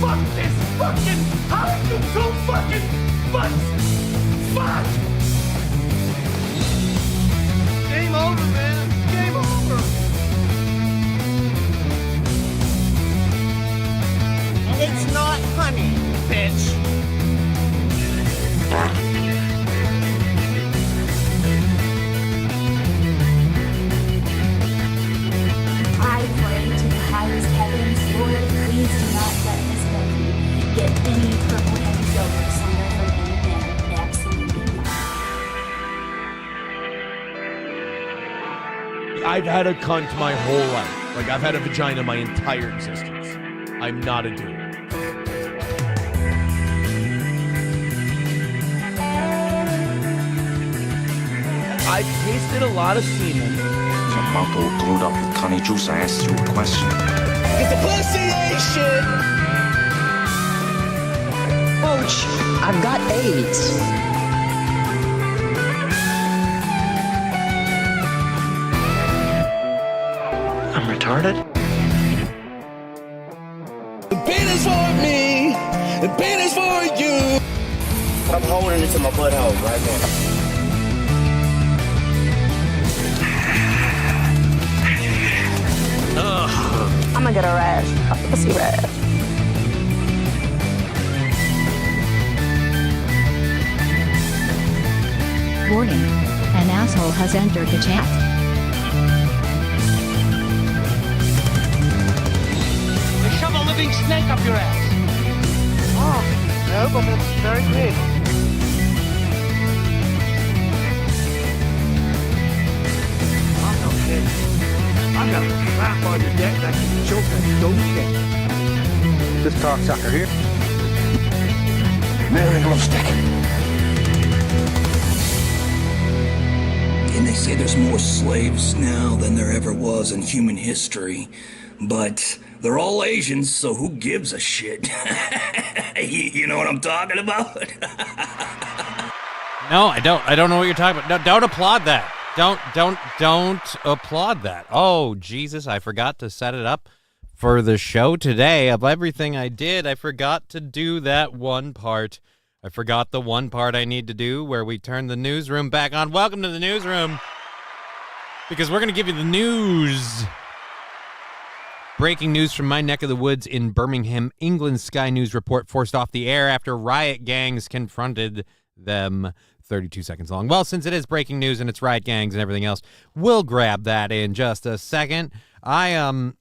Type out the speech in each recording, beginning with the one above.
Fuck this fucking... How are you so fucking... Fuck! Game over, man. Game over. And it's not honey, bitch. I pray to the highest heavens, Lord, please do not let Miss Becky get any purple-headed yogurt somewhere from any man. Absolutely not. I've had a cunt my whole life. Like, I've had a vagina my entire existence. I'm not a dude. I've tasted a lot of semen. Your mouth all glued up with Connie juice, I asked you a question. Cause the pussy ain't shit. Coach, I've got AIDS. I'm retarded? The pain is for me. The pain is for you. I'm holding it to my butthole right now. I'm gonna get a rash. A pussy rash. Warning. An asshole has entered the chat. They shove a living snake up your ass. Oh, no, but that's very good. I'm no shit. I'm gonna slap on your neck like you choke that dope shit. This cocksucker here. Mary Lipstick. And they say there's more slaves now than there ever was in human history. But they're all Asians, so who gives a shit? You know what I'm talking about? No, I don't. I don't know what you're talking about. No, don't applaud that. Don't applaud that. Oh, Jesus, I forgot to set it up for the show today. Of everything I did, I forgot to do that one part. I forgot the one part I need to do where we turn the newsroom back on. Welcome to the newsroom, because we're going to give you the news. Breaking news from my neck of the woods in Birmingham, England. Sky News report forced off the air after riot gangs confronted them. 32 seconds long. Well, since it is breaking news and it's riot gangs and everything else, we'll grab that in just a second. Poop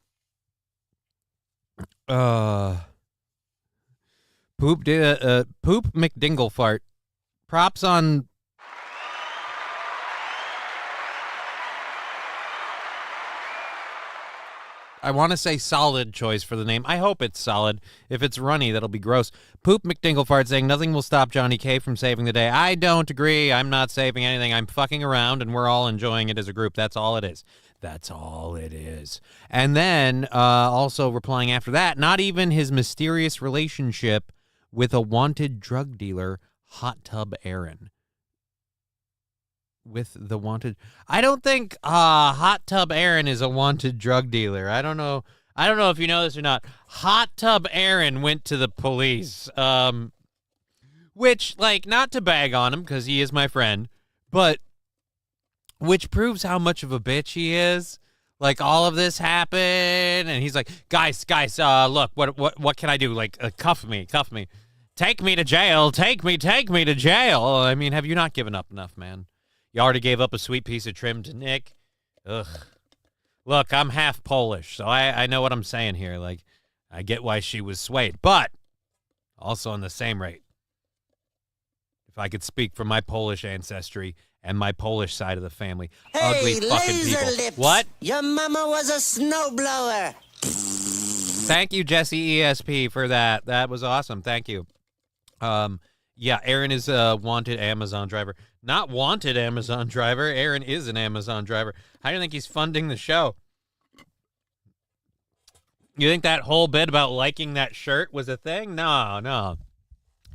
McDinglefart. Props on... I want to say solid choice for the name. I hope it's solid. If it's runny, that'll be gross. Poop McDinglefart saying nothing will stop Johnny K from saving the day. I don't agree. I'm not saving anything. I'm fucking around, and we're all enjoying it as a group. That's all it is. That's all it is. And then also replying after that, not even his mysterious relationship with a wanted drug dealer, Hot Tub Aaron. With the wanted... I don't think Hot Tub Aaron is a wanted drug dealer. I don't know if you know this or not. Hot Tub Aaron went to the police. Which, like, not to bag on him, because he is my friend, but which proves how much of a bitch he is. Like, all of this happened, and he's like, guys, look, what can I do? Like, cuff me. Take me to jail. Take me to jail. I mean, have you not given up enough, man? You already gave up a sweet piece of trim to Nick. Ugh. Look, I'm half Polish, so I know what I'm saying here. Like, I get why she was swayed, but also on the same rate, if I could speak from my Polish ancestry and my Polish side of the family, ugly fucking people. Lips. What? Your mama was a snowblower. Thank you, Jesse ESP, for that. That was awesome. Thank you. Yeah, Aaron is a wanted Amazon driver. Not wanted Amazon driver. Aaron is an Amazon driver. How do you think he's funding the show? You think that whole bit about liking that shirt was a thing? No.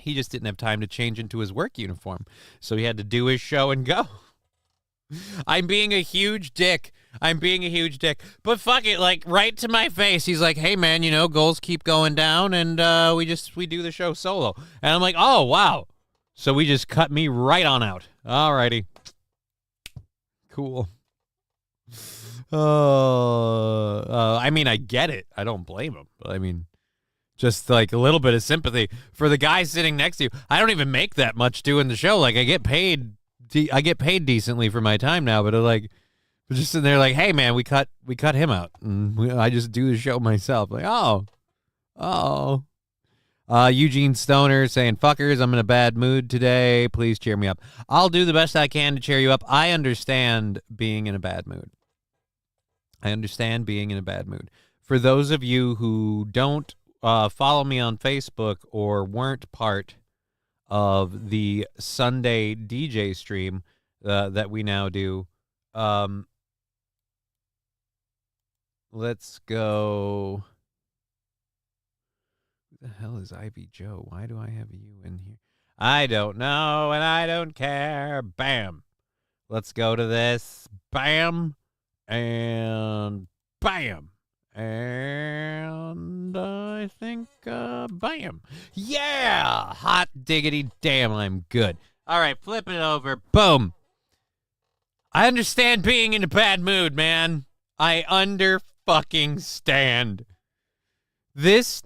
He just didn't have time to change into his work uniform, so he had to do his show and go. I'm being a huge dick. I'm being a huge dick. But fuck it, like right to my face. He's like, hey man, you know, goals keep going down and we do the show solo. And I'm like, oh wow. So we just cut me right on out. Alrighty. Cool. I mean, I get it. I don't blame him. But I mean, just like a little bit of sympathy for the guy sitting next to you. I don't even make that much doing the show. Like I get paid decently for my time now, but like we're just sitting there like, hey man, we cut him out, and I just do the show myself. Like, oh. Eugene Stoner saying, fuckers, I'm in a bad mood today. Please cheer me up. I'll do the best I can to cheer you up. I understand being in a bad mood. For those of you who don't follow me on Facebook or weren't part of the Sunday DJ stream that we now do, let's go. Who the hell is Ivy Joe? Why do I have you in here? I don't know, and I don't care. Bam. Let's go to this. Bam. And bam. And I think, bam. Yeah! Hot diggity damn, I'm good. All right, flip it over. Boom. I understand being in a bad mood, man. I under-fucking-stand. This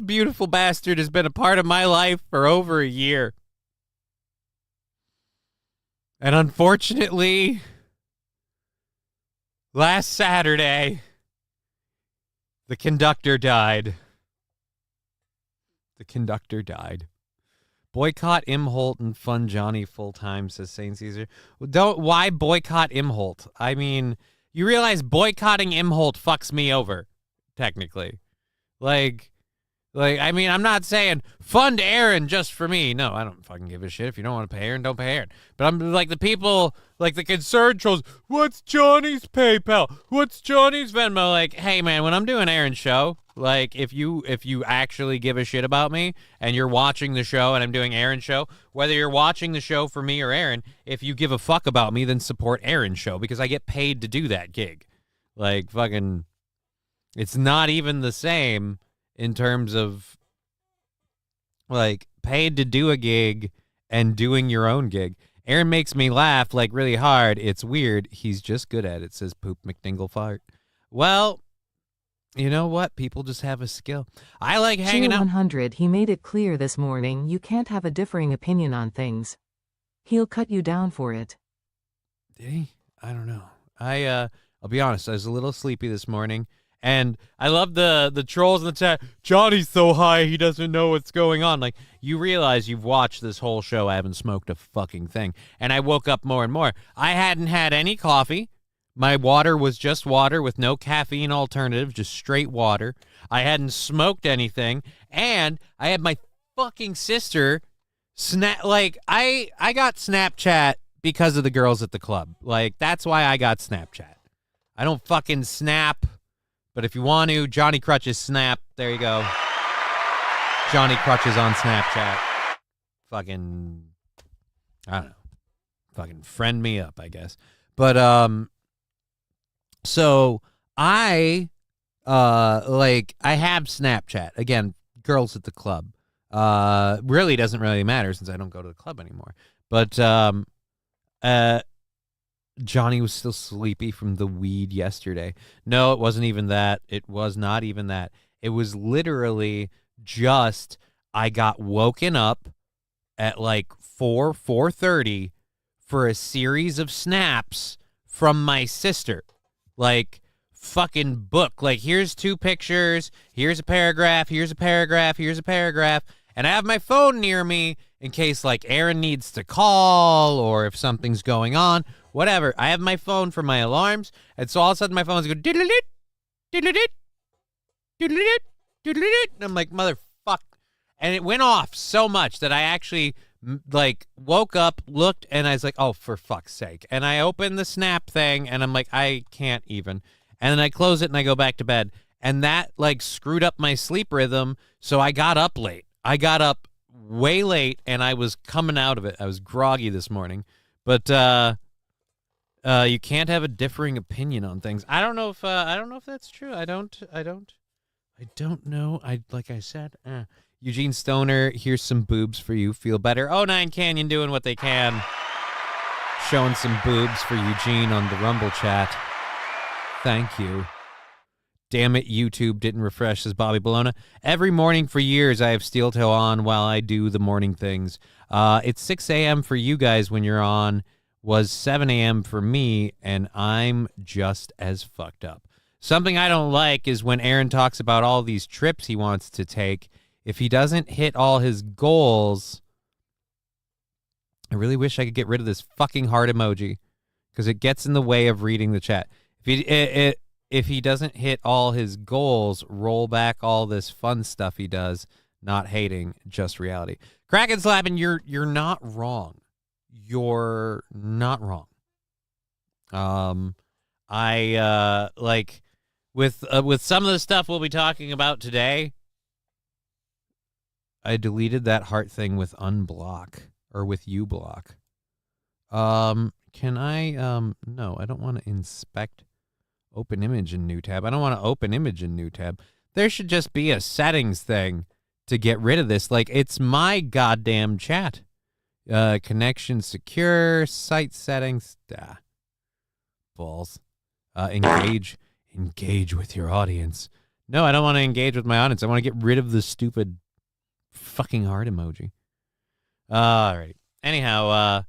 beautiful bastard has been a part of my life for over a year. And unfortunately, last Saturday, the conductor died. Boycott Imholt and fund Johnny full time, says St. Caesar. Why boycott Imholt? I mean, you realize boycotting Imholt fucks me over, technically. Like, I mean, I'm not saying fund Aaron just for me. No, I don't fucking give a shit. If you don't want to pay Aaron, don't pay Aaron. But I'm like the people, like the concerned trolls. What's Johnny's PayPal? What's Johnny's Venmo? Like, hey man, when I'm doing Aaron's show, like if you actually give a shit about me and you're watching the show and I'm doing Aaron's show, whether you're watching the show for me or Aaron, if you give a fuck about me, then support Aaron's show because I get paid to do that gig. Like fucking, it's not even the same. In terms of, like, paid to do a gig and doing your own gig. Aaron makes me laugh, like, really hard. It's weird. He's just good at it, says Poop McDingle Fart. Well, you know what? People just have a skill. I like hanging out. 100, he made it clear this morning you can't have a differing opinion on things. He'll cut you down for it. Did he? I don't know. I'll be honest, I was a little sleepy this morning. And I love the trolls in the chat. Johnny's so high, he doesn't know what's going on. Like, you realize you've watched this whole show. I haven't smoked a fucking thing. And I woke up more and more. I hadn't had any coffee. My water was just water with no caffeine alternative, just straight water. I hadn't smoked anything. And I had my fucking sister I got Snapchat because of the girls at the club. Like, that's why I got Snapchat. I don't fucking snap. But if you want to, Johnny-Krutches snap. There you go. Johnny-Krutches on Snapchat. Fucking, I don't know. Fucking friend me up, I guess. But, so I have Snapchat. Again, girls at the club. Really doesn't really matter since I don't go to the club anymore. But, Johnny was still sleepy from the weed yesterday. No, it wasn't even that. It was not even that. It was literally just I got woken up at like 4:30 for a series of snaps from my sister. Like fucking book. Like here's 2 pictures, here's a paragraph, here's a paragraph, here's a paragraph. And I have my phone near me in case like Aaron needs to call or if something's going on. Whatever. I have my phone for my alarms, and so all of a sudden my phone's going diddle-it, diddle-it, diddle-it, diddle-it, and I'm like, motherfuck. And it went off so much that I actually, like, woke up, looked, and I was like, oh, for fuck's sake. And I opened the Snap thing, and I'm like, I can't even. And then I close it, and I go back to bed. And that, like, screwed up my sleep rhythm, so I got up late. I got up way late, and I was coming out of it. I was groggy this morning. But, You can't have a differing opinion on things. I don't know if that's true. I don't know. Like I said, Eugene Stoner, here's some boobs for you. Feel better. Oh, Nine Canyon doing what they can. Showing some boobs for Eugene on the Rumble chat. Thank you. Damn it, YouTube didn't refresh, says Bobby Bologna. Every morning for years, I have steel toe on while I do the morning things. It's 6 a.m. for you guys when you're on, was 7 a.m. for me, and I'm just as fucked up. Something I don't like is when Aaron talks about all these trips he wants to take. If he doesn't hit all his goals, I really wish I could get rid of this fucking heart emoji because it gets in the way of reading the chat. If he doesn't hit all his goals, roll back all this fun stuff he does, not hating, just reality. Kraken slapping, you're not wrong. You're not wrong. I like with some of the stuff we'll be talking about today, I deleted that heart thing with unblock or with uBlock. Can I no, I don't want to inspect open image in new tab. I don't want to open image in new tab. There should just be a settings thing to get rid of this. Like, it's my goddamn chat. Connection secure, site settings. Balls. Engage with your audience. No, I don't want to engage with my audience. I want to get rid of the stupid fucking heart emoji. All right. Anyhow,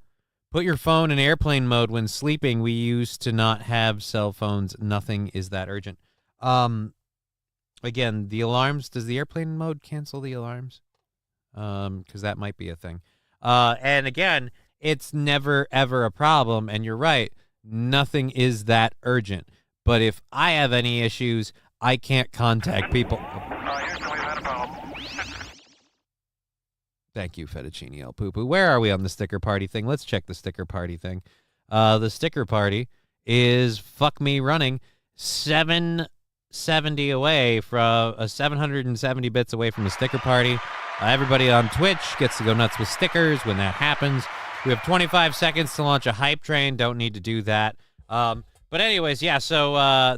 put your phone in airplane mode when sleeping. We used to not have cell phones. Nothing is that urgent. Again, the alarms. Does the airplane mode cancel the alarms? Because that might be a thing. And again, it's never, ever a problem. And you're right. Nothing is that urgent. But if I have any issues, I can't contact people. Thank you, Fettuccine El Poo Poo. Where are we on the sticker party thing? Let's check the sticker party thing. The sticker party is fuck me running 770 away from 770 bits away from the sticker party. Everybody on Twitch gets to go nuts with stickers when that happens. We have 25 seconds to launch a hype train. Don't need to do that. But anyways, yeah, so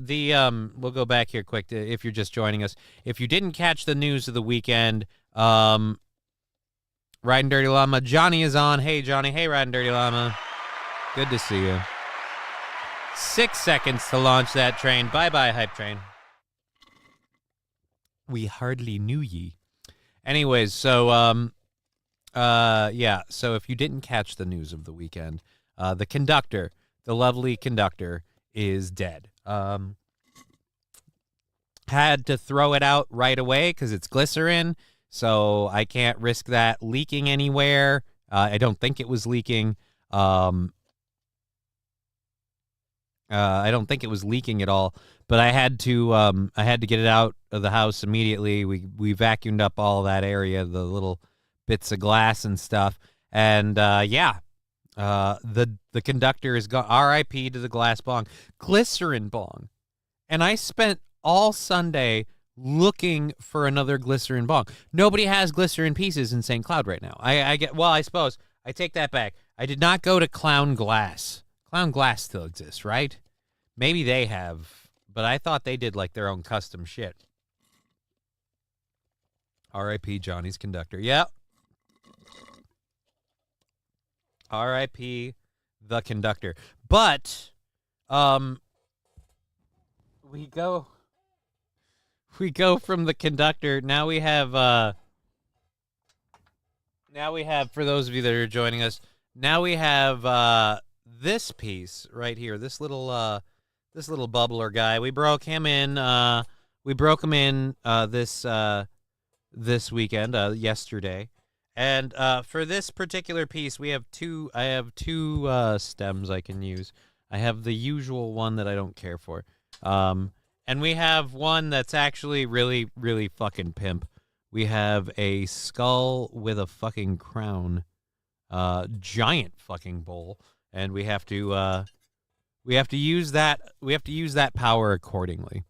we'll go back here quick if you're just joining us. If you didn't catch the news of the weekend, Riding Dirty Llama, Johnny is on. Hey, Johnny. Hey, Riding Dirty Llama. Good to see you. 6 seconds to launch that train. Bye-bye, hype train. We hardly knew ye. Anyways, so, yeah, so if you didn't catch the news of the weekend, the conductor, the lovely conductor, is dead. Had to throw it out right away because it's glycerin. So I can't risk that leaking anywhere. I don't think it was leaking. I don't think it was leaking at all. But I had to get it out of the house immediately. We vacuumed up all that area, the little bits of glass and stuff. And yeah, the conductor is gone. R.I.P. to the glass bong, glycerin bong. And I spent all Sunday looking for another glycerin bong. Nobody has glycerin pieces in St. Cloud right now. I suppose I take that back. I did not go to Clown Glass. Clown Glass still exists, right? Maybe they have, but I thought they did like their own custom shit. R.I.P. Johnny's conductor. Yep. R.I.P. the conductor. But we go from the conductor. Now we have for those of you that are joining us, now we have this piece right here, this little bubbler guy. We broke him in this weekend, yesterday. And for this particular piece, I have two stems I can use. I have the usual one that I don't care for. And we have one that's actually really, really fucking pimp. We have a skull with a fucking crown, giant fucking bowl, and we have to use that power accordingly.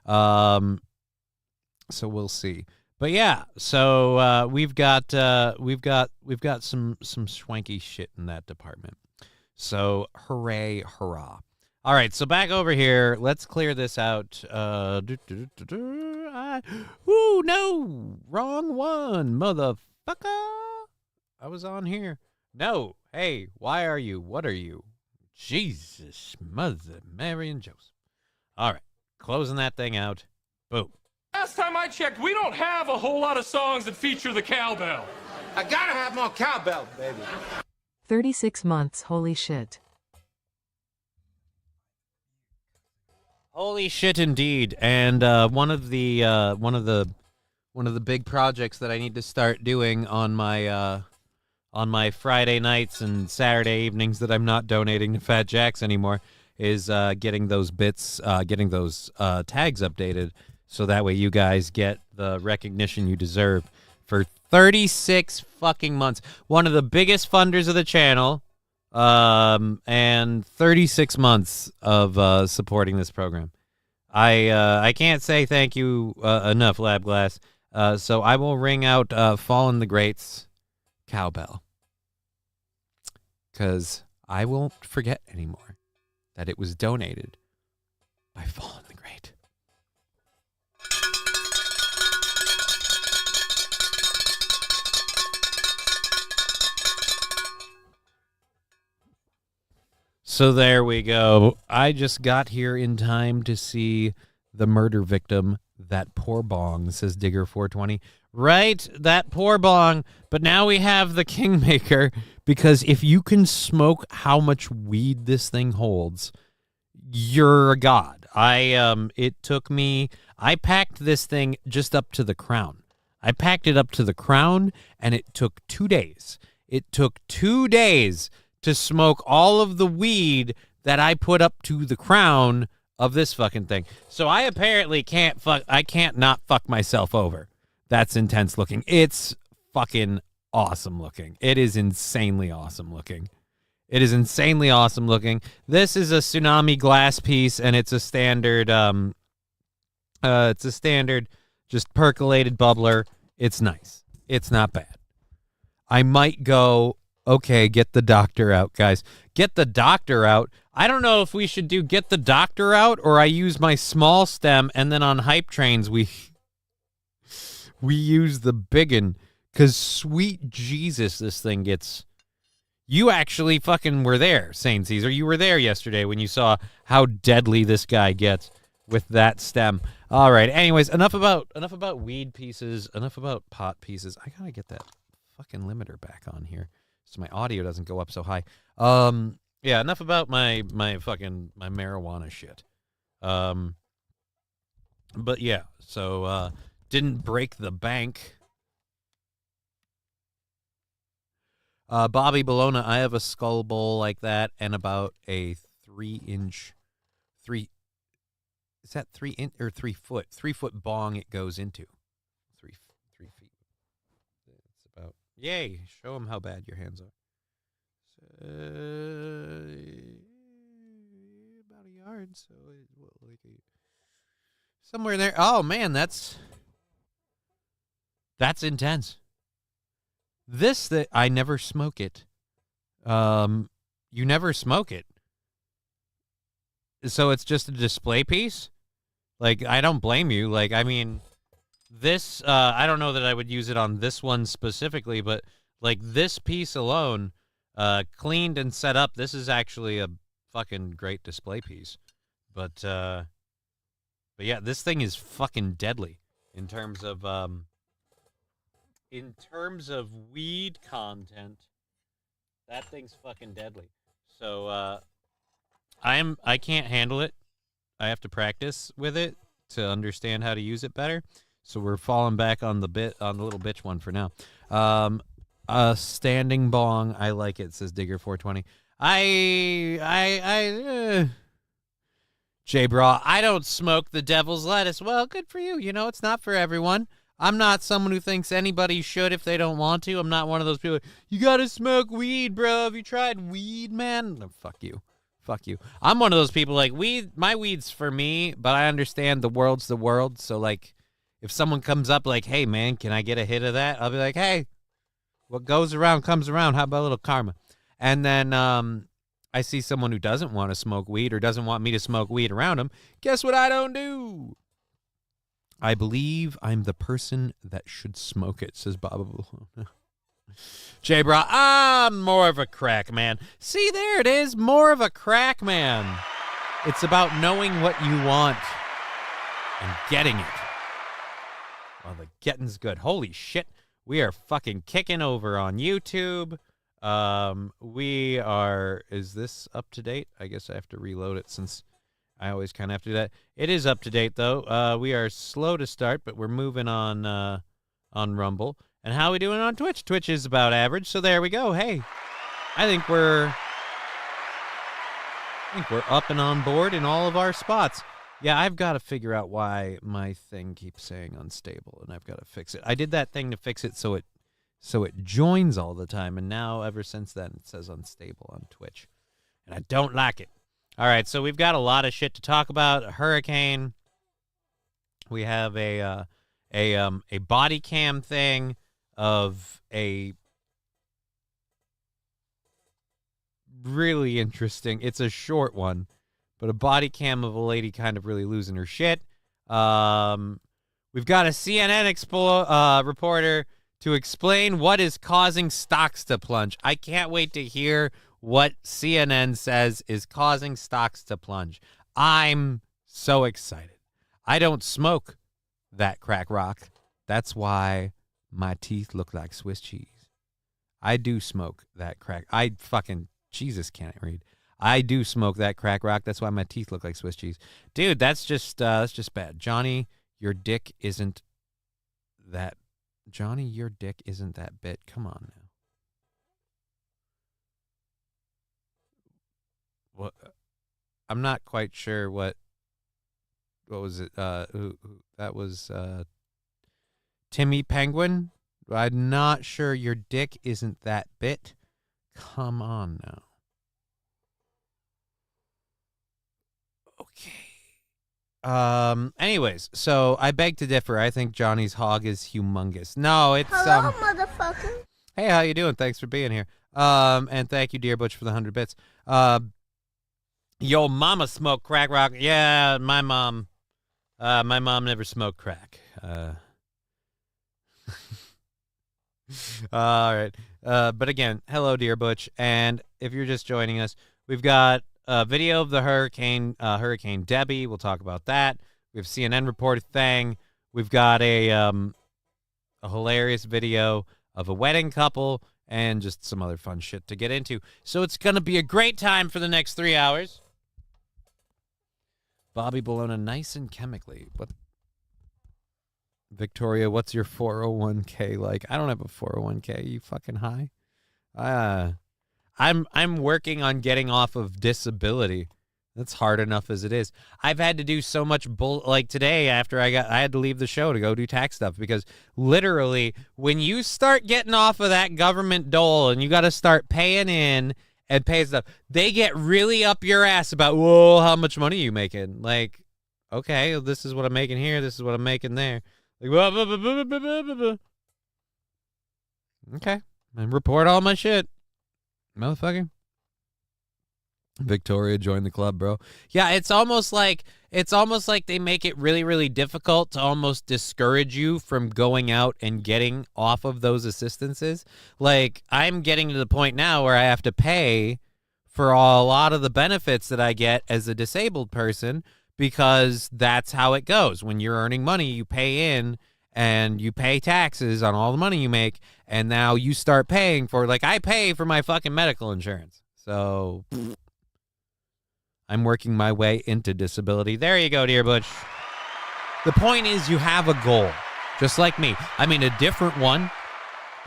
So we'll see. But yeah, so we've got some swanky shit in that department. So hooray, hurrah. All right, so back over here. Let's clear this out. No, wrong one, motherfucker. I was on here. No, hey, why are you? What are you? Jesus, Mother Mary and Joseph. All right, closing that thing out. Boom. Last time I checked, we don't have a whole lot of songs that feature the cowbell. I gotta have more cowbell, baby. 36 months, holy shit. Holy shit, indeed! And one of the big projects that I need to start doing on my Friday nights and Saturday evenings that I'm not donating to Fat Jacks anymore is getting those tags updated, so that way you guys get the recognition you deserve for 36 fucking months. One of the biggest funders of the channel. And 36 months of supporting this program. I can't say thank you enough, Lab Glass. So I will ring out Fallen the Greats cowbell, because I won't forget anymore that it was donated by Fallen the Great. So there we go. I just got here in time to see the murder victim. That poor bong, says Digger420. Right, that poor bong. But now we have the Kingmaker, because if you can smoke how much weed this thing holds, you're a god. It took me, I packed this thing just up to the crown. I packed it up to the crown, and it took 2 days. It took 2 days to smoke all of the weed that I put up to the crown of this fucking thing. So I apparently can't not fuck myself over. That's intense looking. It's fucking awesome looking. It is insanely awesome looking. It is insanely awesome looking. This is a tsunami glass piece, and it's a standard just percolated bubbler. It's nice. It's not bad. I might go, okay, get the doctor out, guys. Get the doctor out. I don't know if we should do get the doctor out, or I use my small stem, and then on hype trains we use the biggin, because sweet Jesus, this thing gets... You actually fucking were there, Saint Caesar. You were there yesterday when you saw how deadly this guy gets with that stem. All right, anyways, enough about weed pieces, enough about pot pieces. I gotta get that fucking limiter back on here so my audio doesn't go up so high. Yeah, enough about my marijuana shit. But yeah, so didn't break the bank. Bobby Bologna, I have a skull bowl like that and about a 3-inch, is that 3 inch or 3 foot? 3 foot bong it goes into. 3 feet. It's about, yay, show them how bad your hands are. About a yard, so somewhere there. Oh man, that's intense. This that I never smoke it. You never smoke it. So it's just a display piece? Like, I don't blame you. Like, I mean, this, I don't know that I would use it on this one specifically, but like this piece alone, cleaned and set up, this is actually a fucking great display piece. But yeah, this thing is fucking deadly in terms of weed content. That thing's fucking deadly. So I can't handle it. I have to practice with it to understand how to use it better. So we're falling back on the little bitch one for now. A standing bong, I like it, says Digger420. J-Bra, I don't smoke the devil's lettuce. Well, good for you. You know, it's not for everyone. I'm not someone who thinks anybody should if they don't want to. I'm not one of those people, you gotta smoke weed, bro. Have you tried weed, man? No, fuck you. Fuck you. I'm one of those people, like, my weed's for me, but I understand the world's the world. So, like, if someone comes up like, hey, man, can I get a hit of that? I'll be like, hey, what goes around comes around. How about a little karma? And then I see someone who doesn't want to smoke weed or doesn't want me to smoke weed around them, guess what I don't do? I believe I'm the person that should smoke it, says Bob. Jay Bra, I'm more of a crack man. See, there it is, more of a crack man. It's about knowing what you want and getting it. Well, the getting's good. Holy shit, we are fucking kicking over on YouTube. We are, is this up to date? I guess I have to reload it since I always kind of have to do that. It is up to date though. We are slow to start, but we're moving on Rumble. And how are we doing on Twitch? Twitch is about average, so there we go. Hey, I think we're up and on board in all of our spots. Yeah, I've got to figure out why my thing keeps saying unstable, and I've got to fix it. I did that thing to fix it so it joins all the time, and now ever since then it says unstable on Twitch, and I don't like it. All right, so we've got a lot of shit to talk about. A hurricane. We have a body cam thing of a really interesting. It's a short one, but a body cam of a lady kind of really losing her shit. We've got a CNN reporter to explain what is causing stocks to plunge. I can't wait to hear what CNN says is causing stocks to plunge. I'm so excited. I don't smoke that crack rock. That's why my teeth look like Swiss cheese. I do smoke that crack. Jesus can't read. I do smoke that crack rock. That's why my teeth look like Swiss cheese. Dude, that's just bad. Johnny, your dick isn't that bit. Come on now. What? I'm not quite sure what was it? Who that was Timmy Penguin. I'm not sure your dick isn't that bit. Come on now. Okay. Anyways, so I beg to differ. I think Johnny's hog is humongous. No, it's Hello, motherfucker. Hey, how you doing? Thanks for being here. And thank you, Dear Butch, for the 100 bits. Yo, mama smoked crack rock. Yeah, my mom never smoked crack. All right. But again, hello, Dear Butch. And if you're just joining us, we've got a video of the Hurricane Debby. We'll talk about that. We have CNN reported thing. We've got a hilarious video of a wedding couple and just some other fun shit to get into. So it's going to be a great time for the next 3 hours. Bobby Bologna, nice and chemically. What? Victoria, what's your 401k like? I don't have a 401k. You fucking high? I'm working on getting off of disability. That's hard enough as it is. I've had to do so much like today after I had to leave the show to go do tax stuff because literally when you start getting off of that government dole and you got to start paying in and pay stuff, they get really up your ass about, whoa, how much money are you making? Like, okay, this is what I'm making here. This is what I'm making there. Like, blah, blah, blah, blah, blah, blah, blah. Okay, and report all my shit, motherfucker. Victoria, join the club, bro. Yeah, it's almost like they make it really, really difficult to almost discourage you from going out and getting off of those assistances. Like, I'm getting to the point now where I have to pay for a lot of the benefits that I get as a disabled person because that's how it goes. When you're earning money, you pay in and you pay taxes on all the money you make, and now you start paying for, like, I pay for my fucking medical insurance. So I'm working my way into disability. There you go, Dear Butch. The point is you have a goal, just like me. I mean, a different one,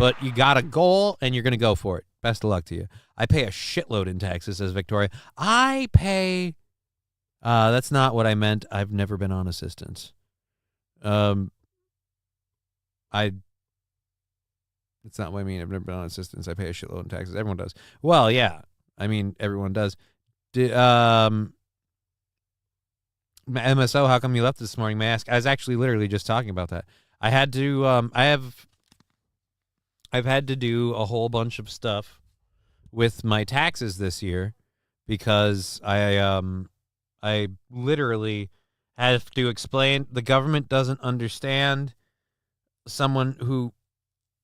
but you got a goal, and you're going to go for it. Best of luck to you. I pay a shitload in taxes, says Victoria. I pay... that's not what I meant. I've never been on assistance. It's not what I mean. I've never been on assistance. I pay a shitload in taxes. Everyone does. Well, yeah. I mean, everyone does. MSO, how come you left this morning? May I ask? I was actually literally just talking about that. I had to. I've had to do a whole bunch of stuff with my taxes this year because I literally have to explain the government doesn't understand someone who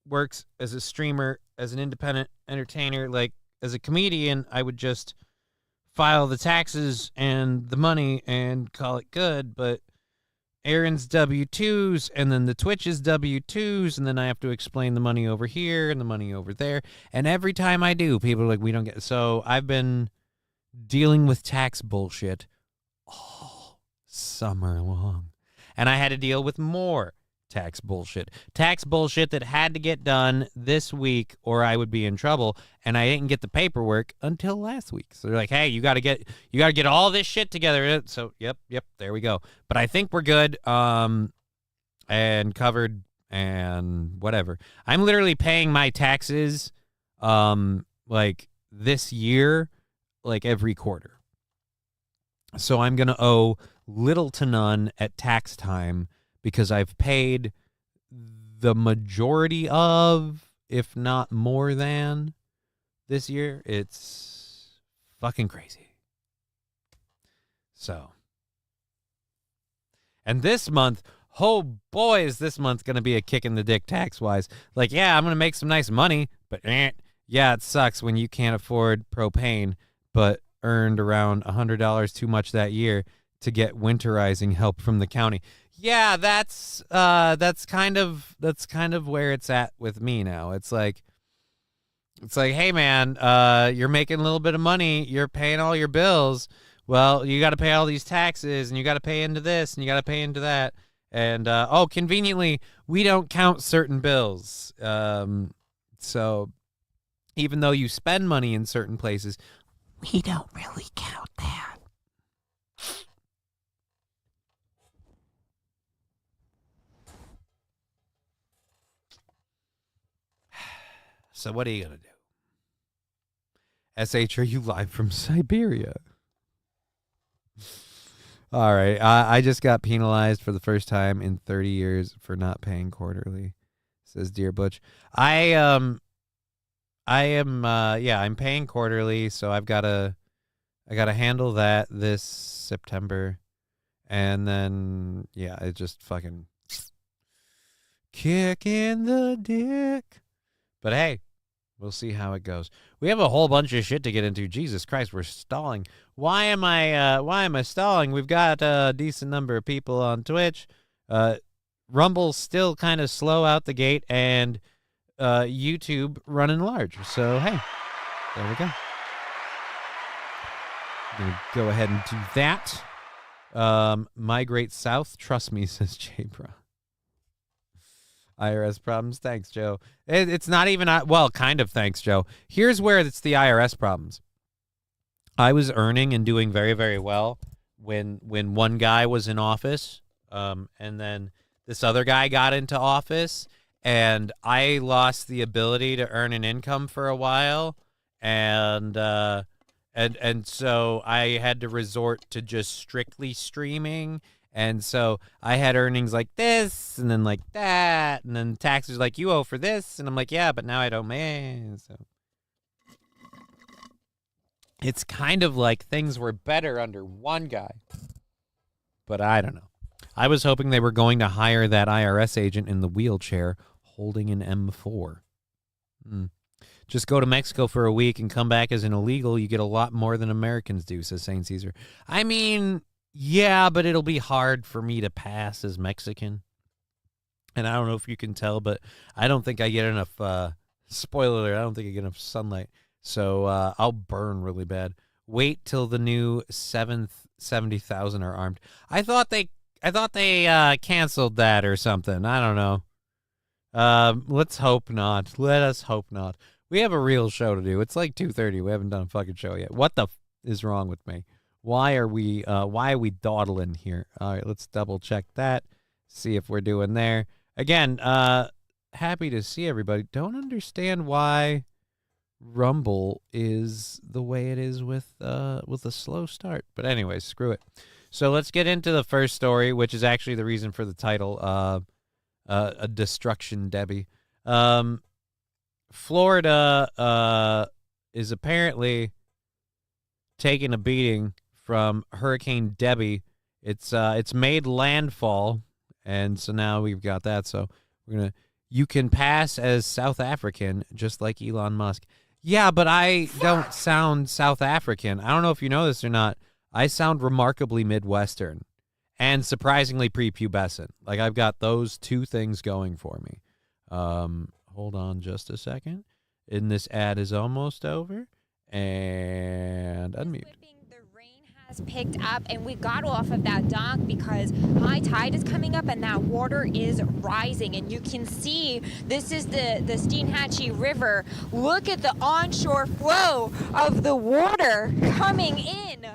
works as a streamer, as an independent entertainer, like as a comedian. I would just file the taxes and the money and call it good, but Aaron's W-2s and then the Twitch's W-2s, and then I have to explain the money over here and the money over there. And every time I do, people are like, we don't get. So I've been dealing with tax bullshit all summer long. And I had to deal with more tax bullshit. Tax bullshit that had to get done this week or I would be in trouble. And I didn't get the paperwork until last week. So they're like, hey, you gotta get all this shit together. So yep, there we go. But I think we're good. And covered and whatever. I'm literally paying my taxes like this year, like every quarter. So I'm gonna owe little to none at tax time, because I've paid the majority of, if not more than, this year. It's fucking crazy. So. And this month, oh boy, is this month going to be a kick in the dick tax-wise. Like, yeah, I'm going to make some nice money, but yeah, it sucks when you can't afford propane, but earned around $100 too much that year to get winterizing help from the county. Yeah, that's kind of where it's at with me now. It's like, hey man, you're making a little bit of money, you're paying all your bills. Well, you got to pay all these taxes, and you got to pay into this, and you got to pay into that. And conveniently, we don't count certain bills. So even though you spend money in certain places, we don't really count that. So what are you going to do? SH, are you live from Siberia? All right. I just got penalized for the first time in 30 years for not paying quarterly, says Dear Butch. I'm paying quarterly, so I got to handle that this September. And then, yeah, it just fucking kick in the dick. But hey, we'll see how it goes. We have a whole bunch of shit to get into. Jesus Christ, we're stalling. Why am I stalling? We've got a decent number of people on Twitch. Rumble's still kind of slow out the gate, and YouTube running large. So hey, there we go. I'm gonna go ahead and do that. Migrate south. Trust me, says J-Bro. IRS problems. Thanks, Joe. It's not even, well, kind of thanks, Joe. Here's where it's the IRS problems. I was earning and doing very, very well when one guy was in office, and then this other guy got into office, and I lost the ability to earn an income for a while, and so I had to resort to just strictly streaming. And so I had earnings like this, and then like that, and then taxes like, you owe for this, and I'm like, yeah, but now I don't make. So it's kind of like things were better under one guy, but I don't know. I was hoping they were going to hire that IRS agent in the wheelchair holding an M4. Just go to Mexico for a week and come back as an illegal. You get a lot more than Americans do, says St. Caesar. I mean, yeah, but it'll be hard for me to pass as Mexican. And I don't know if you can tell, but I don't think I get enough, spoiler alert, I don't think I get enough sunlight. So I'll burn really bad. Wait till the new 70,000 are armed. I thought they canceled that or something. I don't know. Let's hope not. Let us hope not. We have a real show to do. It's like 2:30. We haven't done a fucking show yet. What the is wrong with me? Why are we dawdling here? All right, let's double check that. See if we're doing there. Again, happy to see everybody. Don't understand why Rumble is the way it is with a slow start. But anyways, screw it. So let's get into the first story, which is actually the reason for the title, a destruction Debby. Florida is apparently taken a beating from Hurricane Debby. It's made landfall, and so now we've got that. So you can pass as South African, just like Elon Musk. Yeah, but I don't sound South African. I don't know if you know this or not. I sound remarkably Midwestern and surprisingly prepubescent. Like, I've got those two things going for me. Hold on just a second. And this ad is almost over. And unmute. Has picked up, and we got off of that dock because high tide is coming up and that water is rising, and you can see this is the Steenhatchee River. Look at the onshore flow of the water coming in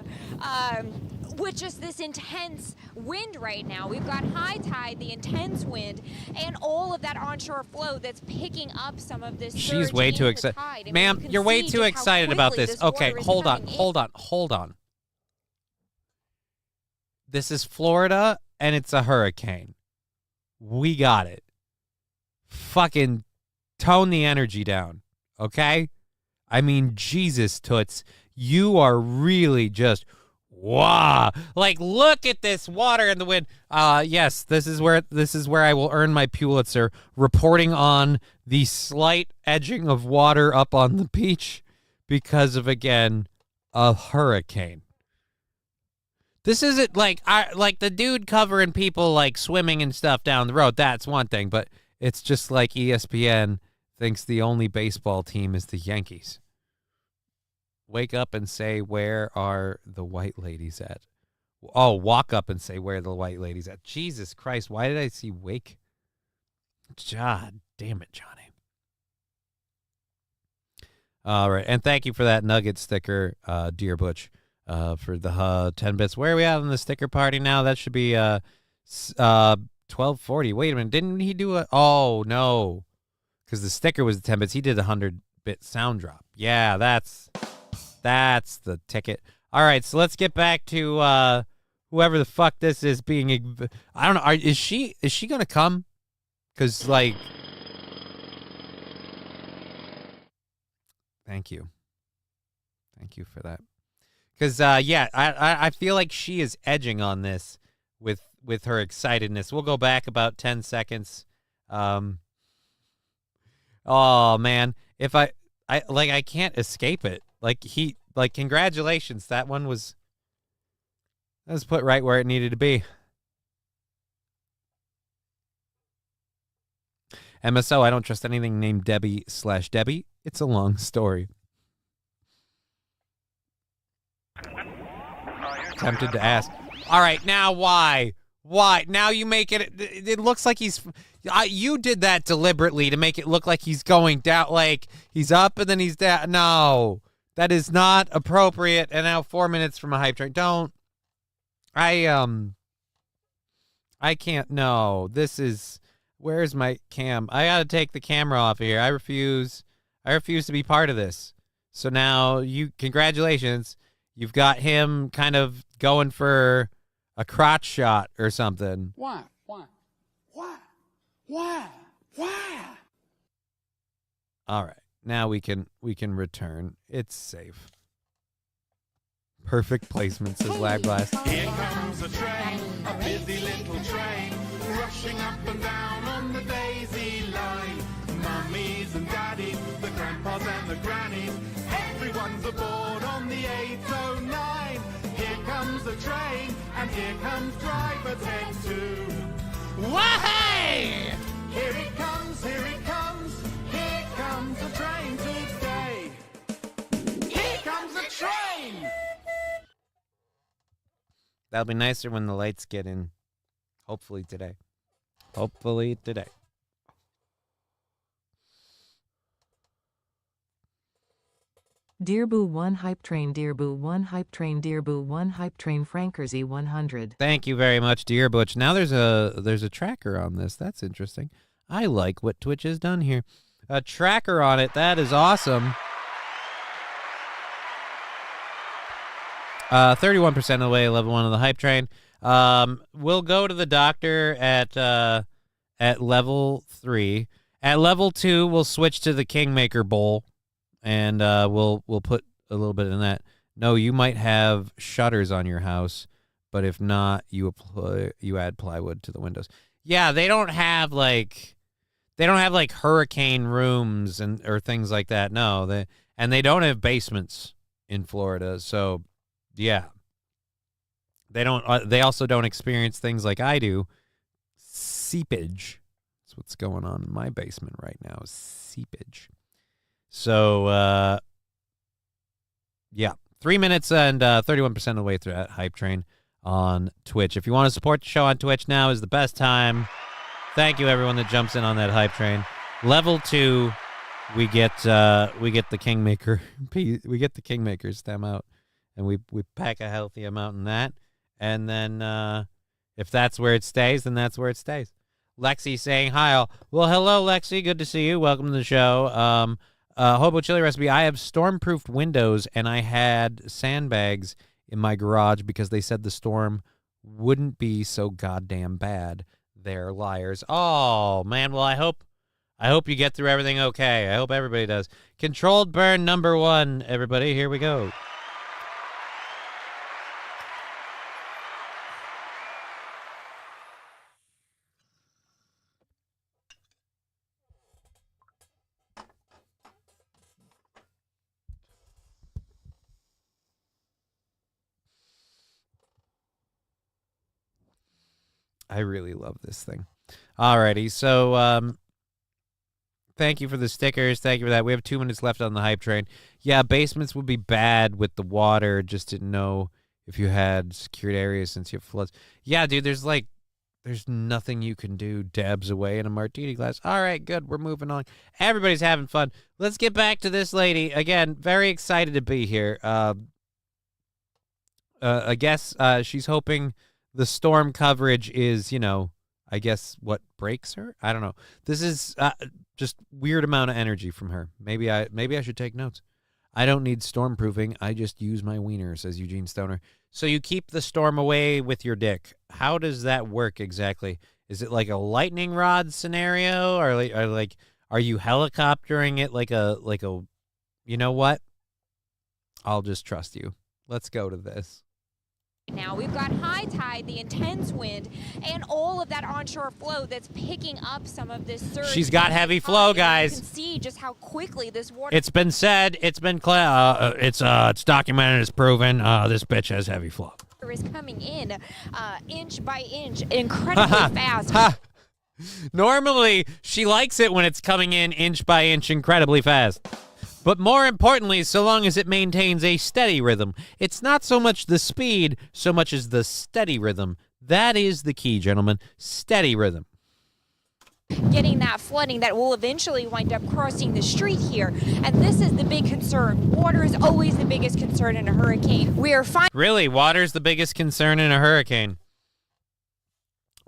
with just this intense wind right now. We've got high tide, the intense wind, and all of that onshore flow that's picking up some of this. She's way too excited. Ma'am, you're way too excited about this. Okay, hold on. This is Florida, and it's a hurricane. We got it. Fucking tone the energy down, okay? I mean, Jesus, Toots, you are really just, wow. Like, look at this water and the wind. Yes, this is where I will earn my Pulitzer, reporting on the slight edging of water up on the beach because of, again, a hurricane. This isn't like the dude covering people like swimming and stuff down the road. That's one thing, but it's just like ESPN thinks the only baseball team is the Yankees. Wake up and say, where are the white ladies at? Oh, walk up and say, where are the white ladies at? Jesus Christ, why did I see wake? God damn it, Johnny. All right, and thank you for that nugget sticker, Dear Butch. For the 10 bits. Where are we at on the sticker party now? That should be 1240. Wait a minute. Didn't he do a... Oh, no. Because the sticker was the 10 bits. He did a 100-bit sound drop. Yeah, that's the ticket. All right, so let's get back to whoever the fuck this is being... I don't know. Is she going to come? Because, like... Thank you. Thank you for that. Because, yeah, I feel like she is edging on this with her excitedness. We'll go back about 10 seconds. Oh, man. If I can't escape it. Congratulations. That was put right where it needed to be. MSO, I don't trust anything named Debbie/Debbie. It's a long story. Tempted to ask. All right, now why? Why? Now you make it looks like he's... you did that deliberately to make it look like he's going down, like he's up and then he's down. No, that is not appropriate. And now 4 minutes from a hype train. Don't. I can't. No, this is... Where's my cam? I got to take the camera off here. I refuse to be part of this. So now congratulations. You've got him kind of going for a crotch shot or something. Why? All right. Now we can return. It's safe. Perfect placement, says Lag Blast. Here comes a train, a busy little train, rushing up and down on the daisy line. Mummies and daddies, the grandpas and the grannies, everyone's aboard on the 809. Here comes the train, and here comes driver Ted too. Wahey! Here it comes, here it comes, here comes the train today. Here comes the train! That'll be nicer when the lights get in. Hopefully today. Hopefully today. Dear Boo 1 Hype Train, Dear Boo 1 Hype Train, Dear Boo 1 Hype Train, Frankersy 100. Thank you very much, Dear Butch. Now there's a tracker on this. That's interesting. I like what Twitch has done here. A tracker on it. That is awesome. 31% of the way, level 1 of the hype train. We'll go to the doctor at level 3. At level 2, we'll switch to the Kingmaker Bowl, and we'll put a little bit in that. No, you might have shutters on your house, but if not, you add plywood to the windows. Yeah, they don't have like hurricane rooms or things like that. No, they don't have basements in Florida. So, yeah. They also don't experience things like I do. Seepage. That's what's going on in my basement right now. Seepage. So, yeah. 3 minutes and 31% of the way through that hype train on Twitch. If you want to support the show on Twitch, now is the best time. Thank you, everyone that jumps in on that hype train. Level 2, we get the Kingmaker. We get the Kingmaker stem out, and we pack a healthy amount in that. And then if that's where it stays, then that's where it stays. Lexi saying hi. Well, hello, Lexi. Good to see you. Welcome to the show. Hobo Chili Recipe. I have storm-proofed windows, and I had sandbags in my garage because they said the storm wouldn't be so goddamn bad. They're liars. Oh, man. Well, I hope you get through everything okay. I hope everybody does. Controlled burn number 1, everybody. Here we go. I really love this thing. Alrighty, so thank you for the stickers. Thank you for that. We have 2 minutes left on the hype train. Yeah, basements would be bad with the water. Just didn't know if you had secured areas since you have floods. Yeah, dude, there's nothing you can do. Dabs away in a martini glass. All right, good. We're moving on. Everybody's having fun. Let's get back to this lady. Again, very excited to be here. I guess she's hoping the storm coverage is, I guess what breaks her. I don't know. This is just weird amount of energy from her. Maybe I should take notes. I don't need stormproofing. I just use my wiener, says Eugene Stoner. So you keep the storm away with your dick. How does that work exactly? Is it like a lightning rod scenario, or are you helicoptering it like a? You know what? I'll just trust you. Let's go to this. Now we've got high tide, the intense wind, and all of that onshore flow that's picking up some of this surge. She's got heavy flow, guys. You can see just how quickly this water. It's been said. It's been it's documented. It's proven. This bitch has heavy flow. Is coming in, inch by inch, incredibly fast. Normally, she likes it when it's coming in inch by inch, incredibly fast. But more importantly, so long as it maintains a steady rhythm. It's not so much the speed, so much as the steady rhythm. That is the key, gentlemen. Steady rhythm. Getting that flooding that will eventually wind up crossing the street here. And this is the big concern. Water is always the biggest concern in a hurricane. We are fine. Really? Water's the biggest concern in a hurricane?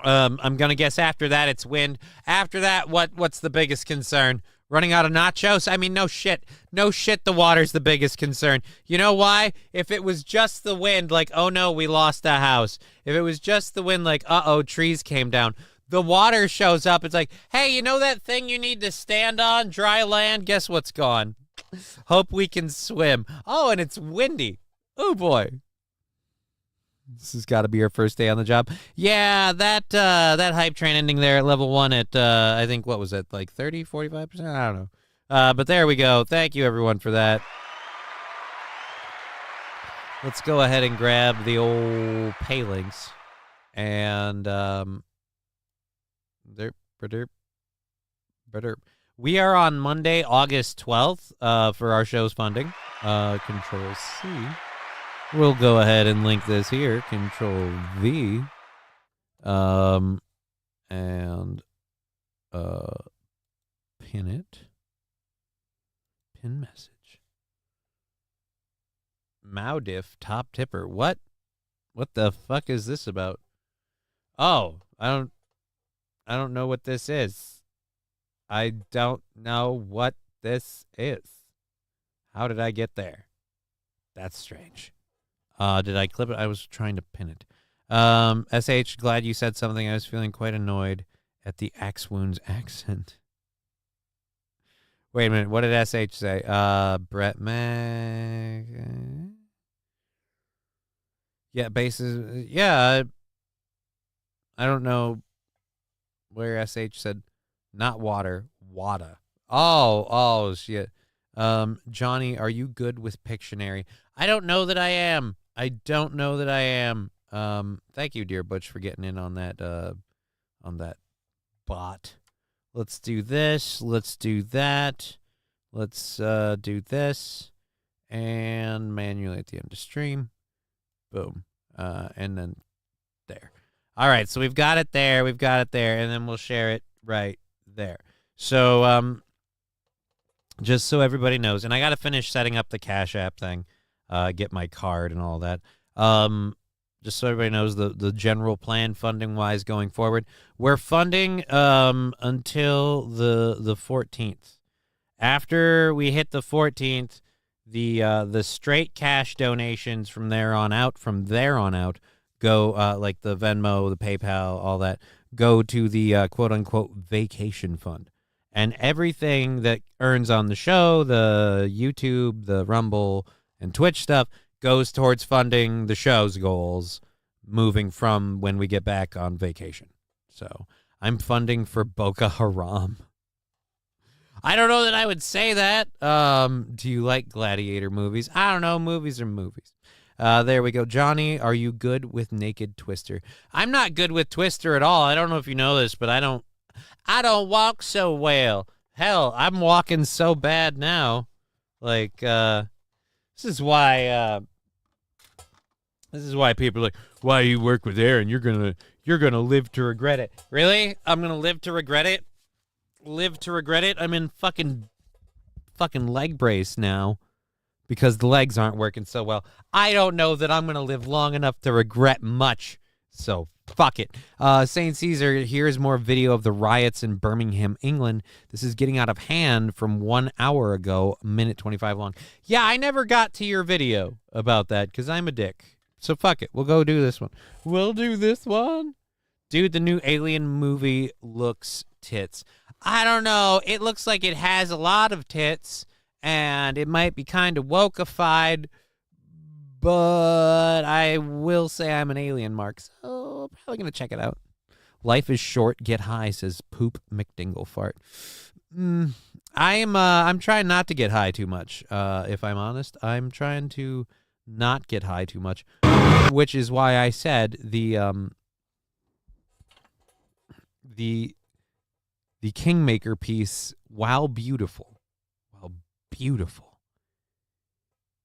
I'm going to guess after that it's wind. After that, what's the biggest concern? Running out of nachos? I mean, no shit. No shit, the water's the biggest concern. You know why? If it was just the wind, like, oh no, we lost a house. If it was just the wind, like, uh-oh, trees came down. The water shows up. It's like, hey, you know that thing you need to stand on? Dry land? Guess what's gone? Hope we can swim. Oh, and it's windy. Oh, boy. This has got to be our first day on the job. Yeah, that hype train ending there at level 1 at, I think, what was it, like 30, 45%? I don't know. But there we go. Thank you, everyone, for that. Let's go ahead and grab the old palings. And, we are on Monday, August 12th, for our show's funding. Control C. We'll go ahead and link this here. Control V. And pin it. Pin message. Mowdiff top tipper. What the fuck is this about? Oh, I don't know what this is. I don't know what this is. How did I get there? That's strange. Did I clip it? I was trying to pin it. SH, glad you said something. I was feeling quite annoyed at the axe wounds accent. Wait a minute. What did SH say? Brett Mag. Yeah, bases. Yeah, I don't know where SH said not water, wada. Oh, shit. Johnny, are you good with Pictionary? I don't know that I am. Thank you, dear Butch, for getting in on that bot. Let's do this. Let's do that. Let's do this. And manually at the end of stream. Boom. And then there. All right, so we've got it there. And then we'll share it right there. So just so everybody knows, and I got to finish setting up the Cashapp thing, get my card and all that. Just so everybody knows the general plan funding-wise going forward. We're funding until the 14th. After we hit the 14th, the straight cash donations from there on out go like the Venmo, the PayPal, all that go to the quote-unquote vacation fund. And everything that earns on the show, the YouTube, the Rumble, and Twitch stuff goes towards funding the show's goals moving from when we get back on vacation. So I'm funding for Boko Haram. I don't know that I would say that. Do you like gladiator movies? I don't know. Movies are movies. There we go. Johnny, are you good with Naked Twister? I'm not good with Twister at all. I don't know if you know this, but I don't walk so well. Hell, I'm walking so bad now. Like, this is why people are like, why you work with Aaron? You're gonna live to regret it. Really? I'm gonna live to regret it? I'm in fucking leg brace now because the legs aren't working so well. I don't know that I'm gonna live long enough to regret much. So fuck it. Saint Caesar, here's more video of the riots in Birmingham, England. This is getting out of hand from 1 hour ago, minute 25 long. Yeah, I never got to your video about that because I'm a dick. So fuck it. We'll go do this one. Dude, the new Alien movie looks tits. I don't know. It looks like it has a lot of tits, and it might be kind of wokeified, but I will say I'm an alien mark, so probably going to check it out. Life is short, get high, says Poop McDingle Fart. I'm trying not to get high too much, if I'm honest. I'm trying to not get high too much, which is why I said the Kingmaker piece, while beautiful,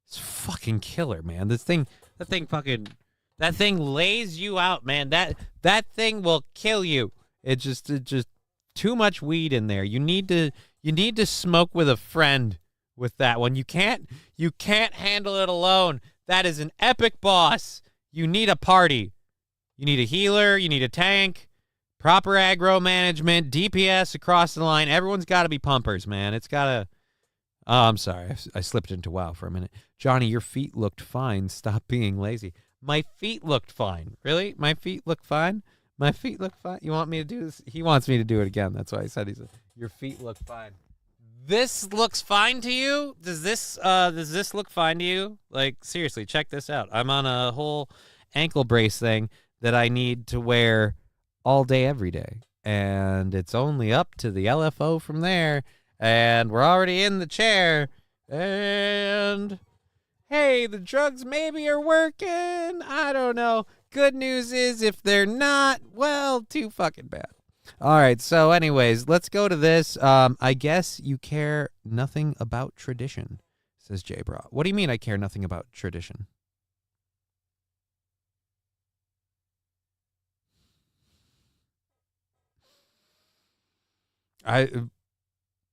it's fucking killer, man. That thing lays you out, man. That thing will kill you. It just too much weed in there. You need to smoke with a friend with that one. You can't handle it alone. That is an epic boss. You need a party. You need a healer, you need a tank. Proper aggro management, DPS across the line. Everyone's got to be pumpers, man. It's got to... Oh, I'm sorry. I slipped into WoW for a minute. Johnny, your feet looked fine. Stop being lazy. My feet looked fine. Really? My feet look fine? My feet look fine? You want me to do this? He wants me to do it again. That's why I said your feet look fine. This looks fine to you? Does this look fine to you? Like, seriously, check this out. I'm on a whole ankle brace thing that I need to wear all day, every day. And it's only up to the LFO from there. And we're already in the chair. And hey, the drugs maybe are working. I don't know. Good news is if they're not, well, too fucking bad. All right. So anyways, let's go to this. I guess you care nothing about tradition, says J Bra. What do you mean I care nothing about tradition?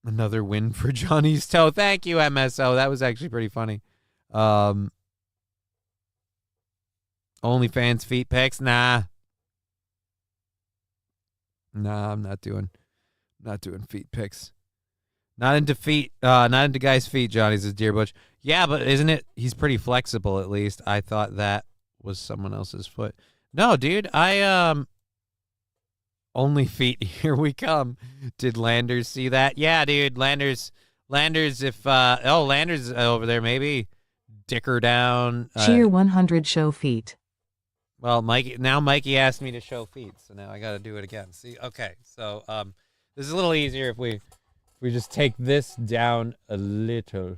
Another win for Johnny's toe. Thank you, MSO. That was actually pretty funny. OnlyFans feet pics? Nah, I'm not doing feet pics. Not into feet. Not into guys' feet. Johnny says Deer Butch. Yeah, but isn't it? He's pretty flexible. At least I thought that was someone else's foot. No, dude. Only feet, here we come. Did Landers see that? Yeah, dude, Landers, if, Landers over there, maybe. Dicker down. Cheer 100 show feet. Well, Mikey asked me to show feet, so now I got to do it again. See, okay, so this is a little easier if we just take this down a little,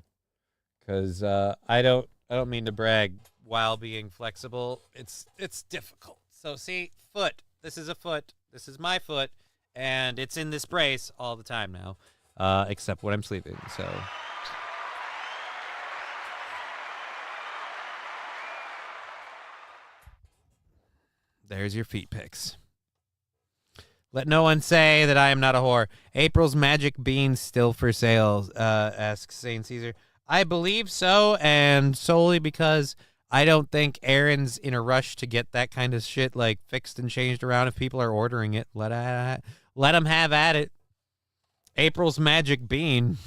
because I don't mean to brag while being flexible. It's difficult. So see, foot. This is a foot. This is my foot, and it's in this brace all the time now, except when I'm sleeping. So. There's your feet pics. Let no one say that I am not a whore. April's magic bean still for sale, asks St. Caesar. I believe so, and solely because I don't think Aaron's in a rush to get that kind of shit like fixed and changed around. If people are ordering it, let them have at it. April's magic bean.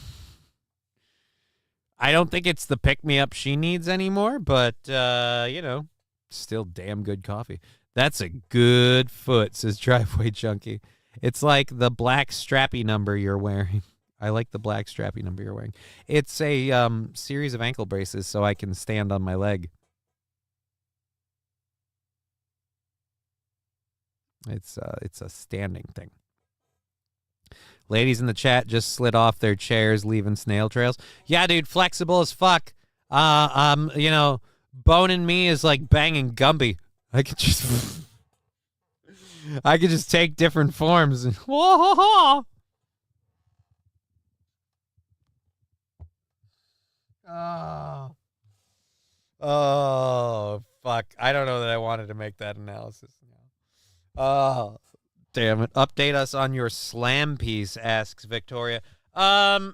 I don't think it's the pick-me-up she needs anymore, but, still damn good coffee. That's a good foot, says Driveway Junkie. It's like the black strappy number you're wearing. I like the black strappy number you're wearing. It's a series of ankle braces so I can stand on my leg. It's a standing thing. Ladies in the chat just slid off their chairs, leaving snail trails. Yeah, dude, flexible as fuck. Boning me is like banging Gumby. I could just take different forms. Oh, fuck. I don't know that I wanted to make that analysis now. Oh, damn it. Update us on your slam piece, asks Victoria. I'll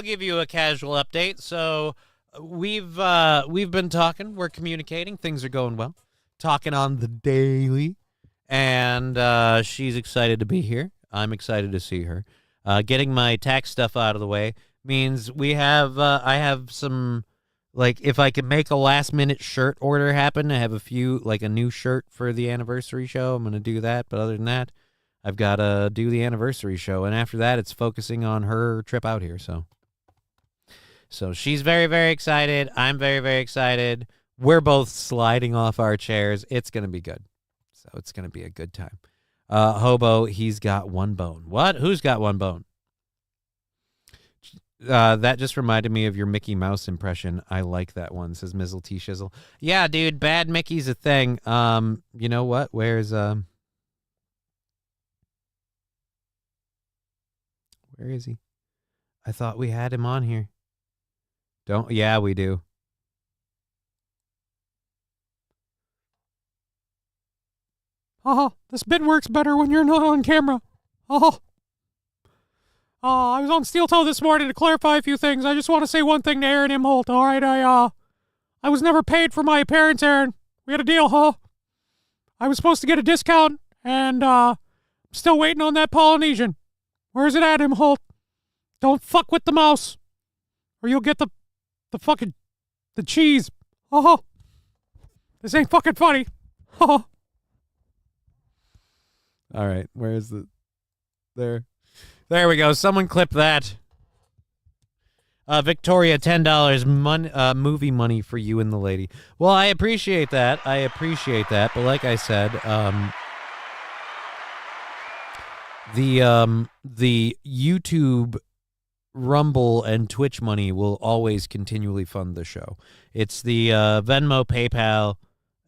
give you a casual update. So we've been talking. We're communicating. Things are going well. Talking on the daily, and she's excited to be here. I'm excited to see her. Getting my tax stuff out of the way means I have some, like, if I can make a last-minute shirt order happen, I have a new shirt for the anniversary show. I'm going to do that, but other than that, I've got to do the anniversary show, and after that, it's focusing on her trip out here, so she's very, very excited. I'm very, very excited. We're both sliding off our chairs. It's going to be good. So it's going to be a good time. Hobo, he's got one bone. What? Who's got one bone? That just reminded me of your Mickey Mouse impression. I like that one, says Mizzle T Shizzle. Yeah, dude, bad Mickey's a thing. You know what? Where is he? I thought we had him on here. Yeah, we do. This bit works better when you're not on camera. I was on Steel Toe this morning to clarify a few things. I just want to say one thing to Aaron Imholt. All right, I was never paid for my appearance, Aaron. We had a deal, huh? I was supposed to get a discount, and I'm still waiting on that Polynesian. Where's it at, Imholt? Don't fuck with the mouse, or you'll get the cheese. This ain't fucking funny. All right, where is the... There we go. Someone clip that. Victoria, $10 movie money for you and the lady. Well, I appreciate that. But like I said, the YouTube, Rumble, and Twitch money will always continually fund the show. It's the Venmo, PayPal,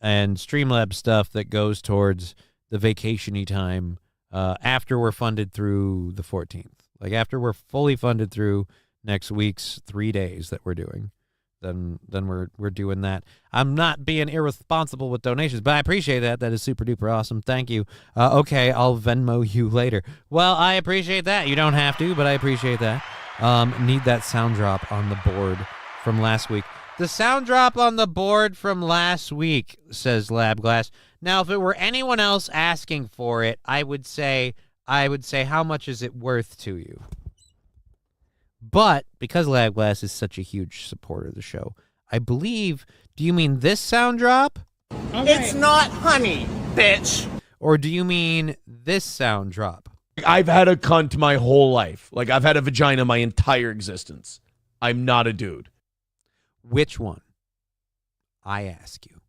and Streamlabs stuff that goes towards the vacation-y time after we're funded through the 14th. Like, after we're fully funded through next week's 3 days that we're doing, then we're doing that. I'm not being irresponsible with donations, but I appreciate that. That is super-duper awesome. Thank you. Okay, I'll Venmo you later. Well, I appreciate that. You don't have to, but I appreciate that. Need that sound drop on the board from last week. The sound drop on the board from last week, says Labglass. Now, if it were anyone else asking for it, I would say, how much is it worth to you? But because Labglass is such a huge supporter of the show, I believe, do you mean this sound drop? Okay. It's not honey, bitch. Or do you mean this sound drop? I've had a cunt my whole life. Like, I've had a vagina my entire existence. I'm not a dude. Which one? I ask you.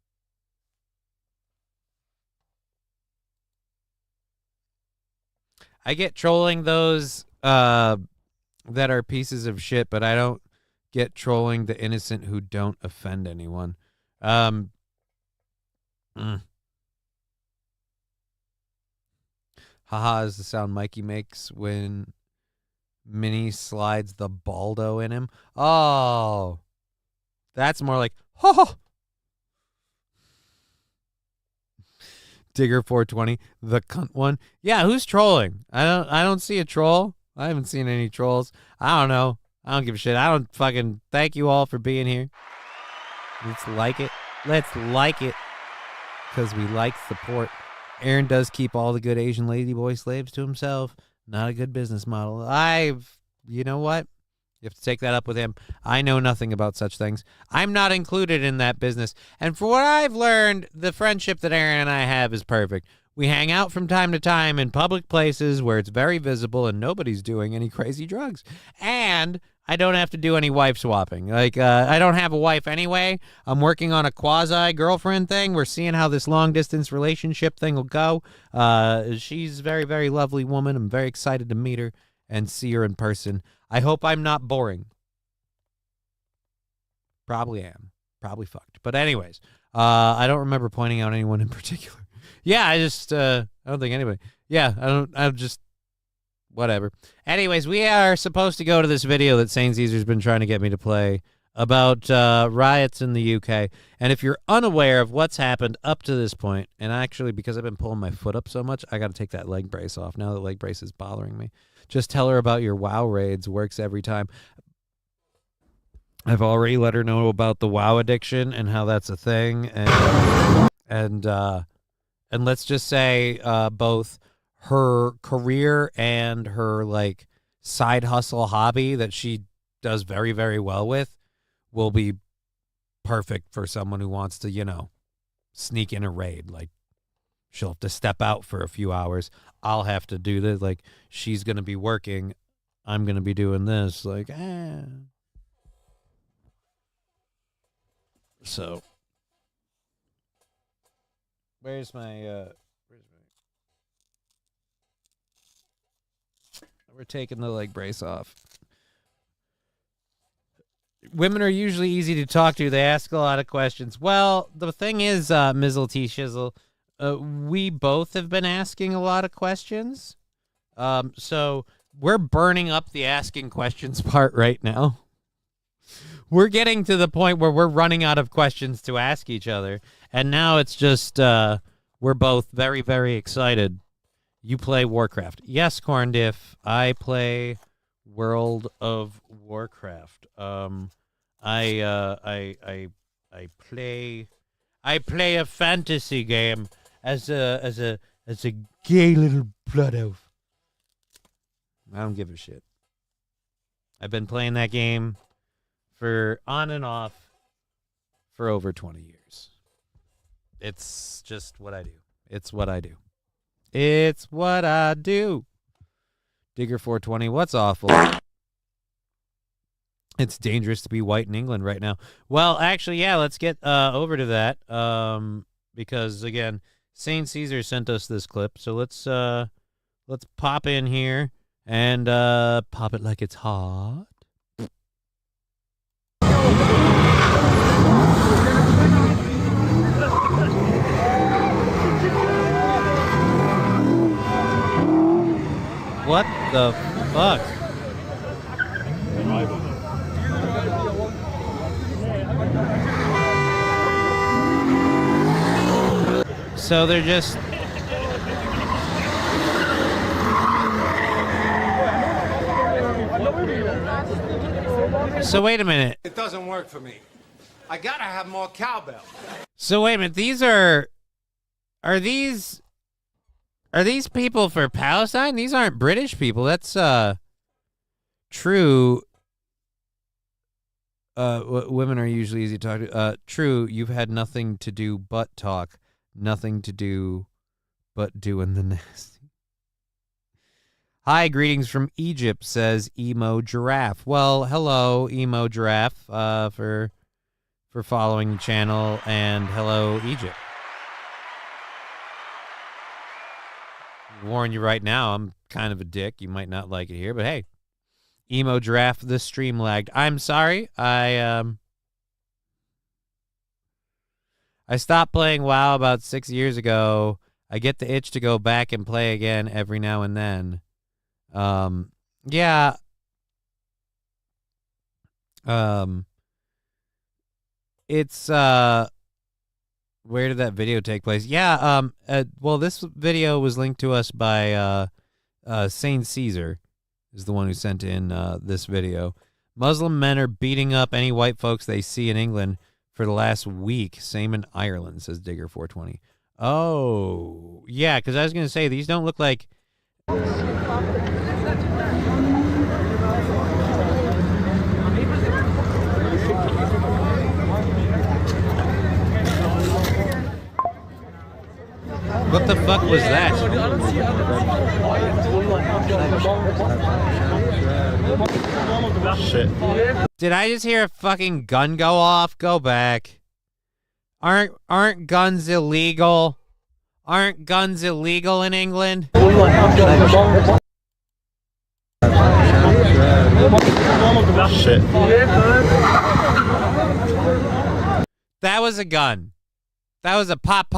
I get trolling those that are pieces of shit, but I don't get trolling the innocent who don't offend anyone. Haha is the sound Mikey makes when Minnie slides the Baldo in him. Oh, that's more like, ho. Digger 420, the cunt one. Yeah, who's trolling? I don't see a troll. I haven't seen any trolls. I don't know. I don't give a shit. I don't fucking thank you all for being here. Let's like it. Let's like it. Because we like support. Aaron does keep all the good Asian ladyboy slaves to himself. Not a good business model. You know what? You have to take that up with him. I know nothing about such things. I'm not included in that business. And for what I've learned, the friendship that Aaron and I have is perfect. We hang out from time to time in public places where it's very visible and nobody's doing any crazy drugs. And I don't have to do any wife swapping. Like, I don't have a wife anyway. I'm working on a quasi-girlfriend thing. We're seeing how this long-distance relationship thing will go. She's a very, very lovely woman. I'm very excited to meet her and see her in person. I hope I'm not boring. Probably am. Probably fucked. But anyways, I don't remember pointing out anyone in particular. Yeah, I don't think anybody. Yeah, I'm just, whatever. Anyways, we are supposed to go to this video that St. Caesar's been trying to get me to play about riots in the UK. And if you're unaware of what's happened up to this point, and actually because I've been pulling my foot up so much, I got to take that leg brace off. Now the leg brace is bothering me. Just tell her about your WoW raids. Works every time. I've already let her know about the WoW addiction and how that's a thing. And let's just say both her career and her like side hustle hobby that she does very, very well with will be perfect for someone who wants to, sneak in a raid. Like, she'll have to step out for a few hours. I'll have to do this. Like, she's going to be working. I'm going to be doing this. Like, So, where's my, we're taking the leg brace off. Women are usually easy to talk to. They ask a lot of questions. Well, the thing is, Mizzle T Shizzle, we both have been asking a lot of questions. So we're burning up the asking questions part right now. We're getting to the point where we're running out of questions to ask each other. And now it's just, we're both very, very excited. You play Warcraft. Yes, Corndiff, I play World of Warcraft. I play a fantasy game as a gay little blood elf. I don't give a shit. I've been playing that game for on and off for over 20 years. It's just what I do. It's what I do. It's what I do. Digger 420, what's awful? It's dangerous to be white in England right now. Well, actually, yeah, let's get over to that. Because again, St. Caesar sent us this clip. So let's pop in here and pop it like it's hot. What the fuck? So they're just... So wait a minute. It doesn't work for me. I gotta have more cowbell. So wait a minute. These are these people for Palestine? These aren't British people. That's true. Women are usually easy to talk to. True, you've had nothing to do but talk. Nothing to do but doing the nasty. Hi, greetings from Egypt, says Emo Giraffe. Well, hello, Emo Giraffe, for following the channel, and hello, Egypt. warn you right now, I'm kind of a dick. You might not like it here, but hey, emo draft. The stream lagged. I'm sorry. I stopped playing WoW about 6 years ago. I get the itch to go back and play again every now and then. Yeah. It's where did that video take place? Yeah, well, this video was linked to us by Saint Caesar is the one who sent in this video. Muslim men are beating up any white folks they see in England for the last week. Same in Ireland, says Digger420. Oh, yeah, because I was going to say, these don't look like... What the fuck was that? Shit. Did I just hear a fucking gun go off? Go back. Aren't guns illegal? Aren't guns illegal in England? Shit. That was a gun. That was a pop.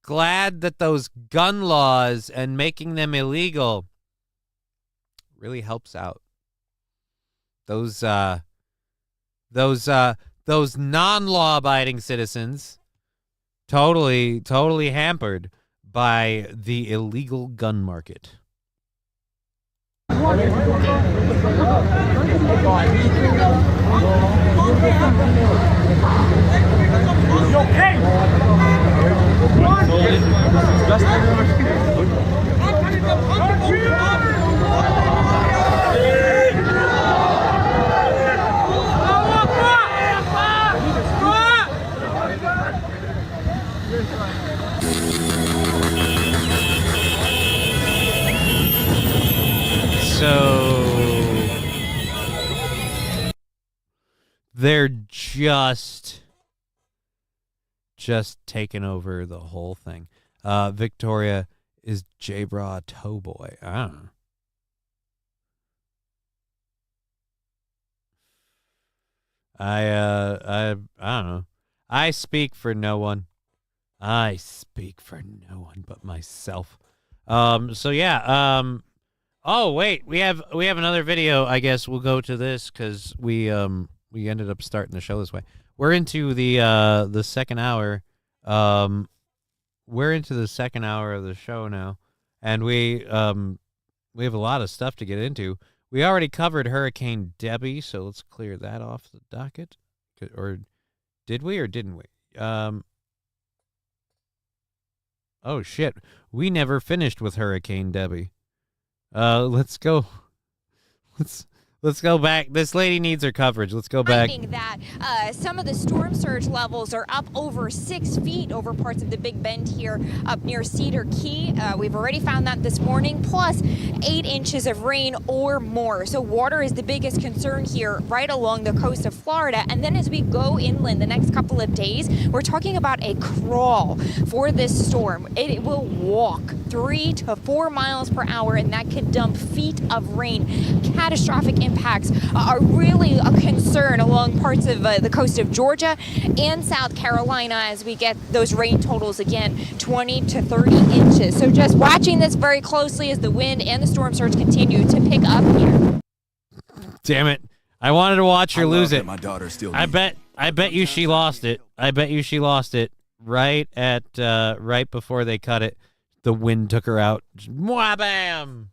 Glad that those gun laws and making them illegal really helps out. Those non-law-abiding citizens totally hampered by the illegal gun market. So they're just taking over the whole thing. Victoria is J-Bra Towboy. I don't know. I don't know. I speak for no one. I speak for no one but myself. So yeah, oh wait, we have another video. I guess we'll go to this because we ended up starting the show this way. We're into the second hour. We're into the second hour of the show now, and we have a lot of stuff to get into. We already covered Hurricane Debby, so let's clear that off the docket. Or did we or didn't we? Oh shit, we never finished with Hurricane Debby. Let's go back. This lady needs her coverage. Let's go back. That some of the storm surge levels are up over 6 feet over parts of the Big Bend here up near Cedar Key. We've already found that this morning, plus 8 inches of rain or more. So water is the biggest concern here right along the coast of Florida. And then as we go inland the next couple of days, we're talking about a crawl for this storm. It will walk 3 to 4 miles per hour, and that could dump feet of rain. Catastrophic impacts are really a concern along parts of the coast of Georgia and South Carolina as we get those rain totals again, 20 to 30 inches. So just watching this very closely as the wind and the storm surge continue to pick up here. Damn it. I wanted to watch her lose it. My daughter still I bet you she lost it. I bet you she lost it right before they cut it. The wind took her out. Mwah, bam!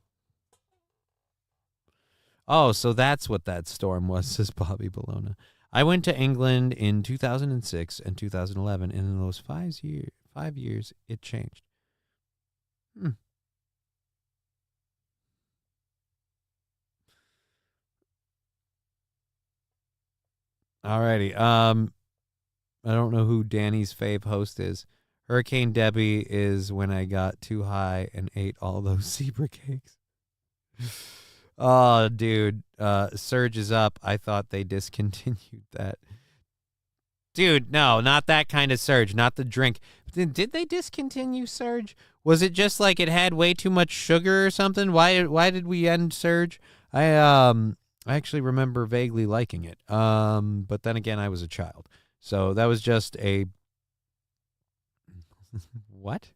Oh, so that's what that storm was, says Bobby Bologna. I went to England in 2006 and 2011, and in those 5 years, it changed. Alrighty. I don't know who Danny's fave host is. Hurricane Debby is when I got too high and ate all those zebra cakes. Oh, dude. Surge is up. I thought they discontinued that. Dude, no, not that kind of surge, not the drink. Did they discontinue surge? Was it just like it had way too much sugar or something? Why did we end surge? I actually remember vaguely liking it. But then again, I was a child. So that was just a what?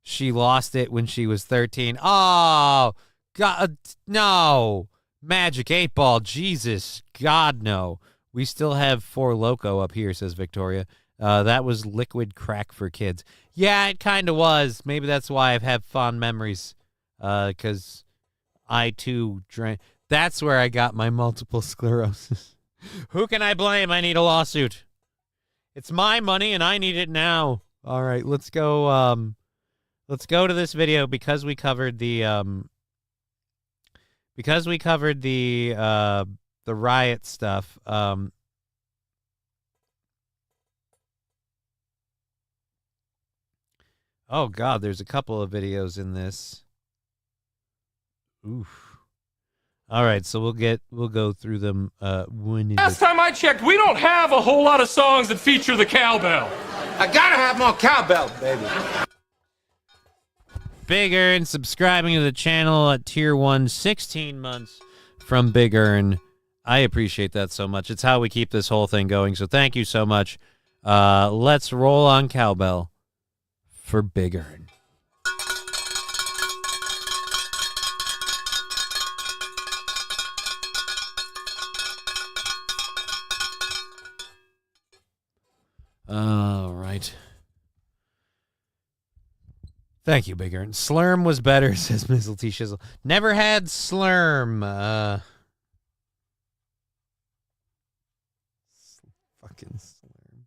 She lost it when she was 13. Oh, God, no. Magic 8 Ball, Jesus, God, no. We still have Four Loko up here, says Victoria. That was liquid crack for kids. Yeah, it kind of was. Maybe that's why I've had fond memories, because I, too, drank. That's where I got my multiple sclerosis. Who can I blame? I need a lawsuit. It's my money, and I need it now. All right, let's go. Let's go to this video because we covered the riot stuff. Oh God, there's a couple of videos in this. Oof. All right, so we'll go through them one at Last time I checked, we don't have a whole lot of songs that feature the cowbell. I gotta have more cowbell, baby. Big Earn subscribing to the channel at tier 1, 16 months from Big Earn. I appreciate that so much. It's how we keep this whole thing going, so thank you so much. Let's roll on cowbell for Big Earn. All right. Thank you, Big Earn. Slurm was better, says Mizzle T Shizzle. Never had Slurm. Fucking Slurm.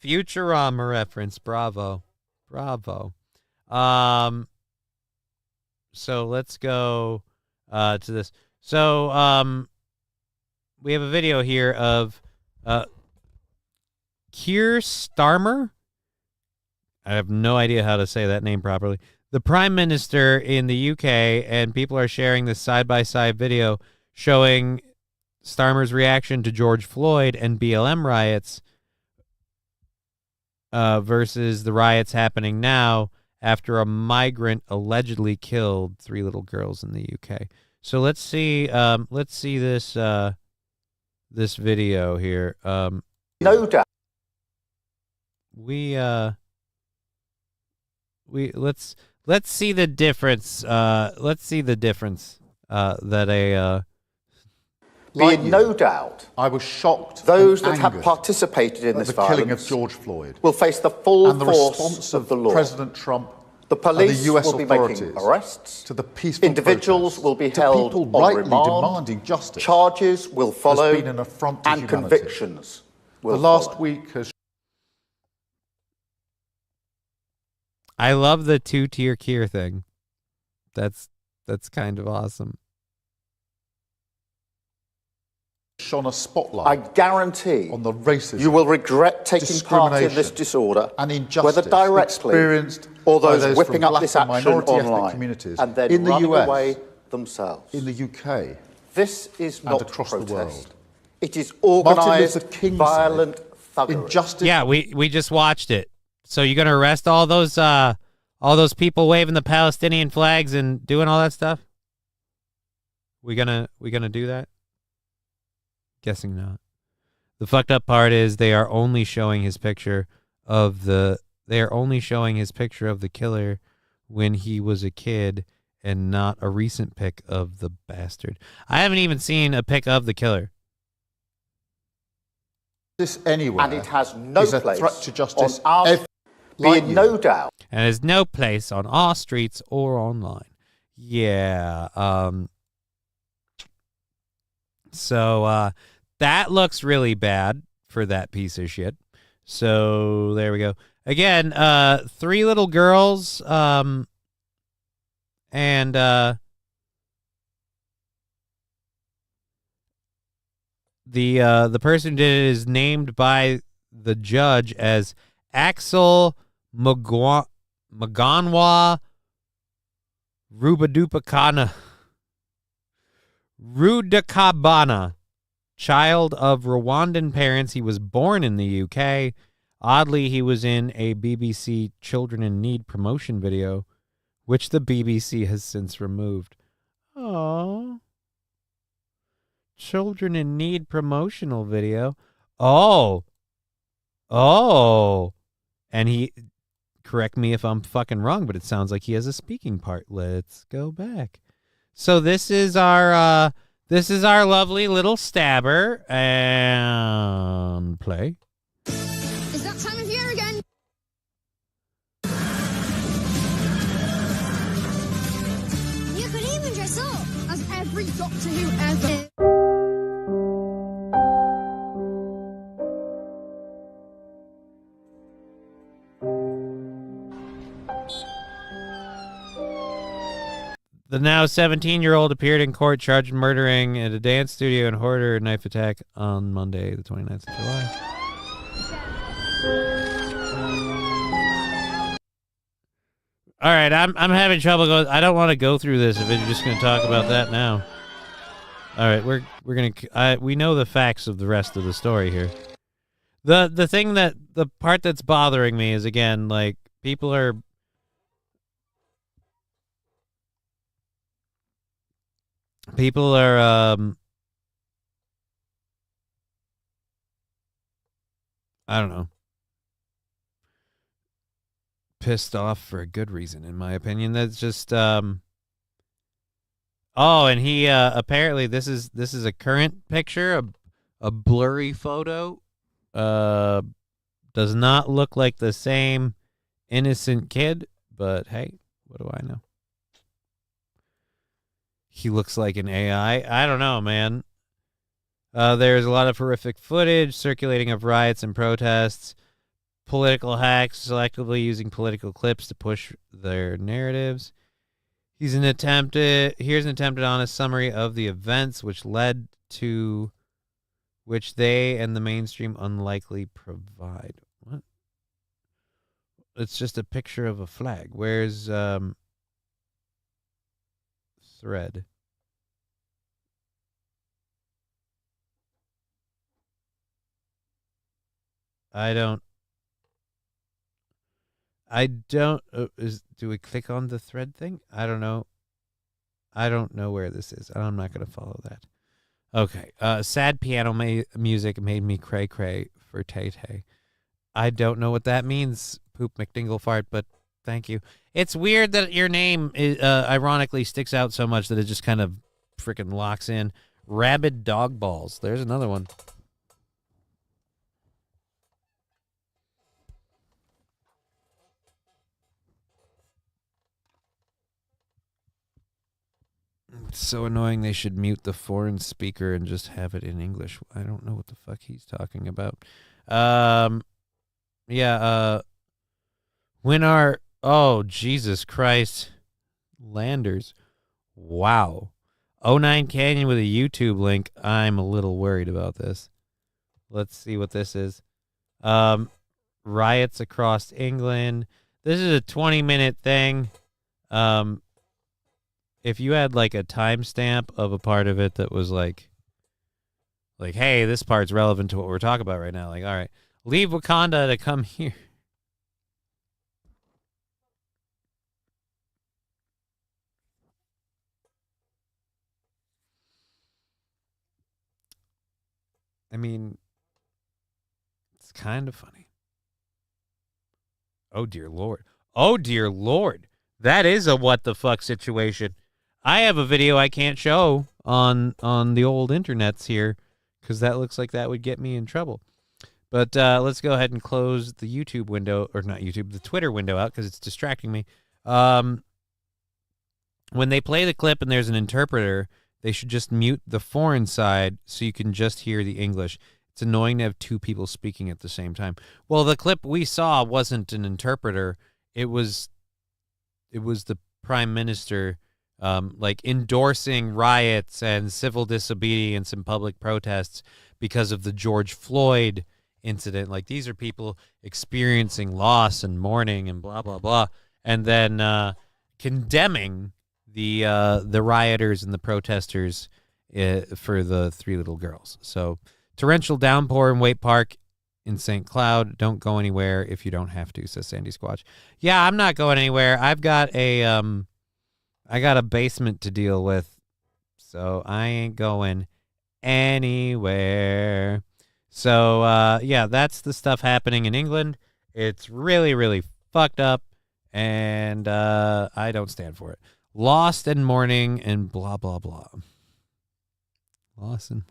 Futurama reference. Bravo. Bravo. So let's go to this. So we have a video here of Keir Starmer. I have no idea how to say that name properly. The Prime Minister in the UK, and people are sharing this side-by-side video showing Starmer's reaction to George Floyd and BLM riots versus the riots happening now after a migrant allegedly killed 3 little girls in the UK. So let's see this this video here. No doubt. Let's see the difference. Let's see the difference that a Be in no doubt, I was shocked. Those and that have angered participated in at this the killing of violence George Floyd will face the full and the force response of the law. President Trump The police and the US will be authorities making arrests. to the peaceful Individuals protests, will be to held people on rightly remand. demanding justice. Charges will follow, has been an affront to and humanity. convictions will The last follow. week has I love the 2-tier Keir thing. That's kind of awesome. shone a spotlight I guarantee on the racism you will regret taking part in this discrimination, disorder, and injustice whether directly experienced or by those those whipping from up black this and action minority ethnic online communities and then in the running US, away themselves. in the UK, This is and not across the protest. world. It is Martin organised, Luther King violent said, thuggery. injustice. Yeah, we just watched it. So you're gonna arrest all those people waving the Palestinian flags and doing all that stuff? We gonna do that? Guessing not. The fucked up part is they are only showing his picture of the killer when he was a kid and not a recent pic of the bastard. I haven't even seen a pic of the killer. This anywhere and it has no is a place threat to justice. on our be in no doubt. And there's no place on our streets or online. Yeah. So that looks really bad for that piece of shit. So there we go. Again, 3 little girls, and the person who did it is named by the judge as Axel Maganwa Rudakabana. child of Rwandan parents. He was born in the UK. Oddly, he was in a BBC Children in Need promotion video, which the BBC has since removed. Oh, Children in Need promotional video. Oh. And he, correct me if I'm fucking wrong, but it sounds like he has a speaking part. Let's go back. So this is our lovely little stabber, and play. It's that time of year again. You could even dress up as every Doctor Who ever. The now 17-year-old appeared in court charged with murdering at a dance studio and hoarder knife attack on Monday, the 29th of July. All right, I'm having trouble going. I don't want to go through this if you're just going to talk about that now. All right, we're going to we know the facts of the rest of the story here. The thing that the part that's bothering me is, again, like, people are I don't know, pissed off for a good reason, in my opinion. That's just and he apparently this is a current picture, a blurry photo. Does not look like the same innocent kid, but hey, what do I know? He looks like an AI. I don't know, man. There's a lot of horrific footage circulating of riots and protests, political hacks selectively using political clips to push their narratives. Here's an attempted honest summary of the events which led to which they and the mainstream unlikely provide. What? It's just a picture of a flag. Where's thread? Do we click on the thread thing? I don't know. I don't know where this is. I'm not going to follow that. Okay. Sad piano music made me cray cray for Tay Tay. I don't know what that means, Poop McDinglefart, but thank you. It's weird that your name is, ironically sticks out so much that it just kind of freaking locks in. Rabid Dog Balls. There's another one. It's so annoying they should mute the foreign speaker and just have it in English. I don't know what the fuck he's talking about. When our... Oh, Jesus Christ. Landers. Wow. 09 Canyon with a YouTube link. I'm a little worried about this. Let's see what this is. Riots across England. This is a 20-minute thing. If you had like a timestamp of a part of it that was like, hey, this part's relevant to what we're talking about right now. Like, all right, leave Wakanda to come here. I mean, it's kind of funny. Oh, dear Lord. Oh, dear Lord. That is a what the fuck situation. I have a video I can't show on the old internets here because that looks like that would get me in trouble. But let's go ahead and close the YouTube window, or not YouTube, the Twitter window out because it's distracting me. When they play the clip and there's an interpreter, they should just mute the foreign side so you can just hear the English. It's annoying to have two people speaking at the same time. Well, the clip we saw wasn't an interpreter. It was the Prime Minister endorsing riots and civil disobedience and public protests because of the George Floyd incident. Like, these are people experiencing loss and mourning and blah, blah, blah. And then condemning the rioters and the protesters for the 3 little girls. So torrential downpour in Waite Park in St. Cloud. Don't go anywhere if you don't have to, says Sandy Squatch. Yeah, I'm not going anywhere. I've got I got a basement to deal with, so I ain't going anywhere. So yeah, that's the stuff happening in England. It's really, really fucked up, and I don't stand for it. Lost and mourning and blah blah blah. Lost and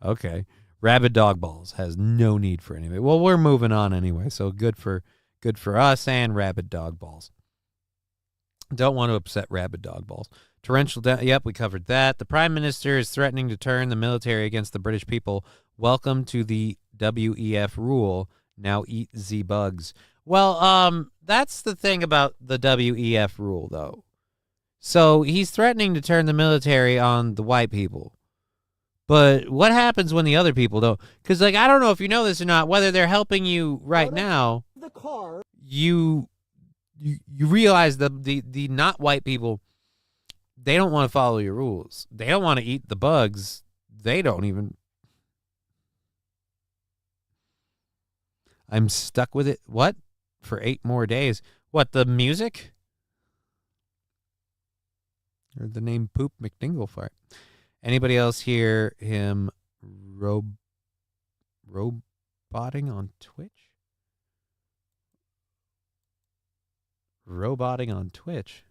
okay. Rabid dog balls has no need for anybody. Well, we're moving on anyway, so good for us and rabid dog balls. Don't want to upset rabid dog balls. Torrential yep, we covered that. The Prime Minister is threatening to turn the military against the British people. Welcome to the WEF rule. Now eat the bugs. Well, that's the thing about the WEF rule, though. So he's threatening to turn the military on the white people. But what happens when the other people don't? Because, like, I don't know if you know this or not, whether they're helping you right now, The car. you realize the not white people, they don't want to follow your rules. They don't want to eat the bugs. They don't even. I'm stuck with it. What? For 8 more days. What, the music? Or the name Poop McDinglefart. Anybody else hear him roboting on Twitch? Roboting on Twitch.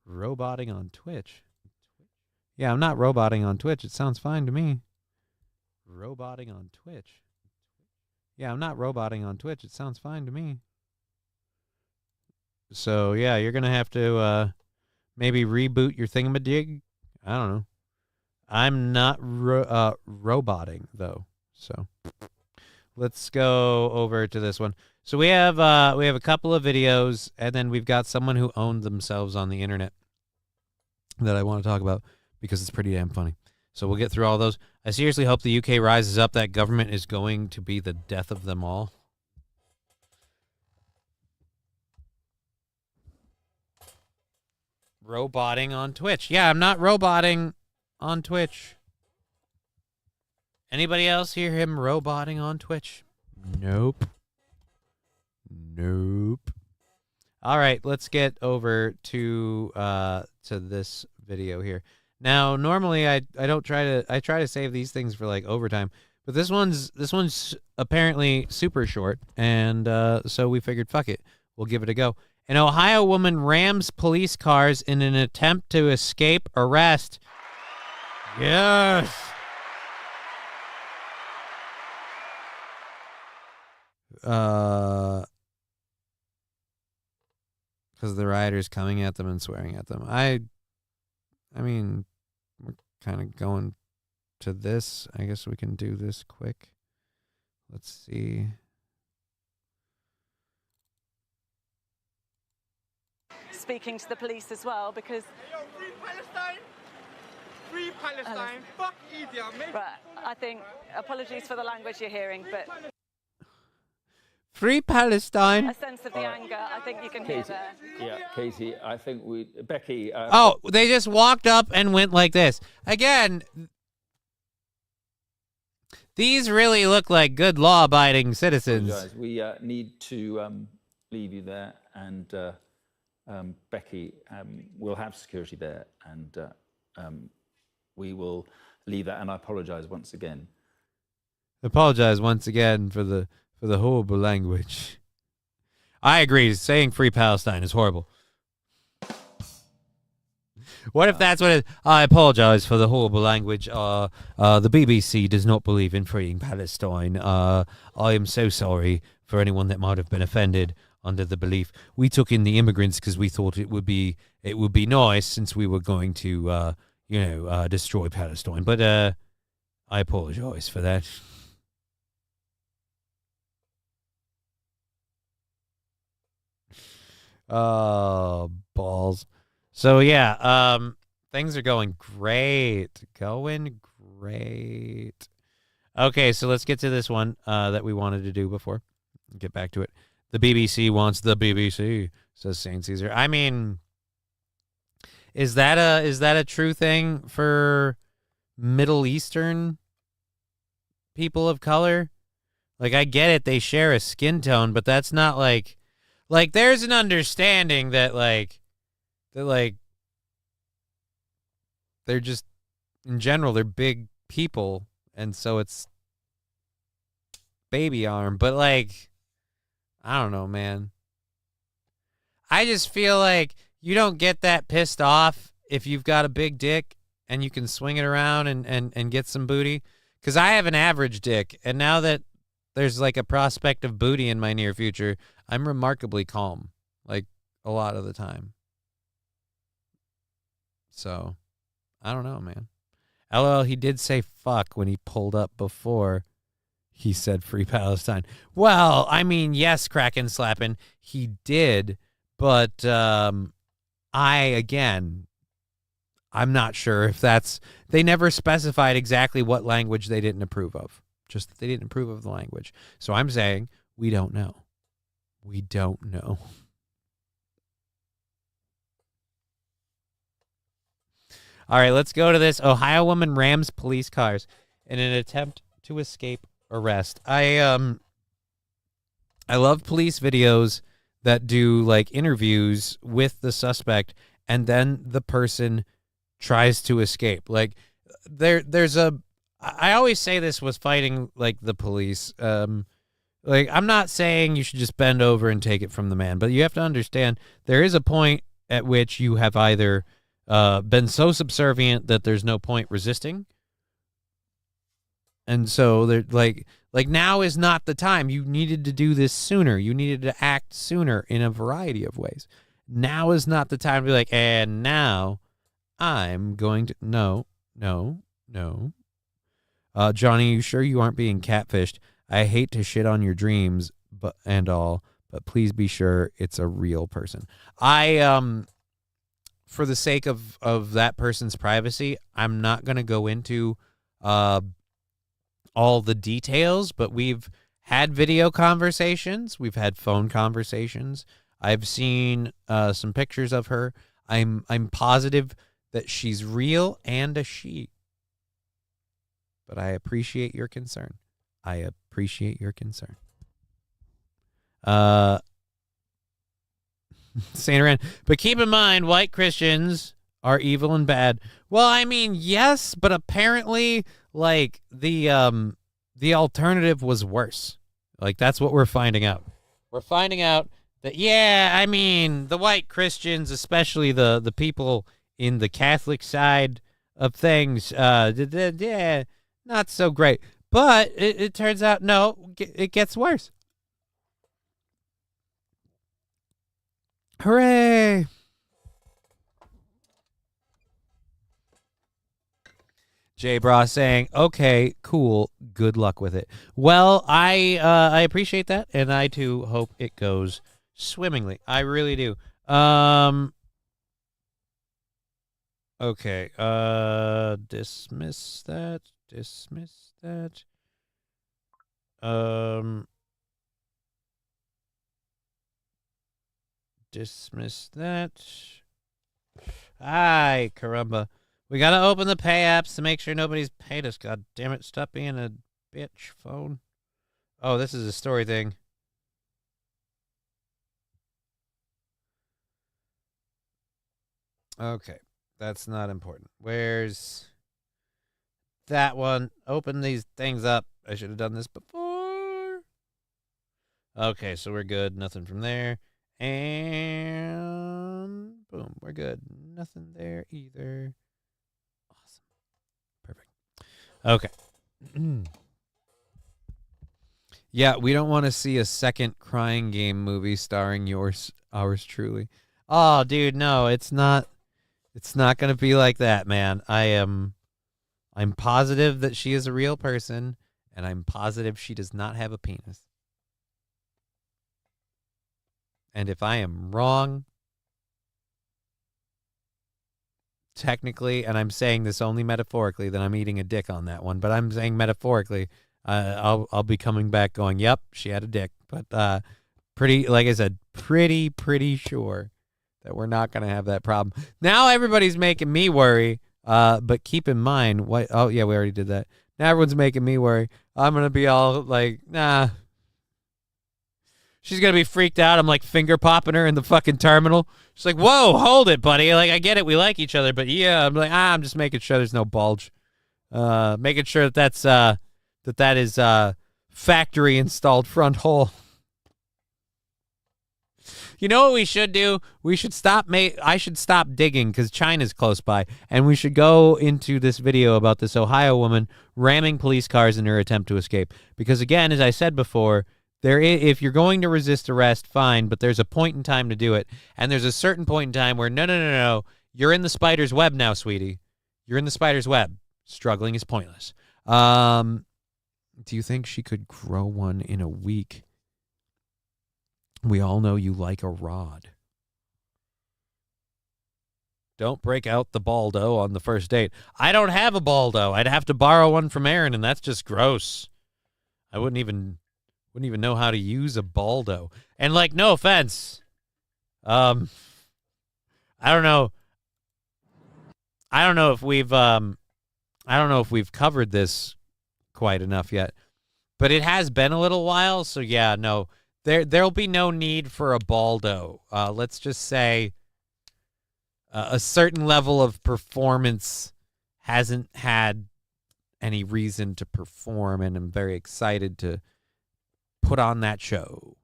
Roboting on Twitch. Yeah, I'm not roboting on Twitch. It sounds fine to me. Roboting on Twitch. Yeah, I'm not roboting on Twitch. It sounds fine to me. So, yeah, you're going to have to maybe reboot your thingamajig. I don't know. I'm not roboting, though. So, let's go over to this one. So, we have a couple of videos, and then we've got someone who owned themselves on the internet that I want to talk about because it's pretty damn funny. So we'll get through all those. I seriously hope the UK rises up. That government is going to be the death of them all. Roboting on Twitch. Yeah, I'm not roboting on Twitch. Anybody else hear him roboting on Twitch? Nope. Nope. All right, let's get over to this video here. Now, normally I try to save these things for like overtime, but this one's apparently super short, and so we figured fuck it, we'll give it a go. An Ohio woman rams police cars in an attempt to escape arrest. Yes. Because the rioters coming at them and swearing at them. I mean, we're kind of going to this. I guess we can do this quick. Let's see. Speaking to the police as well, because... Free Palestine! Free Palestine! Fuck easier, mate! Right, I think, apologies for the language you're hearing, but... Free Palestine! A sense of the anger, I think you can hear there. Yeah, Katie, I think Becky... oh, they just walked up and went like this. Again, these really look like good law-abiding citizens. We need to leave you there, and Becky, we'll have security there, and we will leave that, and I apologize once again. Apologize once again for the horrible language. I agree. Saying Free Palestine is horrible. What if that's what it is? I apologize for the horrible language. The BBC does not believe in freeing Palestine. I am so sorry for anyone that might have been offended under the belief. We took in the immigrants because we thought it would be nice since we were going to destroy Palestine. But I apologize for that. Oh, balls. So, yeah, things are going great. Going great. Okay, so let's get to this one that we wanted to do before. Get back to it. The BBC wants the BBC, says St. Caesar. I mean, Is that a true thing for Middle Eastern people of color? Like, I get it, they share a skin tone, but that's not like there's an understanding that they're just, in general, they're big people, and so it's baby arm. But like, I don't know, man. I just feel like you don't get that pissed off if you've got a big dick and you can swing it around and get some booty. Because I have an average dick, and now that there's like a prospect of booty in my near future, I'm remarkably calm, like a lot of the time. So, I don't know, man. LOL, he did say fuck when he pulled up before he said free Palestine. Well, I mean, yes, Kraken slapping, he did, but I'm not sure if that's, they never specified exactly what language they didn't approve of. Just that they didn't approve of the language. So I'm saying we don't know. We don't know. All right, let's go to this. Ohio woman rams police cars in an attempt to escape arrest. I love police videos that do like interviews with the suspect and then the person tries to escape. Like I always say this was fighting like the police. Like, I'm not saying you should just bend over and take it from the man, but you have to understand there is a point at which you have either been so subservient that there's no point resisting. And so they're like now is not the time. You needed to do this sooner. You needed to act sooner in a variety of ways. Now is not the time to be like, and now I'm going to, no. Johnny, you sure you aren't being catfished? I hate to shit on your dreams, but please be sure it's a real person. For the sake of that person's privacy, I'm not going to go into all the details, but we've had video conversations. We've had phone conversations. I've seen some pictures of her. I'm positive that she's real and a she. But I appreciate your concern. Saint Iran. But keep in mind, white Christians are evil and bad. Well, I mean, yes, but apparently, like, the alternative was worse. Like, that's what we're finding out. We're finding out that, yeah, I mean, the white Christians, especially the people in the Catholic side of things, yeah, not so great. But it turns out, no, it gets worse. Hooray! Jay Bra saying, okay, cool, good luck with it. Well, I appreciate that, and I too hope it goes swimmingly. I really do. Okay, dismiss that. Dismiss that. Ay, caramba. We gotta open the pay apps to make sure nobody's paid us. God damn it, stop being a bitch, phone. Oh, this is a story thing. Okay, that's not important. Where's that one? Open these things up. I should have done this before. Okay, so we're good. Nothing from there. And boom, we're good. Nothing there either. Awesome. Perfect. Okay. Yeah, we don't want to see a second Crying Game movie starring ours truly. Oh, dude, no, it's not. It's not going to be like that, man. I'm positive that she is a real person, and I'm positive she does not have a penis. And if I am wrong, technically, and I'm saying this only metaphorically, then I'm eating a dick on that one. But I'm saying metaphorically, I'll be coming back going, yep, she had a dick. But pretty, like I said, pretty sure that we're not going to have that problem. Now everybody's making me worry, but keep in mind, oh, yeah, we already did that. Now everyone's making me worry. I'm going to be all like, nah. She's going to be freaked out. I'm like finger popping her in the fucking terminal. She's like, whoa, hold it, buddy. Like, I get it. We like each other. But yeah, I'm like, I'm just making sure there's no bulge. Making sure that is factory installed front hole. You know what we should do? We should stop. I should stop digging because China's close by, and we should go into this video about this Ohio woman ramming police cars in her attempt to escape. Because again, as I said before, if you're going to resist arrest, fine, but there's a point in time to do it, and there's a certain point in time where no, you're in the spider's web now, sweetie. You're in the spider's web. Struggling is pointless. Do you think she could grow one in a week? We all know you like a rod. Don't break out the Baldo on the first date. I don't have a Baldo. I'd have to borrow one from Aaron, and that's just gross. I wouldn't even know how to use a Baldo. And like, no offense. I don't know. I don't know if we've covered this quite enough yet. But it has been a little while, so yeah, no. There'll be no need for a Baldo. Let's just say a certain level of performance hasn't had any reason to perform, and I'm very excited to put on that show.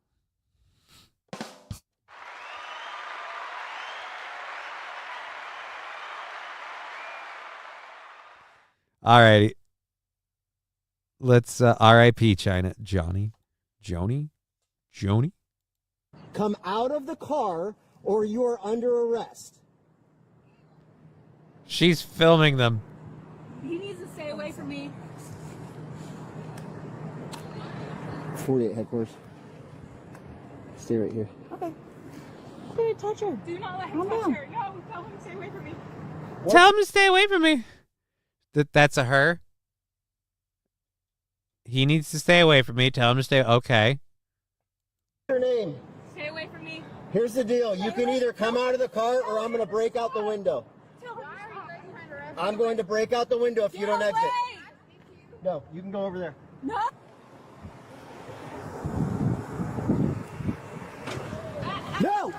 All righty. Let's R.I.P. China. Joni? Come out of the car or you are under arrest. She's filming them. He needs to stay away from me. 48 headquarters. Stay right here. Okay. Okay, touch her. Do not let him touch her. No, tell him to stay away from me. What? Tell him to stay away from me. That's a her? He needs to stay away from me. Tell him to stay. Okay. Your name? Stay away from me. Here's the deal. You can either come out of the car or I'm going to break out the window. I'm going to break out the window if you don't exit. No, you can go over there. No. No!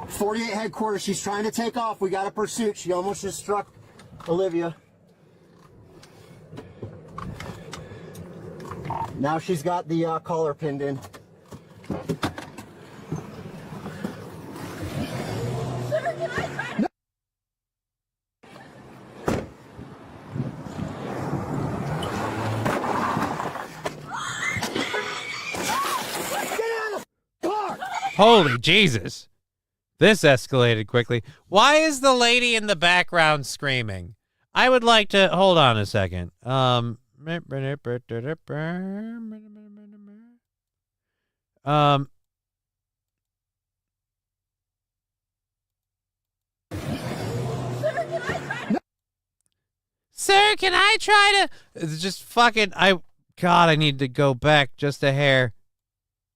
.48 headquarters. She's trying to take off. We got a pursuit. She almost just struck Olivia. Now she's got the collar pinned in. No. Holy Jesus. This escalated quickly. Why is the lady in the background screaming? I would like to hold on a second. Sir, can I try to it's just fucking God, I need to go back just a hair.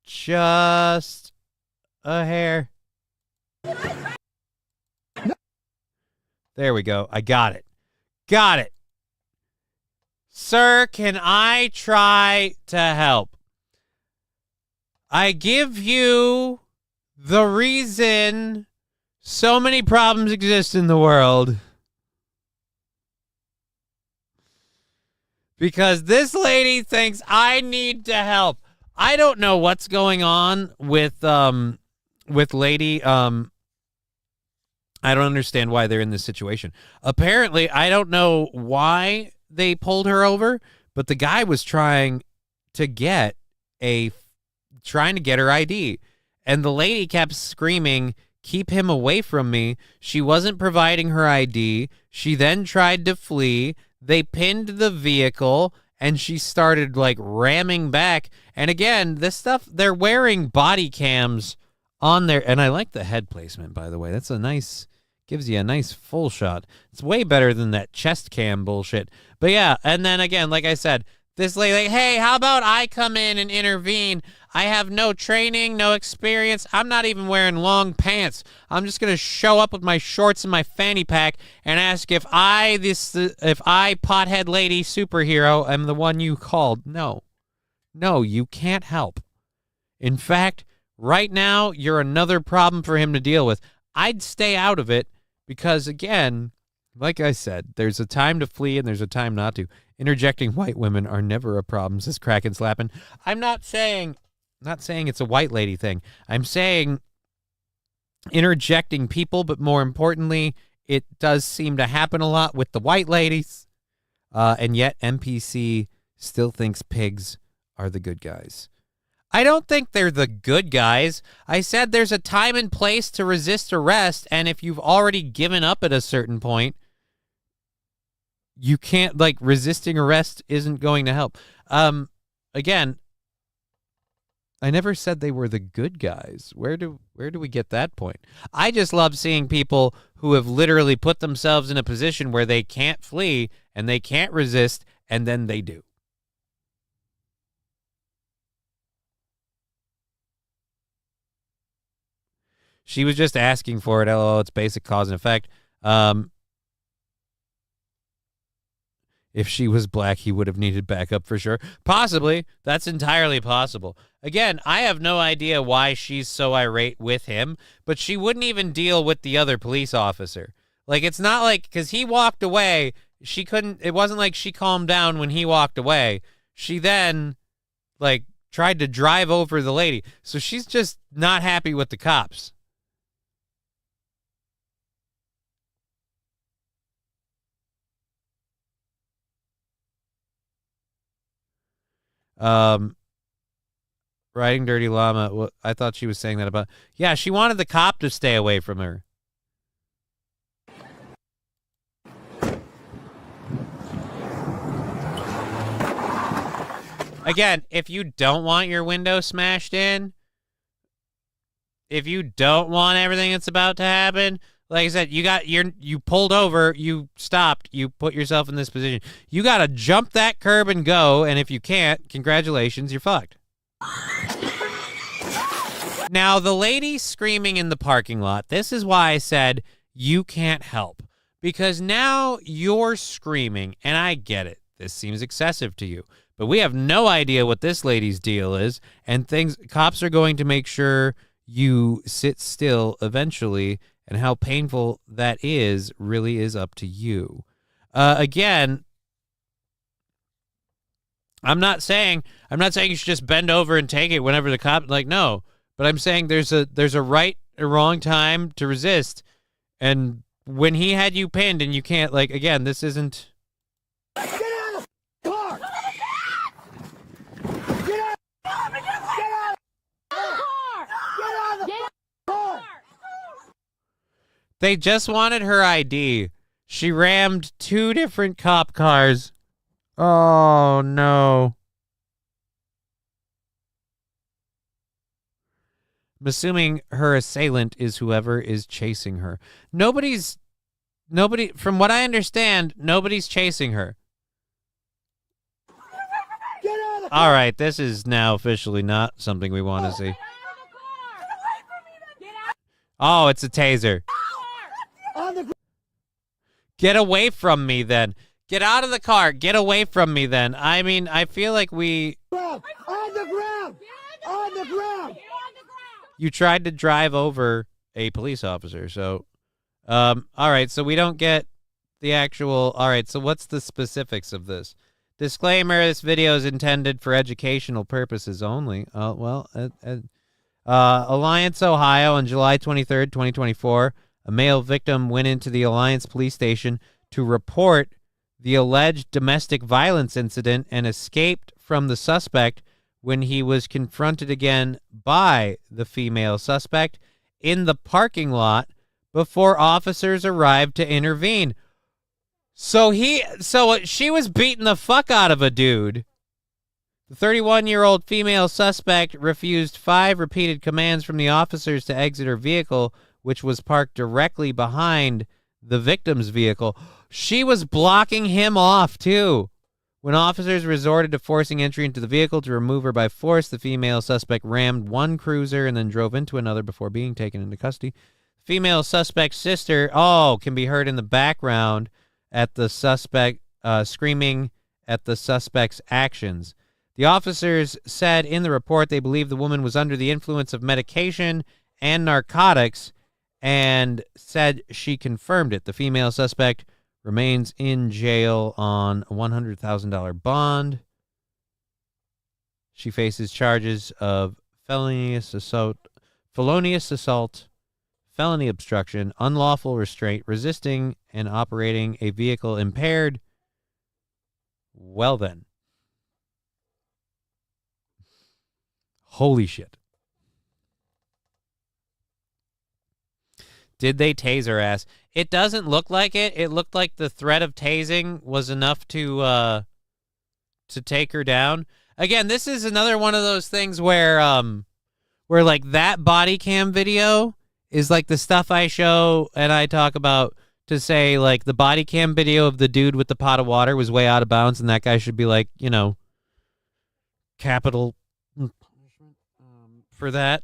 Just a hair. There we go. I got it. Got it. Sir, can I try to help? I give you the reason so many problems exist in the world. Because this lady thinks I need to help. I don't know what's going on with lady. I don't understand why they're in this situation. Apparently, I don't know why they pulled her over, but the guy was trying to get her ID. And the lady kept screaming, "Keep him away from me." She wasn't providing her ID. She then tried to flee. They pinned the vehicle, and she started like ramming back. And again, this stuff, they're wearing body cams on there. And I like the head placement, by the way. That's a nice, gives you a nice full shot. It's way better than that chest cam bullshit. But yeah, and then again, like I said, This lady, like, hey, how about I come in and intervene? I have no training, no experience. I'm not even wearing long pants. I'm just going to show up with my shorts and my fanny pack and ask if I, pothead lady superhero, am the one you called. No, you can't help. In fact, right now, you're another problem for him to deal with. I'd stay out of it because, again, like I said, there's a time to flee and there's a time not to. Interjecting white women are never a problem, says Kraken Slappin'. I'm not saying it's a white lady thing. I'm saying interjecting people, but more importantly, it does seem to happen a lot with the white ladies. And yet NPC still thinks pigs are the good guys. I don't think they're the good guys. I said there's a time and place to resist arrest, and if you've already given up at a certain point, you can't, like, resisting arrest isn't going to help. Again, I never said they were the good guys. Where do we get that point? I just love seeing people who have literally put themselves in a position where they can't flee and they can't resist, and then they do. She was just asking for it. LOL, it's basic cause and effect. If she was black, he would have needed backup for sure. Possibly. That's entirely possible. Again, I have no idea why she's so irate with him, but she wouldn't even deal with the other police officer. Like, it's not like, because he walked away, she couldn't, it wasn't like she calmed down when he walked away. She then, like, tried to drive over the lady. So she's just not happy with the cops. Riding Dirty Llama. Well, I thought she was saying that about. Yeah, she wanted the cop to stay away from her. Again, if you don't want your window smashed in, if you don't want everything that's about to happen, like I said, you pulled over, you stopped, you put yourself in this position. You got to jump that curb and go, and if you can't, congratulations, you're fucked. Now, the lady screaming in the parking lot, this is why I said you can't help. Because now you're screaming, and I get it. This seems excessive to you. But we have no idea what this lady's deal is, and cops are going to make sure you sit still eventually, and how painful that is really is up to you. Again, I'm not saying you should just bend over and take it whenever the cop, like, no. But I'm saying there's a right or wrong time to resist. And when he had you pinned and you can't, like, again, this isn't. Get out of the car! Get out! Get out! Get out of the car! They just wanted her ID. She rammed 2 different cop cars. Oh, no. I'm assuming her assailant is whoever is chasing her. Nobody, from what I understand, nobody's chasing her. All right, this is now officially not something we want to see. Oh, it's a taser. Get away from me, then. Get out of the car. Get away from me, then. I mean, I feel like we... On the ground! On the ground! You tried to drive over a police officer, so... all right, so we don't get the actual... All right, so what's the specifics of this? Disclaimer, this video is intended for educational purposes only. Alliance, Ohio, on July 23rd, 2024, a male victim went into the Alliance police station to report the alleged domestic violence incident and escaped from the suspect when he was confronted again by the female suspect in the parking lot before officers arrived to intervene. So she was beating the fuck out of a dude. The 31-year-old female suspect refused 5 repeated commands from the officers to exit her vehicle, which was parked directly behind the victim's vehicle. She was blocking him off, too. When officers resorted to forcing entry into the vehicle to remove her by force, the female suspect rammed one cruiser and then drove into another before being taken into custody. Female suspect's sister, can be heard in the background at the suspect screaming at the suspect's actions. The officers said in the report they believe the woman was under the influence of medication and narcotics and said she confirmed it. The female suspect remains in jail on a $100,000 bond. She faces charges of felonious assault, felony obstruction, unlawful restraint, resisting and operating a vehicle impaired. Well then. Holy shit. Did they tase her ass? It doesn't look like it. It looked like the threat of tasing was enough to take her down. Again, this is another one of those things where like that body cam video is like the stuff I show and I talk about to say like the body cam video of the dude with the pot of water was way out of bounds and that guy should be like, capital punishment for that.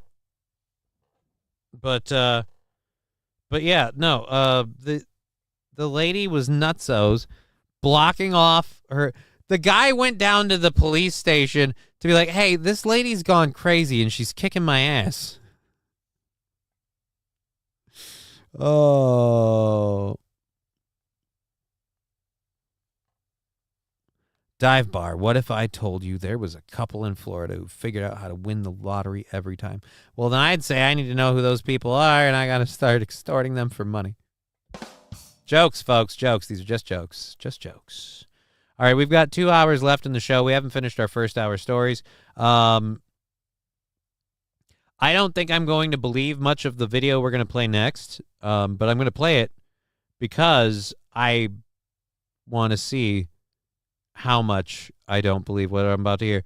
But yeah, no, the lady was nutsos blocking off her. The guy went down to the police station to be like, hey, this lady's gone crazy and she's kicking my ass. Oh. Dive bar. What if I told you there was a couple in Florida who figured out how to win the lottery every time? Well, then I'd say I need to know who those people are, and I got to start extorting them for money. Jokes, folks. Jokes. These are just jokes. Just jokes. All right, we've got 2 hours left in the show. We haven't finished our first hour stories. I don't think I'm going to believe much of the video we're going to play next, but I'm going to play it because I want to see how much I don't believe what I'm about to hear.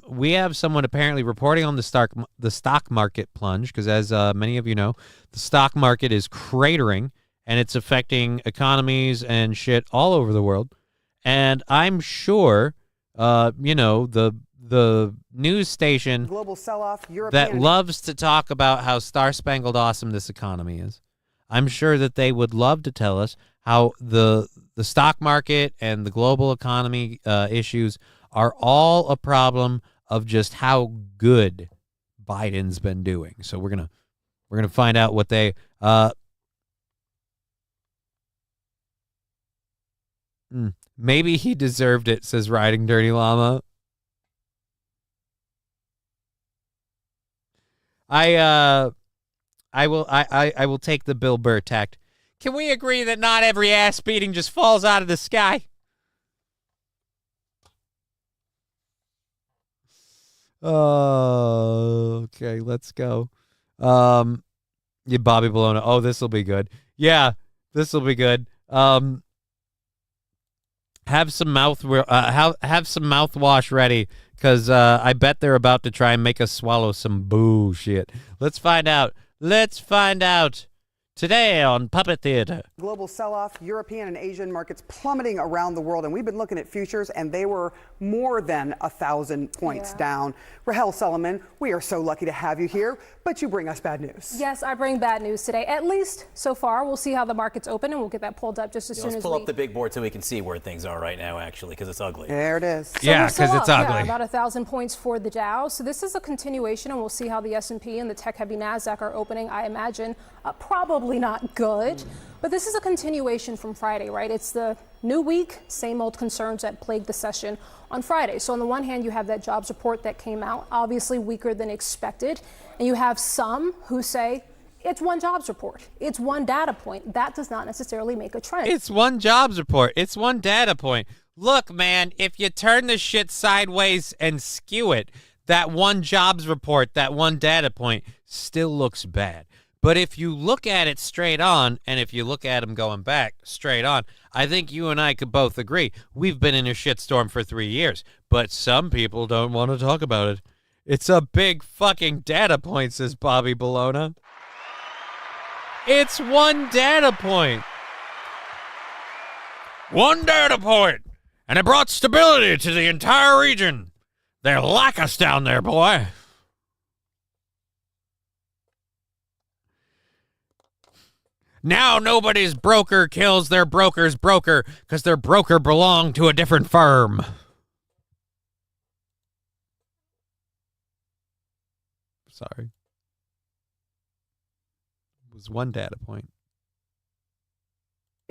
We have someone apparently reporting on the stock market plunge because, as many of you know, the stock market is cratering and it's affecting economies and shit all over the world. And I'm sure, the news station global sell-off, that loves to talk about how star-spangled awesome this economy is. I'm sure that they would love to tell us how the stock market and the global economy issues are all a problem of just how good Biden's been doing. So we're gonna find out what they maybe he deserved it, says Riding Dirty Llama. I will take the Bill Burr tact. Can we agree that not every ass beating just falls out of the sky? Oh, okay, let's go. Yeah, Bobby Bologna. Oh, this will be good. Yeah, this will be good. Have some mouthwash ready, because I bet they're about to try and make us swallow some bullshit. Let's find out. Today on Puppet Theater. Global sell-off, European and Asian markets plummeting around the world, and we've been looking at futures, and they were more than 1,000 points down. Rahel Solomon, we are so lucky to have you here, but you bring us bad news. Yes, I bring bad news today, at least so far. We'll see how the markets open, and we'll get that pulled up just as soon as let's pull up the big board so we can see where things are right now, actually, because it's ugly. There it is. So yeah, because it's ugly. Yeah, about 1,000 points for the Dow. So this is a continuation, and we'll see how the S&P and the tech-heavy NASDAQ are opening. I imagine probably not good, but this is a continuation from Friday, right? It's the new week, same old concerns that plagued the session on Friday. So on the one hand, you have that jobs report that came out, obviously weaker than expected, and you have some who say it's one jobs report. It's one data point. That does not necessarily make a trend. It's one jobs report. It's one data point. Look, man, if you turn the shit sideways and skew it, that one jobs report, that one data point still looks bad. But if you look at it straight on, and if you look at them going back straight on, I think you and I could both agree we've been in a shitstorm for 3 years. But some people don't want to talk about it. It's a big fucking data point, says Bobby Bologna. It's one data point. One data point. And it brought stability to the entire region. They like us down there, boy. Now nobody's broker kills their broker's broker because their broker belonged to a different firm. Sorry. It was one data point.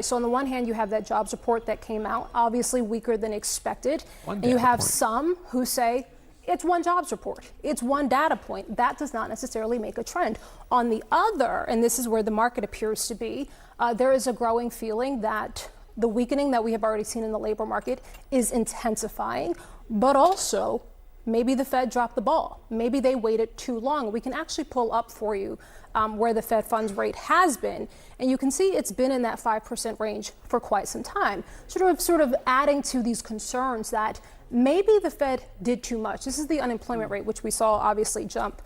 So on the one hand, you have that jobs report that came out, obviously weaker than expected. And you have some who say, it's one jobs report. It's one data point. That does not necessarily make a trend. On the other, and this is where the market appears to be, there is a growing feeling that the weakening that we have already seen in the labor market is intensifying, but also maybe the Fed dropped the ball. Maybe they waited too long. We can actually pull up for you where the Fed funds rate has been. And you can see it's been in that 5% range for quite some time, sort of adding to these concerns that maybe the Fed did too much. This is the unemployment rate, which we saw obviously jump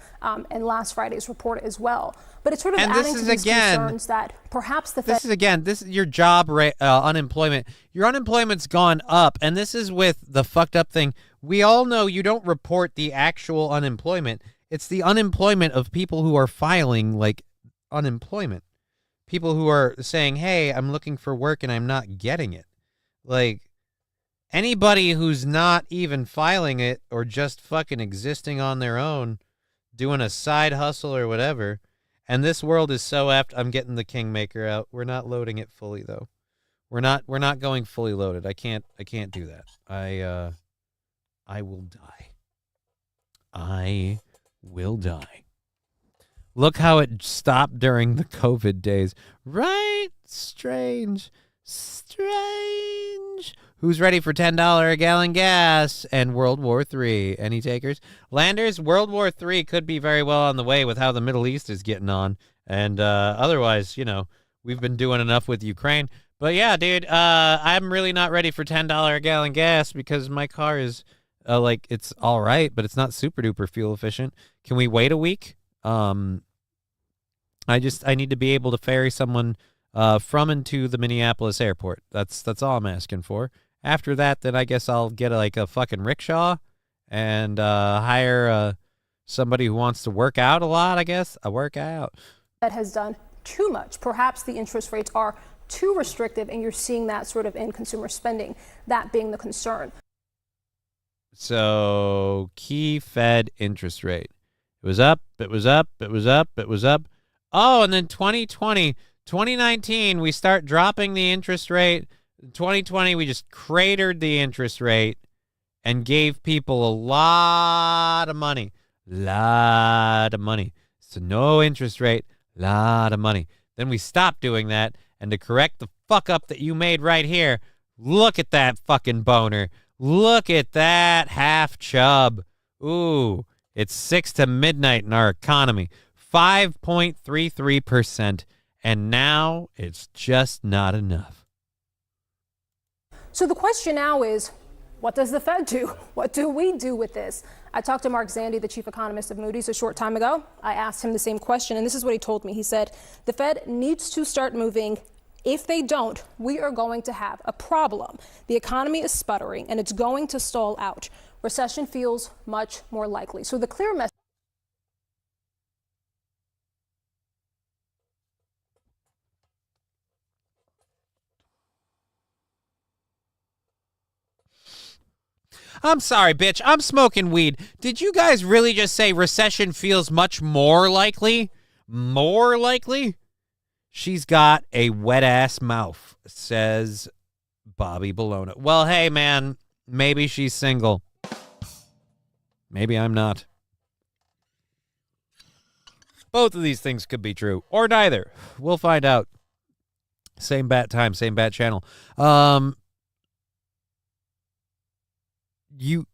in last Friday's report as well. But it's sort of adding to these concerns that perhaps the Fed... This is your job rate, unemployment. Your unemployment's gone up, and this is with the fucked up thing. We all know you don't report the actual unemployment. It's the unemployment of people who are filing, like, unemployment. People who are saying, hey, I'm looking for work and I'm not getting it. Like, anybody who's not even filing it or just fucking existing on their own, doing a side hustle or whatever. And this world is so apt. I'm getting the Kingmaker out. We're not loading it fully though. We're not going fully loaded. I can't do that. I will die. I will die. Look how it stopped during the COVID days. Right? Strange. Who's ready for $10 a gallon gas and World War III? Any takers? Landers, World War III could be very well on the way with how the Middle East is getting on. And otherwise, you know, we've been doing enough with Ukraine. But yeah, dude, I'm really not ready for $10 a gallon gas because my car is, like, it's all right, but it's not super duper fuel efficient. Can we wait a week? I need to be able to ferry someone from and to the Minneapolis airport. That's all I'm asking for. After that, then I guess I'll get a fucking rickshaw and hire somebody who wants to work out a lot, I guess. A workout. That has done too much. Perhaps the interest rates are too restrictive, and you're seeing that sort of in consumer spending, that being the concern. So, key Fed interest rate. It was up, it was up, it was up, it was up. Oh, and then 2019, we start dropping the interest rate. 2020, we just cratered the interest rate and gave people a lot of money. So no interest rate, lot of money. Then we stopped doing that, and to correct the fuck up that you made right here, look at that fucking boner. Look at that half chub. Ooh, it's 6 to midnight in our economy. 5.33%, and now it's just not enough. So the question now is, what does the Fed do? What do we do with this? I talked to Mark Zandi, the chief economist of Moody's, a short time ago. I asked him the same question, and this is what he told me. He said, the Fed needs to start moving. If they don't, we are going to have a problem. The economy is sputtering, and it's going to stall out. Recession feels much more likely. So the clear message. I'm sorry, bitch. I'm smoking weed. Did you guys really just say recession feels much more likely? More likely? She's got a wet-ass mouth, says Bobby Bologna. Well, hey, man, maybe she's single. Maybe I'm not. Both of these things could be true, or neither. We'll find out. Same bat time, same bat channel. You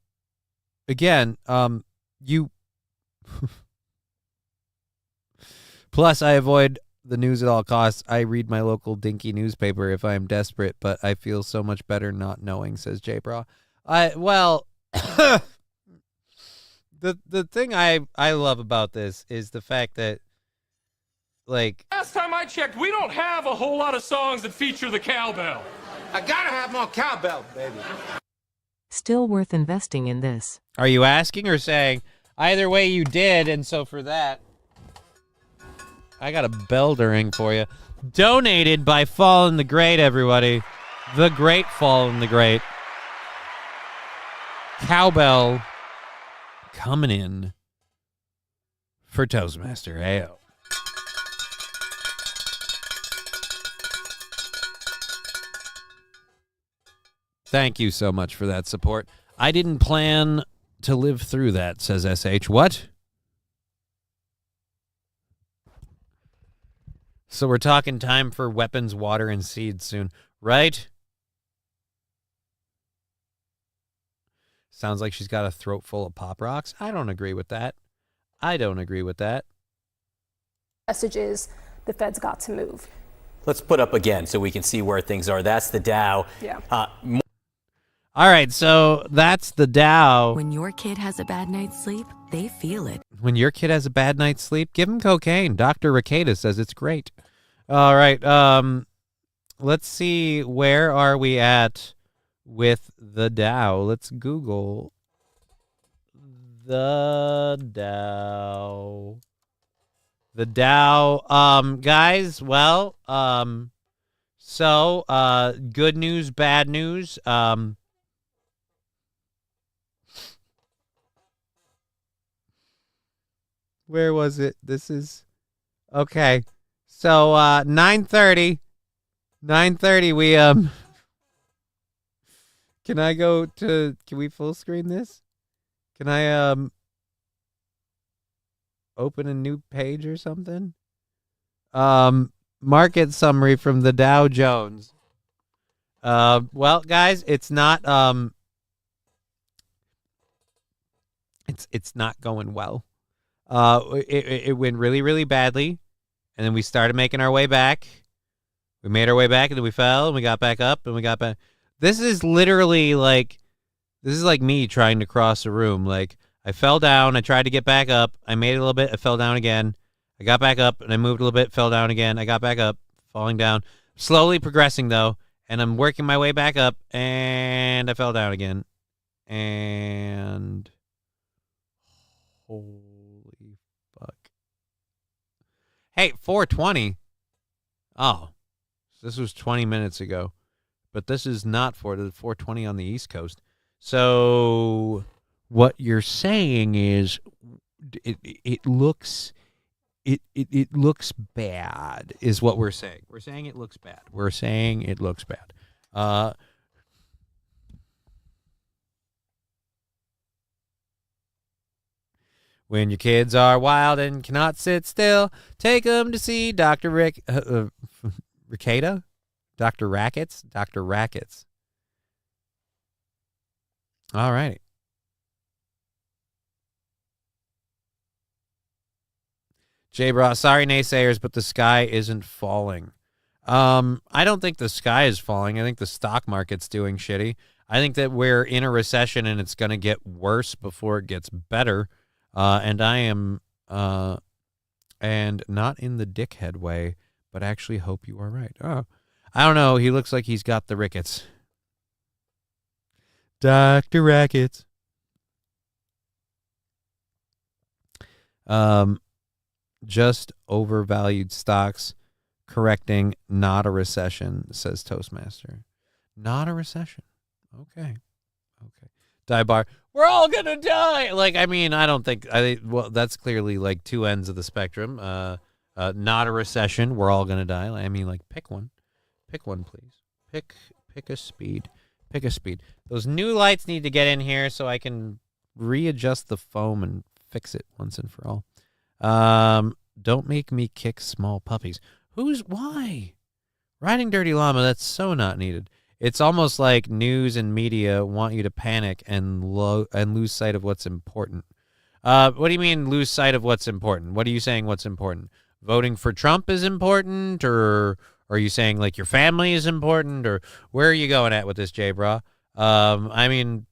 plus I avoid the news at all costs. I read my local dinky newspaper if I'm desperate, but I feel so much better not knowing, says J Bra. The thing I love about this is the fact that, like, last time I checked, we don't have a whole lot of songs that feature the cowbell. I gotta have more cowbell, baby. Still worth investing in this. Are you asking or saying? Either way you did, and so for that, I got a bell to ring for you. Donated by Fallen the Great, everybody. The Great Fallen the Great. Cowbell coming in for Toastmaster. Ayo. Thank you so much for that support. I didn't plan to live through that, says SH. What? So we're talking time for weapons, water, and seeds soon, right? Sounds like she's got a throat full of Pop Rocks. I don't agree with that. Message is the Fed's got to move. Let's put up again so we can see where things are. That's the Dow. Yeah. All right, so that's the Dow. When your kid has a bad night's sleep, they feel it. When your kid has a bad night's sleep, give him cocaine. Dr. Ricada says it's great. All right, let's see, where are we at with the Dow? Let's Google the Dow. The Dow, guys, well, good news, bad news. Where was it? This is okay. So 9:30 we can I go to, can we full screen this? Can I open a new page or something? Market summary from the Dow Jones. Well, guys, it's not it's not going well. It went really, really badly, and then we started making our way back. We made our way back, and then we fell, and we got back up, and we got back. This is literally like me trying to cross a room. Like, I fell down, I tried to get back up, I made it a little bit, I fell down again. I got back up, and I moved a little bit, fell down again. I got back up, falling down. Slowly progressing, though, and I'm working my way back up, and I fell down again. And holy fuck. Hey, 4:20. Oh, this was 20 minutes ago. But this is not for the 4:20 on the East Coast. So what you're saying is it looks bad is what we're saying. We're saying it looks bad. When your kids are wild and cannot sit still, take them to see Dr. Ricada? Dr. Rackets? Dr. Rackets. All right. J-Bra, sorry naysayers, but the sky isn't falling. I don't think the sky is falling. I think the stock market's doing shitty. I think that we're in a recession and it's going to get worse before it gets better. And I am, and not in the dickhead way, but actually hope you are right. Oh, I don't know. He looks like he's got the rickets. Dr. Rackets. Just overvalued stocks correcting, not a recession, says Toastmaster. Not a recession. Okay. Die bar. We're all gonna die. Like, I mean, well, that's clearly like two ends of the spectrum. Not a recession. We're all gonna die. I mean, like, pick one. Pick one, please. Pick a speed. Pick a speed. Those new lights need to get in here so I can readjust the foam and fix it once and for all. Don't make me kick small puppies. Why? Riding Dirty Llama, that's so not needed. It's almost like news and media want you to panic and lose sight of what's important. What do you mean lose sight of what's important? What are you saying what's important? Voting for Trump is important, or are you saying like your family is important, or where are you going at with this, J-Bra? I mean,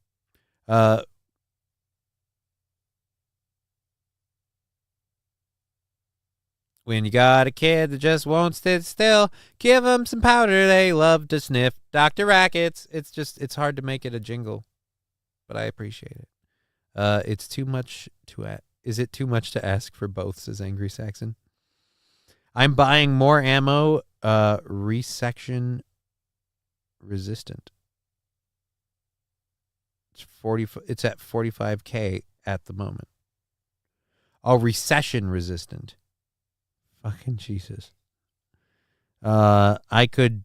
when you got a kid that just won't sit still, give them some powder they love to sniff. Dr. Rackets. It's hard to make it a jingle. but I appreciate it. It's too much to is it too much to ask for both, says Angry Saxon. I'm buying more ammo, resection resistant. It's at 45K at the moment. Oh, recession resistant. Fucking Jesus. I could.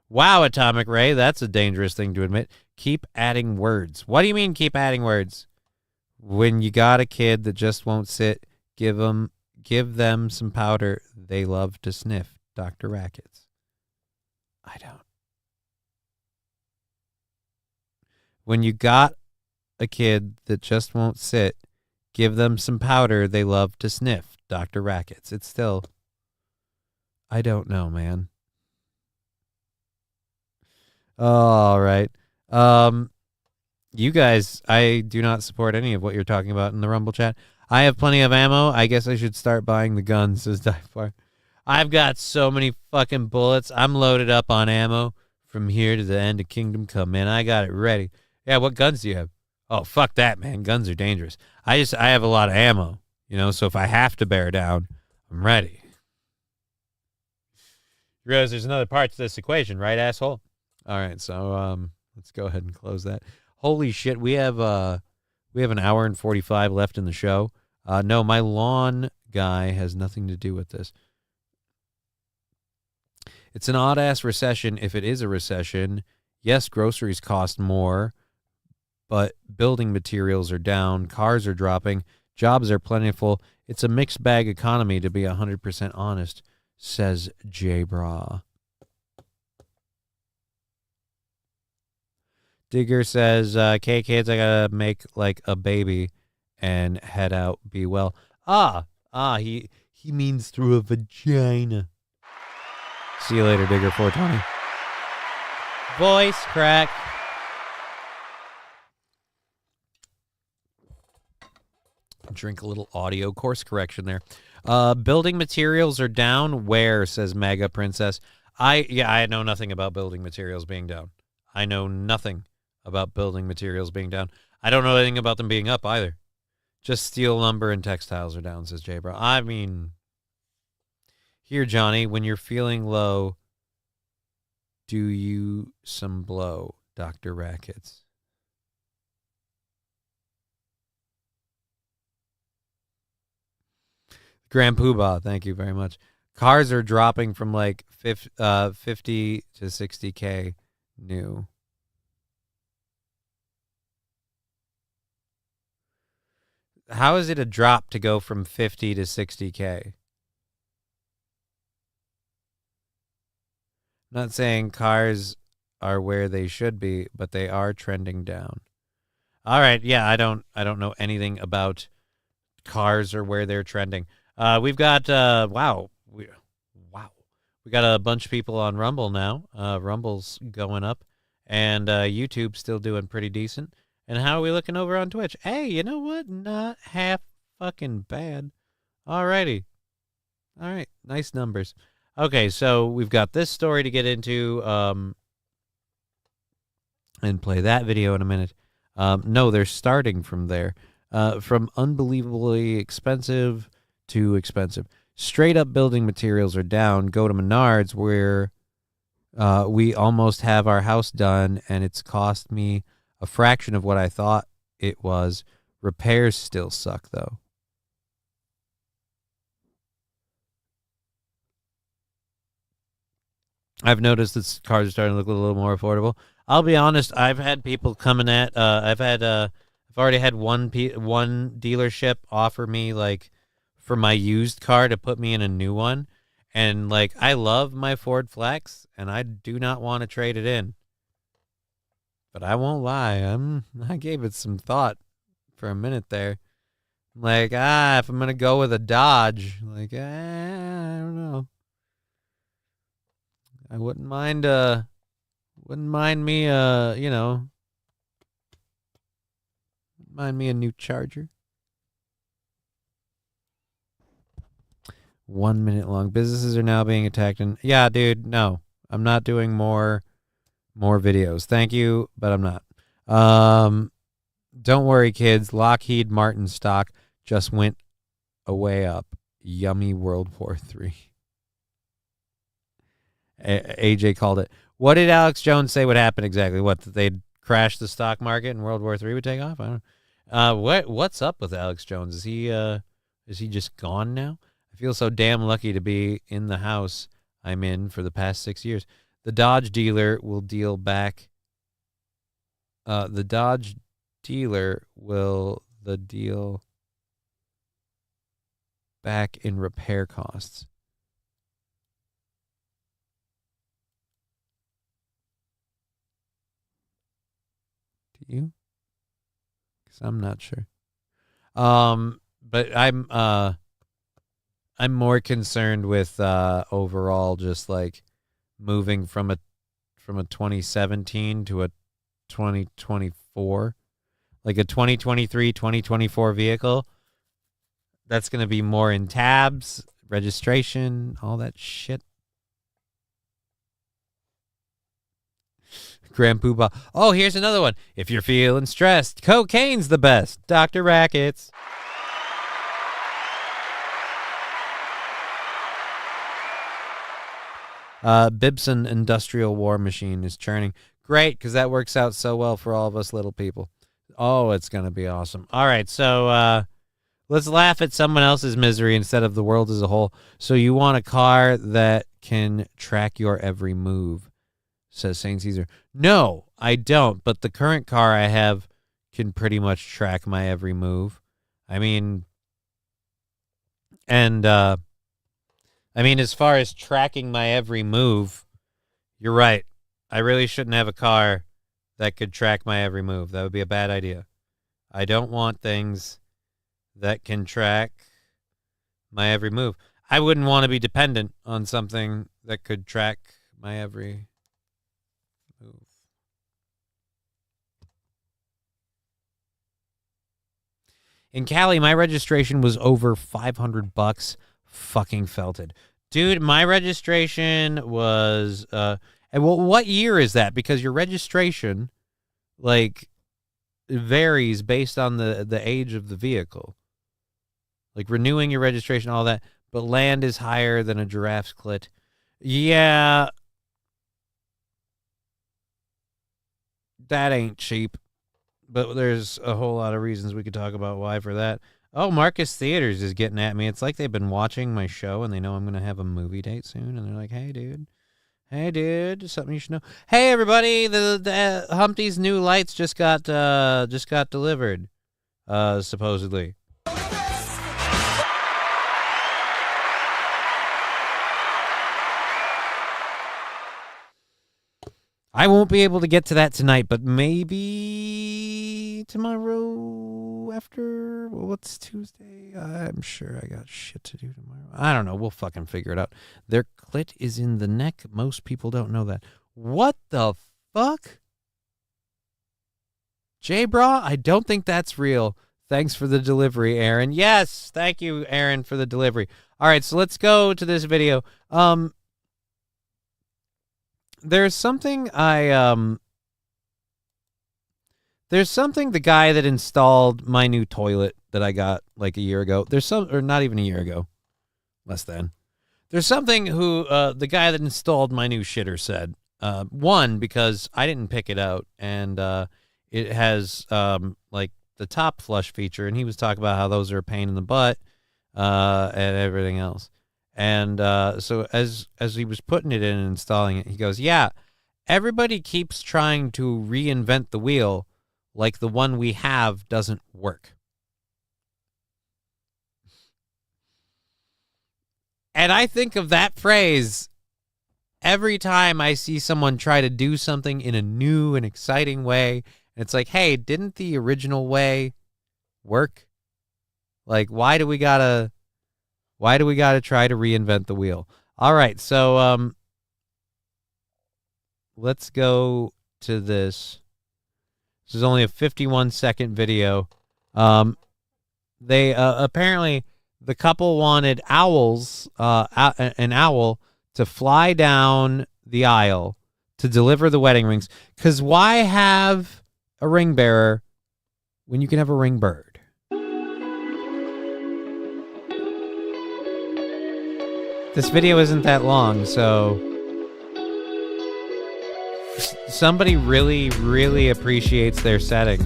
Wow, Atomic Ray, that's a dangerous thing to admit. Keep adding words. What do you mean keep adding words? When you got a kid that just won't sit, give them some powder they love to sniff. Dr. Rackets. I don't. When you got a kid that just won't sit, give them some powder they love to sniff. Dr. Rackets. It's still... I don't know, man. All right. You guys, I do not support any of what you're talking about in the Rumble chat. I have plenty of ammo. I guess I should start buying the guns, says Diefar. I've got so many fucking bullets. I'm loaded up on ammo from here to the end of Kingdom Come, man. I got it ready. Yeah, what guns do you have? Oh, fuck that, man. Guns are dangerous. I have a lot of ammo, you know, so if I have to bear down, I'm ready. You realize there's another part to this equation, right, asshole? All right, so let's go ahead and close that. Holy shit, we have an hour and 45 left in the show. No, my lawn guy has nothing to do with this. It's an odd-ass recession if it is a recession. Yes, groceries cost more, but building materials are down, cars are dropping, jobs are plentiful. It's a mixed bag economy, to be 100% honest, says J-Bra. Digger says, okay, kids, I gotta make like a baby and head out, be well. He means through a vagina. See you later, Digger 420. Voice crack. Drink a little audio course correction there. Building materials are down. Where, says Mega Princess. I know nothing about building materials being down. I know nothing about building materials being down. I don't know anything about them being up either. Just steel, lumber, and textiles are down, says J-Bro. I mean, here, Johnny, when you're feeling low, do you some blow, Dr. Rackets. Grand Poobah, thank you very much. Cars are dropping from like 50 to 60K new. How is it a drop to go from 50 to 60K? I'm not saying cars are where they should be, but they are trending down. All right, yeah, I don't know anything about cars or where they're trending. We've got we got a bunch of people on Rumble now. Rumble's going up, and YouTube's still doing pretty decent. And how are we looking over on Twitch? Hey, you know what? Not half fucking bad. Alrighty. All right. Nice numbers. Okay, so we've got this story to get into and play that video in a minute. No, they're starting from there. From unbelievably expensive to expensive. Straight up building materials are down. Go to Menards where we almost have our house done, and it's cost me a fraction of what I thought it was. Repairs still suck, though. I've noticed that cars are starting to look a little more affordable. I'll be honest, I've had people coming at, I've already had one dealership offer me, like, for my used car to put me in a new one. And, like, I love my Ford Flex, and I do not want to trade it in. But I won't lie, I gave it some thought for a minute there. Like, if I'm going to go with a Dodge, like, I don't know. I wouldn't mind me, mind me a new Charger. 1 minute long. Businesses are now being attacked. And yeah, dude, no, I'm not doing more videos. Thank you, but I'm not. Don't worry, kids. Lockheed Martin stock just went away up. Yummy World War III. AJ called it. What did Alex Jones say would happen exactly? What, that they'd crash the stock market and World War III would take off? I don't know. What's up with Alex Jones? Is he just gone now? I feel so damn lucky to be in the house I'm in for the past 6 years. The Dodge dealer will deal back. The Dodge dealer will the deal back in repair costs. Do you? Because I'm not sure. But I'm more concerned with overall just like moving from a 2017 to a 2024, like a 2023, 2024 vehicle. That's going to be more in tabs, registration, all that shit. Grand Poobah. Oh, here's another one. If you're feeling stressed, cocaine's the best. Dr. Rackets. Bibson Industrial War Machine is churning. Great, because that works out so well for all of us little people. Oh, it's going to be awesome. All right, so let's laugh at someone else's misery instead of the world as a whole. So you want a car that can track your every move, says St. Caesar. No, I don't, but the current car I have can pretty much track my every move. I mean, as far as tracking my every move, you're right. I really shouldn't have a car that could track my every move. That would be a bad idea. I don't want things that can track my every move. I wouldn't want to be dependent on something that could track my every move. In Cali, my registration was over $500. Fucking felted. Dude, my registration was and well, what year is that? Because your registration like varies based on the age of the vehicle. Like renewing your registration, all that, but land is higher than a giraffe's clit. Yeah. That ain't cheap. But there's a whole lot of reasons we could talk about why for that. Oh, Marcus Theaters is getting at me. It's like they've been watching my show and they know I'm going to have a movie date soon. And they're like, hey, dude, something you should know. Hey, everybody, the Humpty's new lights just got delivered, supposedly. I won't be able to get to that tonight, but maybe tomorrow after. Well, what's Tuesday? I'm sure I got shit to do tomorrow. I don't know. We'll fucking figure it out. Their clit is in the neck. Most people don't know that. What the fuck? J-Bra, I don't think that's real. Thanks for the delivery, Aaron. Yes, thank you, Aaron, for the delivery. All right, so let's go to this video. There's something the guy that installed my new toilet that I got like a year ago. Or not even a year ago. Less than. There's something the guy that installed my new shitter said. One, because I didn't pick it out, and it has like the top flush feature, and he was talking about how those are a pain in the butt, and everything else. And so as he was putting it in and installing it, he goes, yeah, everybody keeps trying to reinvent the wheel like the one we have doesn't work. And I think of that phrase every time I see someone try to do something in a new and exciting way. And it's like, hey, didn't the original way work? Like, why do we gotta try to reinvent the wheel? All right, so let's go to this. This is only a 51-second video. They apparently the couple wanted an owl to fly down the aisle to deliver the wedding rings. Because why have a ring bearer when you can have a ring bird? This video isn't that long, so somebody really, really appreciates their setting.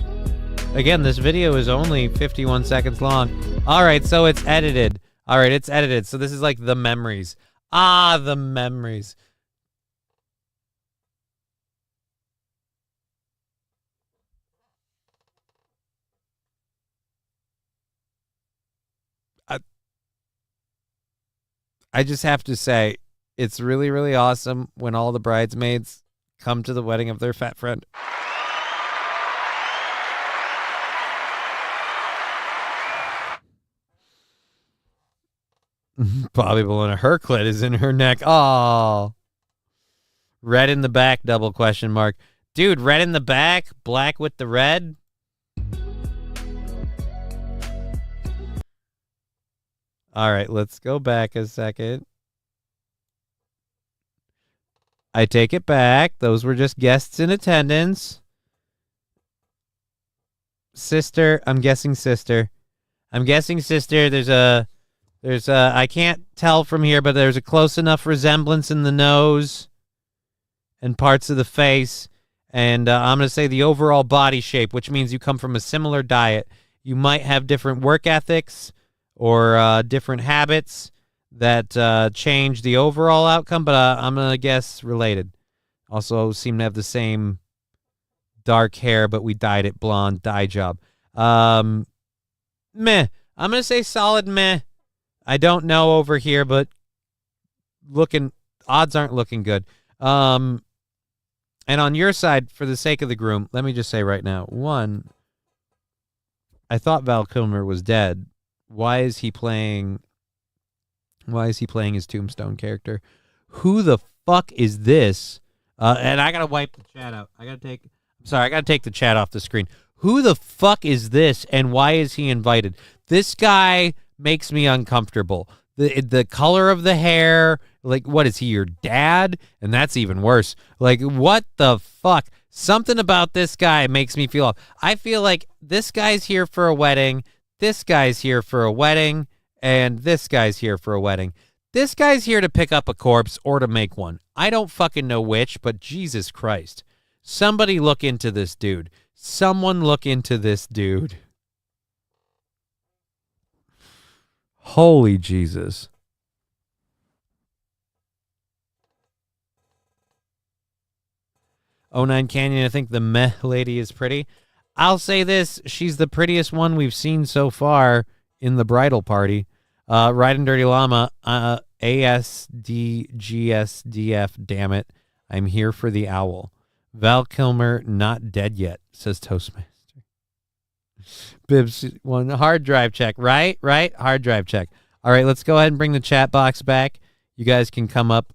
Again, this video is only 51 seconds long. All right, so it's edited. All right, it's edited. So this is like the memories. Ah, the memories. I just have to say, it's really, really awesome when all the bridesmaids come to the wedding of their fat friend. Bobby Bologna, her clit is in her neck. Oh, red in the back, double question mark. Dude, red in the back, black with the red. All right, let's go back a second. I take it back. Those were just guests in attendance. Sister, I'm guessing sister. I'm guessing sister. There's a, I can't tell from here, but there's a close enough resemblance in the nose and parts of the face. And I'm going to say the overall body shape, which means you come from a similar diet. You might have different work ethics or different habits that change the overall outcome, but I'm going to guess related. Also seem to have the same dark hair, but we dyed it blonde, dye job. Meh. I'm going to say solid meh. I don't know over here, but odds aren't looking good. And on your side, for the sake of the groom, let me just say right now, one, I thought Val Kilmer was dead. Why is he playing his Tombstone character? Who the fuck is this? And I gotta wipe the chat out. I gotta take the chat off the screen. Who the fuck is this, and why is he invited? This guy makes me uncomfortable. The color of the hair, like, what is he, your dad? And that's even worse. Like, what the fuck? Something about this guy makes me feel off. I feel like this guy's here for a wedding. This guy's here for a wedding, and this guy's here for a wedding. This guy's here to pick up a corpse or to make one. I don't fucking know which, but Jesus Christ. Somebody look into this dude. Someone look into this dude. Holy Jesus. '09 Canyon, I think the meh lady is pretty. I'll say this, she's the prettiest one we've seen so far in the bridal party. Riding Dirty Llama, ASDGSDF, damn it. I'm here for the owl. Val Kilmer, not dead yet, says Toastmaster. Bibbs, one hard drive check, right? Hard drive check. All right, let's go ahead and bring the chat box back. You guys can come up,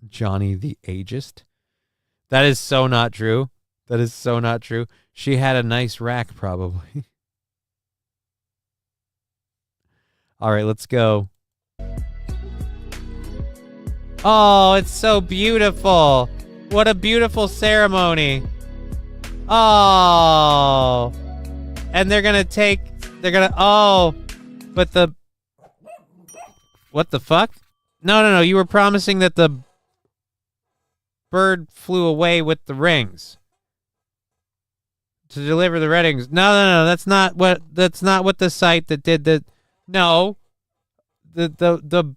Johnny the Ageist. That is so not true. That is so not true. She had a nice rack, probably. All right, let's go. Oh, it's so beautiful. What a beautiful ceremony. Oh. And but what the fuck? No. You were promising that the bird flew away with the rings to deliver the rings. No. That's not what the site that did the. No. The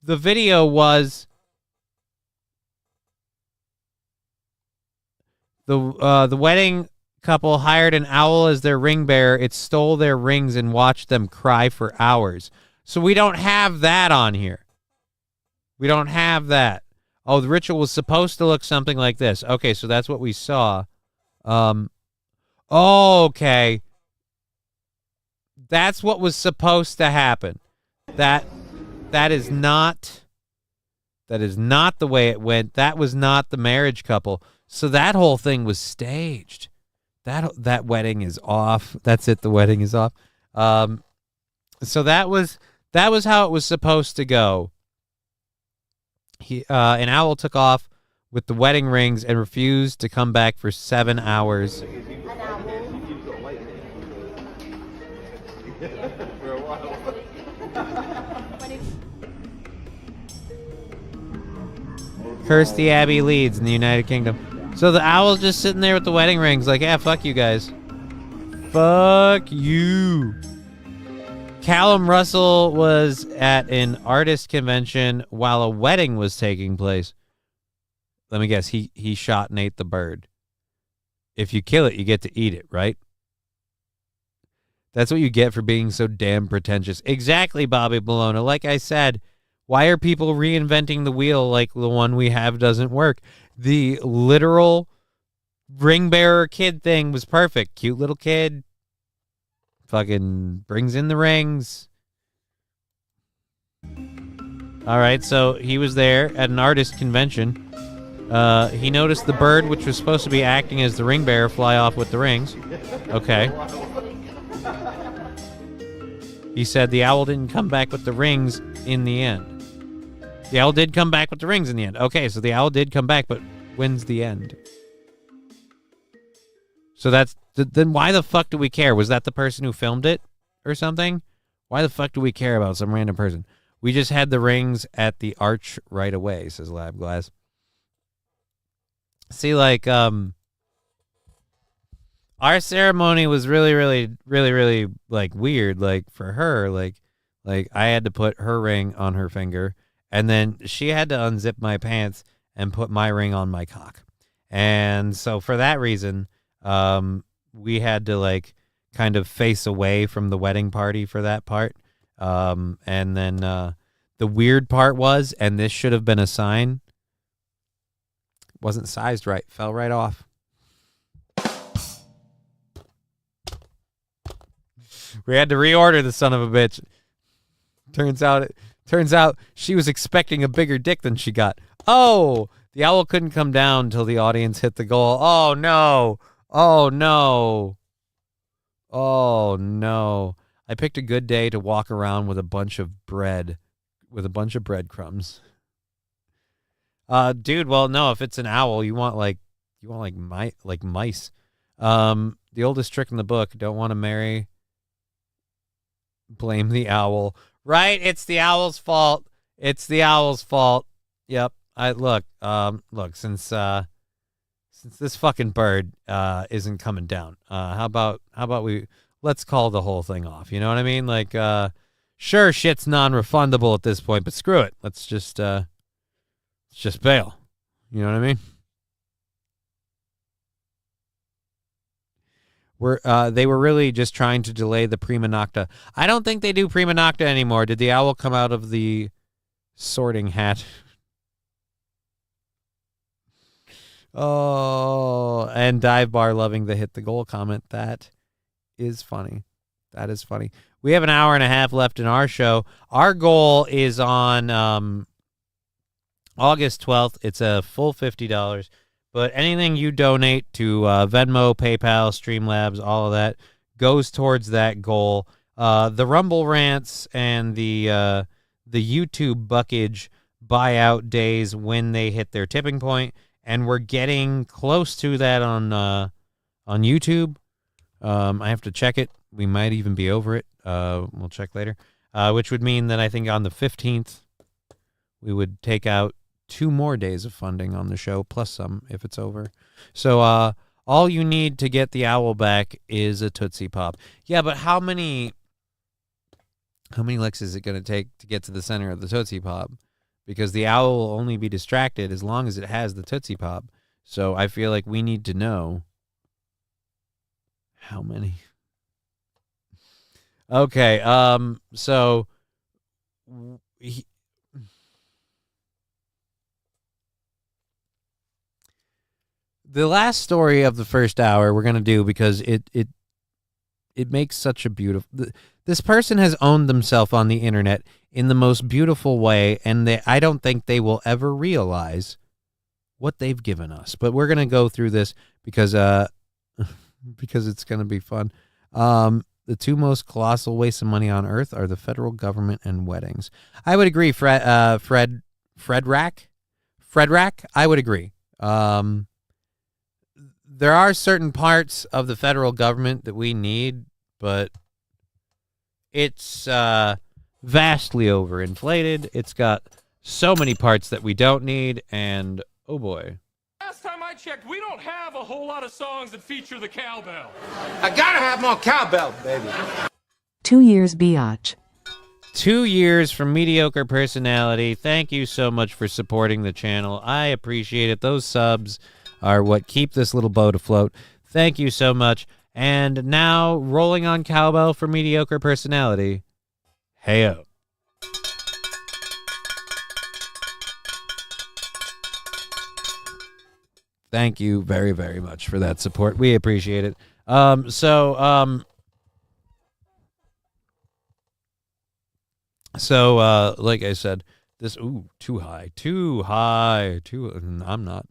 video was the wedding couple hired an owl as their ring bearer. It stole their rings and watched them cry for hours. So we don't have that on here. We don't have that. Oh, the ritual was supposed to look something like this. Okay, so that's what we saw. Okay. That's what was supposed to happen. That is not the way it went. That was not the marriage couple. So that whole thing was staged. That wedding is off. That's it. The wedding is off. So that was how it was supposed to go. An owl took off with the wedding rings and refused to come back for 7 hours. An owl For a while. Kirsty Abbey leads in the United Kingdom. So the owl's just sitting there with the wedding rings like, yeah, fuck you guys. Fuck you. Callum Russell was at an artist convention while a wedding was taking place. Let me guess, he shot and ate the bird. If you kill it, you get to eat it, right? That's what you get for being so damn pretentious. Exactly, Bobby Bologna. Like I said, why are people reinventing the wheel like the one we have doesn't work? The literal ring bearer kid thing was perfect. Cute little kid. Fucking brings in the rings. All right, so he was there at an artist convention. He noticed the bird, which was supposed to be acting as the ring bearer, fly off with the rings. Okay. He said the owl didn't come back with the rings in the end. The owl did come back with the rings in the end. Okay, so the owl did come back, but when's the end? So then why the fuck do we care? Was that the person who filmed it or something? Why the fuck do we care about some random person? We just had the rings at the arch right away, says Lab Glass. See, like, our ceremony was really, like, weird. Like, for her, like I had to put her ring on her finger, and then she had to unzip my pants and put my ring on my cock. And so for that reason, we had to, like, kind of face away from the wedding party for that part. And then the weird part was, and this should have been a sign, wasn't sized right, fell right off. We had to reorder the son of a bitch. Turns out she was expecting a bigger dick than she got. Oh, the owl couldn't come down until the audience hit the goal. Oh no. Oh no. Oh no. I picked a good day to walk around with a bunch of bread, with a bunch of breadcrumbs. Dude, well, no, if it's an owl, you want mice. The oldest trick in the book, don't want to marry, blame the owl. Right? It's the owl's fault. It's the owl's fault. Yep. Since this fucking bird isn't coming down, how about let's call the whole thing off. You know what I mean? Like, sure, shit's non-refundable at this point, but screw it. Let's just bail. You know what I mean? They were really just trying to delay the prima nocta. I don't think they do prima nocta anymore. Did the owl come out of the sorting hat? Oh, and Dive Bar loving the hit the goal comment. That is funny. That is funny. We have an hour and a half left in our show. Our goal is on August 12th. It's a full $50. But anything you donate to Venmo, PayPal, Streamlabs, all of that goes towards that goal. The Rumble rants and the YouTube buckage buyout days when they hit their tipping point, and we're getting close to that on YouTube. I have to check it. We might even be over it. We'll check later. Which would mean that I think on the 15th we would take out 2 more days of funding on the show, plus some if it's over. So all you need to get the owl back is a Tootsie Pop. Yeah, but how many licks is it going to take to get to the center of the Tootsie Pop? Because the owl will only be distracted as long as it has the Tootsie Pop. So I feel like we need to know how many. Okay, so the last story of the first hour we're going to do because it makes such a beautiful... This person has owned themselves on the internet in the most beautiful way, and I don't think they will ever realize what they've given us. But we're going to go through this because because it's going to be fun. The 2 most colossal wastes of money on earth are the federal government and weddings. I would agree, Fredrack. I would agree. there are certain parts of the federal government that we need, but it's vastly overinflated. It's got so many parts that we don't need, and oh boy. Last time I checked, we don't have a whole lot of songs that feature the cowbell. I gotta have more cowbell, baby. 2 years biatch. 2 years from mediocre personality. Thank you so much for supporting the channel. I appreciate it. Those subs are what keep this little boat afloat. Thank you so much. And now, rolling on cowbell for mediocre personality. Heyo. Thank you very, very much for that support. We appreciate it. So, like I said, this, too high. I'm not.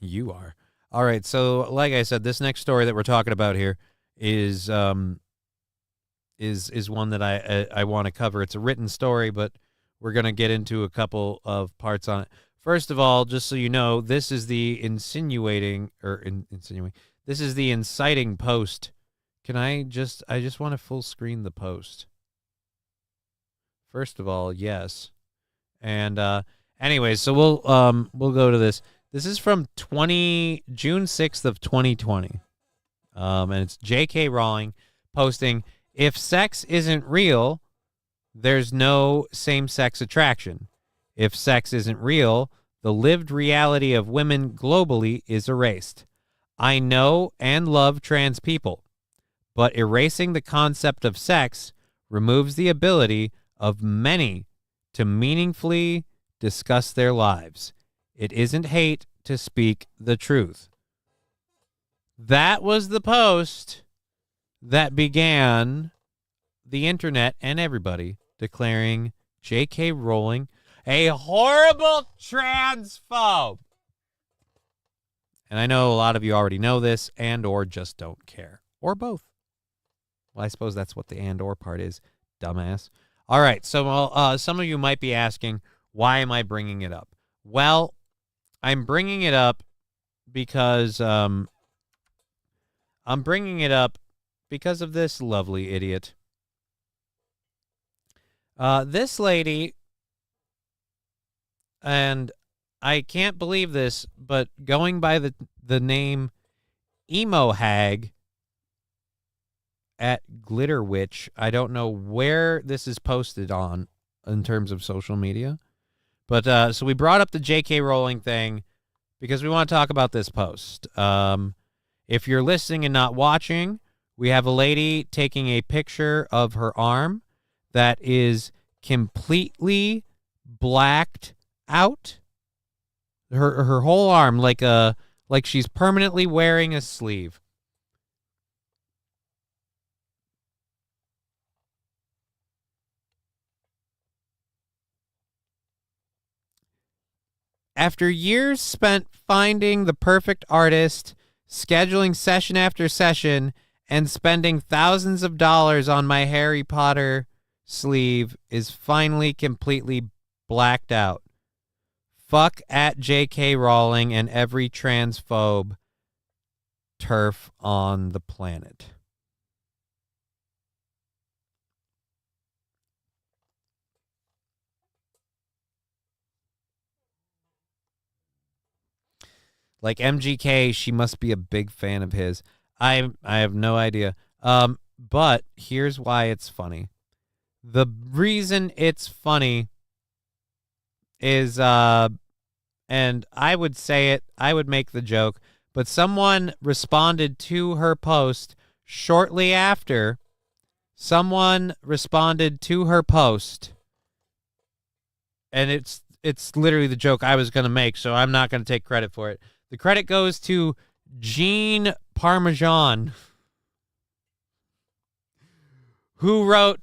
You are. All right. So, like I said, this next story that we're talking about here is one that I want to cover. It's a written story, but we're going to get into a couple of parts on it. First of all, just so you know, this is the insinuating. This is the inciting post. I just want to full screen the post. First of all, yes. And anyways, so we'll go to this. This is from June 6th of 2020. And it's J.K. Rowling posting, "If sex isn't real, there's no same-sex attraction. If sex isn't real, the lived reality of women globally is erased. I know and love trans people, but erasing the concept of sex removes the ability of many to meaningfully discuss their lives. It isn't hate to speak the truth." That was the post that began the internet and everybody declaring J.K. Rowling a horrible transphobe. And I know a lot of you already know this and or just don't care. Or both. Well, I suppose that's what the and or part is, dumbass. All right, so some of you might be asking, why am I bringing it up? Well, I'm bringing it up because of this lovely idiot. This lady, and I can't believe this, but going by the name Emo Hag at Glitter Witch, I don't know where this is posted on in terms of social media. But so we brought up the J.K. Rowling thing because we want to talk about this post. If you're listening and not watching, we have a lady taking a picture of her arm that is completely blacked out. Her whole arm, like she's permanently wearing a sleeve. After years spent finding the perfect artist, scheduling session after session, and spending thousands of dollars on my Harry Potter sleeve is finally completely blacked out. Fuck at J.K. Rowling and every transphobe turf on the planet. Like MGK, she must be a big fan of his. I have no idea. But here's why it's funny. The reason it's funny is, and I would say it, I would make the joke, but someone responded to her post shortly after. Someone responded to her post, and it's literally the joke I was going to make, so I'm not going to take credit for it. The credit goes to Jean Parmesan, who wrote,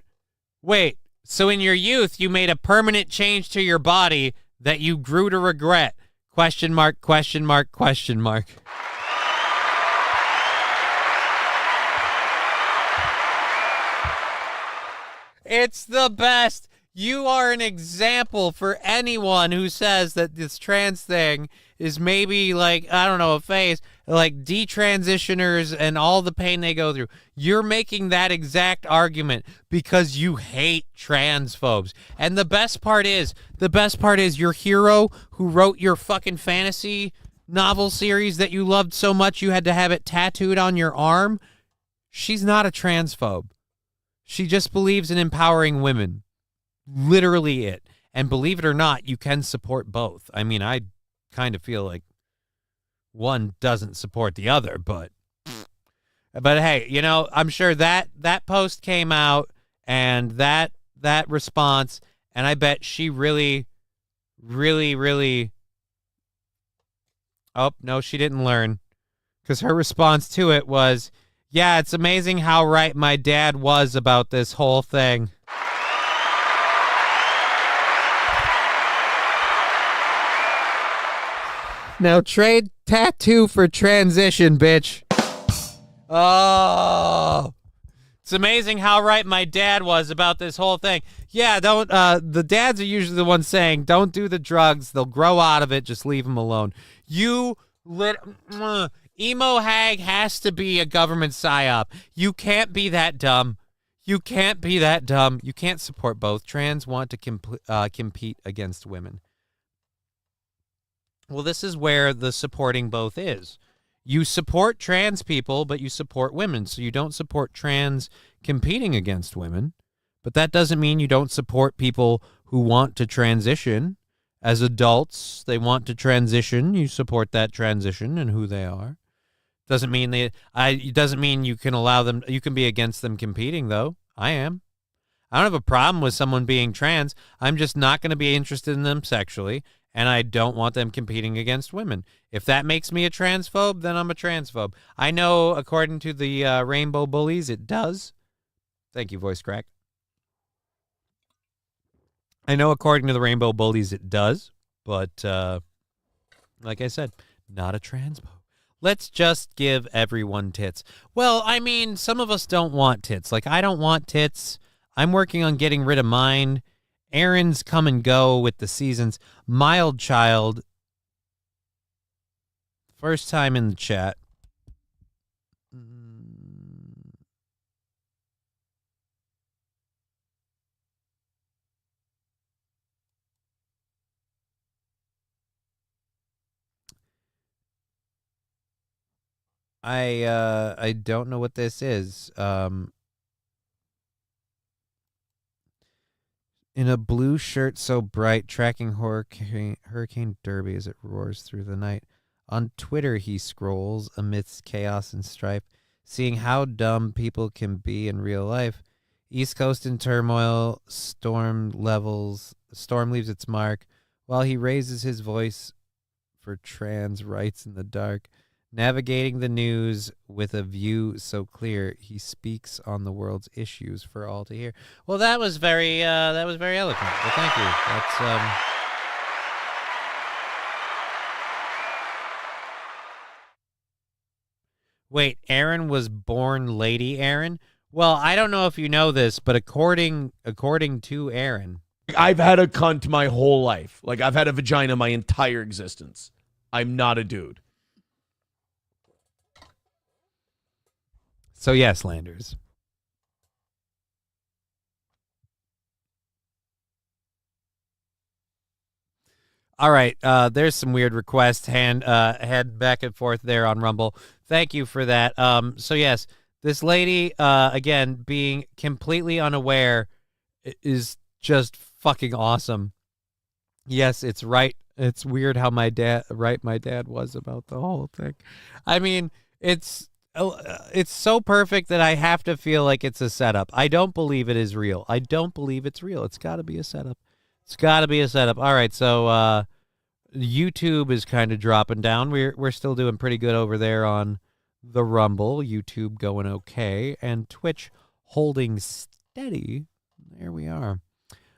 "Wait, so in your youth you made a permanent change to your body that you grew to regret? Question mark, question mark, question mark." It's the best. You are an example for anyone who says that this trans thing is maybe like, I don't know, a phase, like detransitioners and all the pain they go through. You're making that exact argument because you hate transphobes. And the best part is your hero who wrote your fucking fantasy novel series that you loved so much you had to have it tattooed on your arm. She's not a transphobe. She just believes in empowering women. Literally it. And believe it or not, you can support both. I mean, I kind of feel like one doesn't support the other, but hey, you know, I'm sure that post came out and that response, and I bet she really, oh, no, she didn't learn, because her response to it was, yeah, it's amazing how right my dad was about this whole thing. Now trade tattoo for transition, bitch. Oh, it's amazing how right my dad was about this whole thing. Yeah, don't. The dads are usually the ones saying, "Don't do the drugs; they'll grow out of it. Just leave them alone." Emo hag has to be a government psyop. You can't be that dumb. You can't be that dumb. You can't support both. Trans want to compete against women. Well, this is where the supporting both is. You support trans people, but you support women. So you don't support trans competing against women. But that doesn't mean you don't support people who want to transition. As adults, they want to transition. You support that transition and who they are. Doesn't mean it doesn't mean you can allow them. You can be against them competing, though. I am. I don't have a problem with someone being trans. I'm just not going to be interested in them sexually. And I don't want them competing against women. If that makes me a transphobe, then I'm a transphobe. I know, according to the Rainbow Bullies, it does. Thank you, voice crack. I know, according to the Rainbow Bullies, it does. But, like I said, not a transphobe. Let's just give everyone tits. Well, I mean, some of us don't want tits. Like, I don't want tits. I'm working on getting rid of mine. Aaron's come and go with the seasons. Mild Child, first time in the chat. I don't know what this is. In a blue shirt so bright, tracking Hurricane Derby as it roars through the night. On Twitter, he scrolls amidst chaos and strife, seeing how dumb people can be in real life. East Coast in turmoil, storm leaves its mark, while he raises his voice for trans rights in the dark. Navigating the news with a view so clear, he speaks on the world's issues for all to hear. Well, that was very eloquent. Well, thank you. That's Wait, Aaron was born Lady Aaron? Well, I don't know if you know this, but according to Aaron, I've had a cunt my whole life. Like, I've had a vagina my entire existence. I'm not a dude. So yes, Landers. All right, there's some weird requests head back and forth there on Rumble. Thank you for that. So yes, this lady, again, being completely unaware is just fucking awesome. Yes, it's right. It's weird how my dad was about the whole thing. I mean, it's so perfect that I have to feel like it's a setup. I don't believe it is real. I don't believe it's real. It's got to be a setup. It's got to be a setup. All right, so YouTube is kind of dropping down. We're still doing pretty good over there on the Rumble. YouTube going okay, and Twitch holding steady. There we are.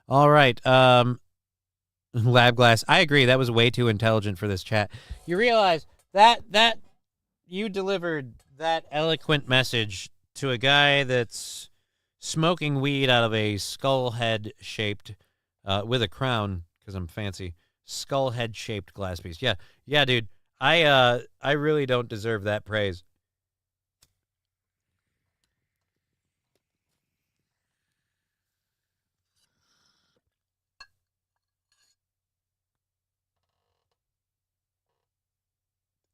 All right, Lab Glass. I agree. That was way too intelligent for this chat. You realize that you delivered that eloquent message to a guy that's smoking weed out of a skull head shaped with a crown, because I'm fancy, skull head shaped glass piece. Yeah, yeah, dude. I really don't deserve that praise.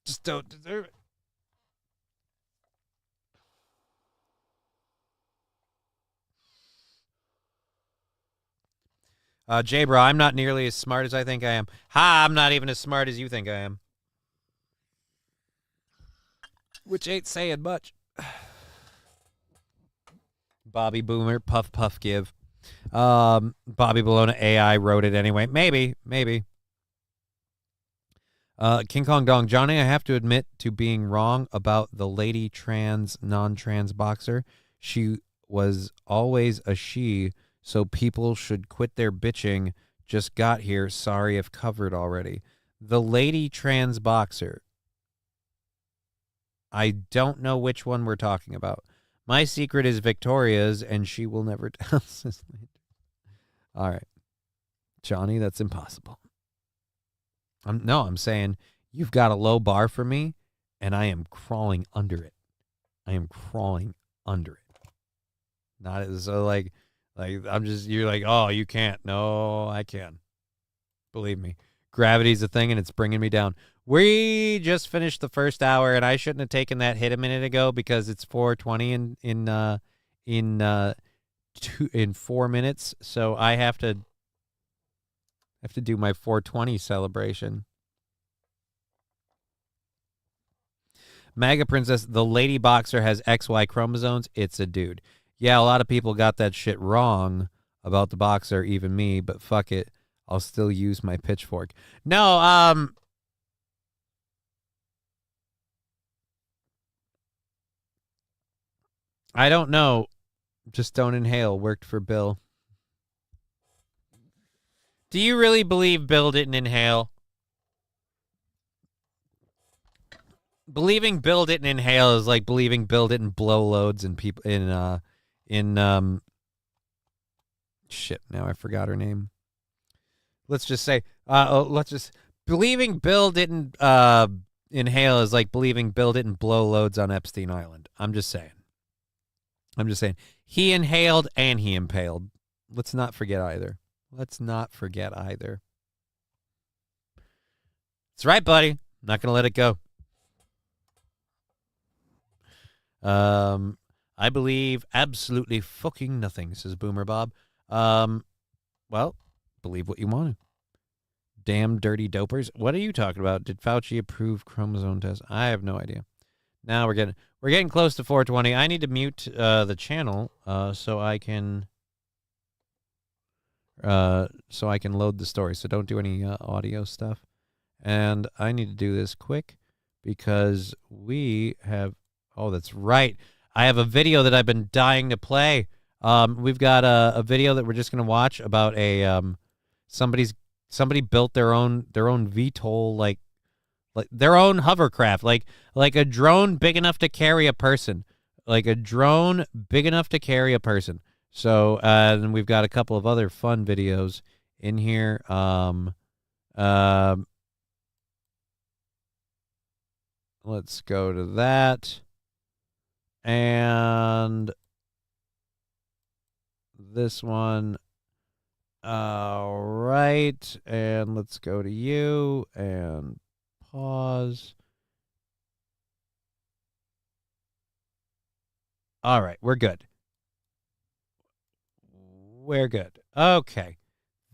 Just don't deserve it. Jay, bro, I'm not nearly as smart as I think I am. Ha, I'm not even as smart as you think I am. Which ain't saying much. Bobby Boomer, puff, puff, give. Bobby Bologna AI wrote it anyway. Maybe. King Kong Dong. Johnny, I have to admit to being wrong about the lady trans, non-trans boxer. She was always a she, so people should quit their bitching. Just got here. Sorry if covered already. The lady trans boxer. I don't know which one we're talking about. My secret is Victoria's, and she will never tell us later. All right. Johnny, that's impossible. I'm saying you've got a low bar for me, and I am crawling under it. I am crawling under it. Not as so like I'm just, you're like, oh, you can't. No, I can. Believe me. Gravity's a thing, and it's bringing me down. We just finished the first hour, and I shouldn't have taken that hit a minute ago because it's 4:20 in 4 minutes. So I have to do my 4:20 celebration. MAGA Princess, the lady boxer has XY chromosomes. It's a dude. Yeah, a lot of people got that shit wrong about the boxer, even me, but fuck it. I'll still use my pitchfork. No, I don't know. Just don't inhale. Worked for Bill. Do you really believe Bill didn't inhale? Believing Bill didn't inhale is like believing Bill didn't blow loads in people in shit. Now I forgot her name. Let's just say believing Bill didn't inhale is like believing Bill didn't blow loads on Epstein Island. I'm just saying. He inhaled and he impaled. Let's not forget either. That's right, buddy. I'm not going to let it go. I believe absolutely fucking nothing, says Boomer Bob. Well, believe what you want to. Damn dirty dopers. What are you talking about? Did Fauci approve chromosome test? I have no idea. Now we're getting close to 4:20. I need to mute the channel so I can load the story. So don't do any audio stuff. And I need to do this quick because we have. Oh, that's right. I have a video that I've been dying to play. We've got a video that we're just gonna watch about a somebody built their own VTOL like their own hovercraft, like a drone big enough to carry a person, So, and we've got a couple of other fun videos in here. Let's go to that. And this one. All right. And let's go to you and pause. All right. We're good. Okay.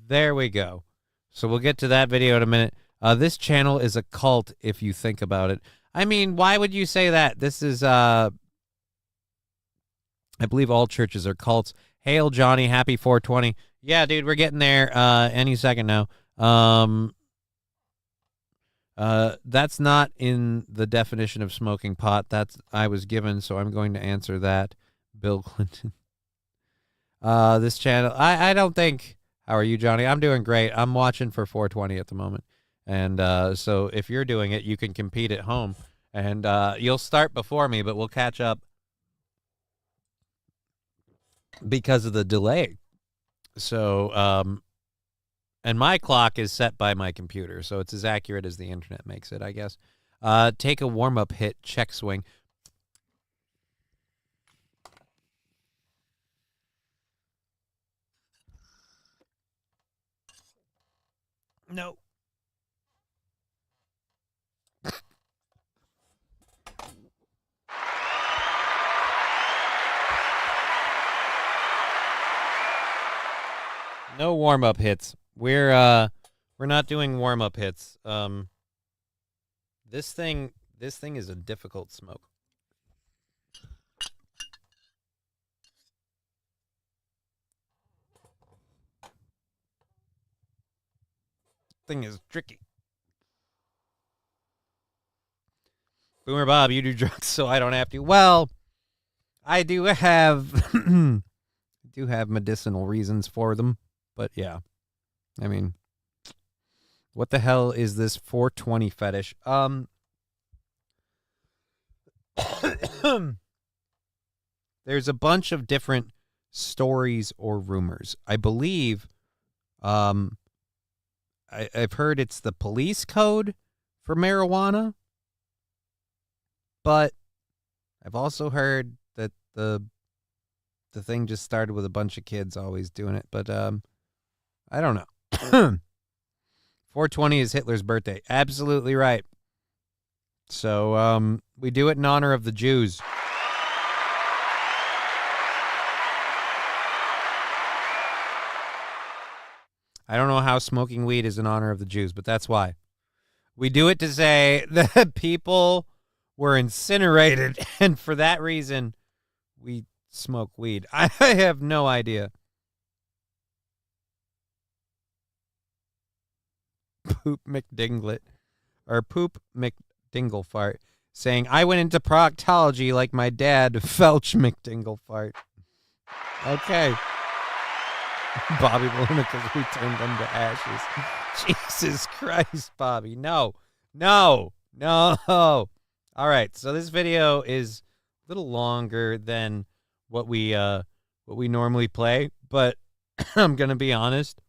There we go. So we'll get to that video in a minute. This channel is a cult if you think about it. I mean, why would you say that? This is, I believe all churches are cults. Hail, Johnny. Happy 420. Yeah, dude, we're getting there any second now. That's not in the definition of smoking pot. That's I was given, so I'm going to answer that. Bill Clinton. This channel, I don't think. How are you, Johnny? I'm doing great. I'm watching for 420 at the moment. And so if you're doing it, you can compete at home. And you'll start before me, but we'll catch up because of the delay. So And my clock is set by my computer, so it's as accurate as the internet makes it, I guess. Take a warm-up hit, check swing. No. No warm-up hits. We're not doing warm-up hits. This thing is a difficult smoke. Thing is tricky. Boomer Bob, you do drugs so I don't have to. Well, I do have medicinal reasons for them, but yeah. I mean, what the hell is this 420 fetish? There's a bunch of different stories or rumors. I believe I've heard it's the police code for marijuana, but I've also heard that the thing just started with a bunch of kids always doing it, but I don't know. 420 is Hitler's birthday. Absolutely right. So we do it in honor of the Jews. I don't know how smoking weed is in honor of the Jews, but that's why. We do it to say that people were incinerated, and for that reason, we smoke weed. I have no idea. Poop McDinglet, or Poop McDinglefart, saying, I went into proctology like my dad, Felch McDinglefart. Okay. Bobby Ballonicas, we turned them to ashes. Jesus Christ, Bobby. No. All right, so this video is a little longer than what we normally play, but I'm gonna be honest.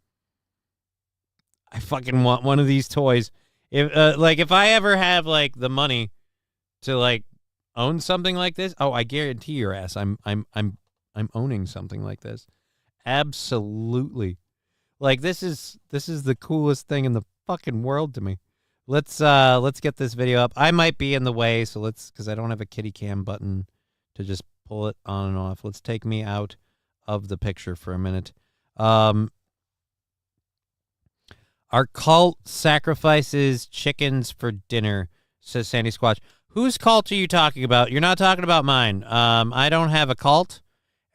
I fucking want one of these toys. If I ever have like the money to like own something like this, I guarantee your ass, I'm owning something like this. Absolutely. Like this is the coolest thing in the fucking world to me. Let's get this video up. I might be in the way, so because I don't have a kitty cam button to just pull it on and off. Let's take me out of the picture for a minute. Our cult sacrifices chickens for dinner, says Sandy Squatch. Whose cult are you talking about? You're not talking about mine. I don't have a cult,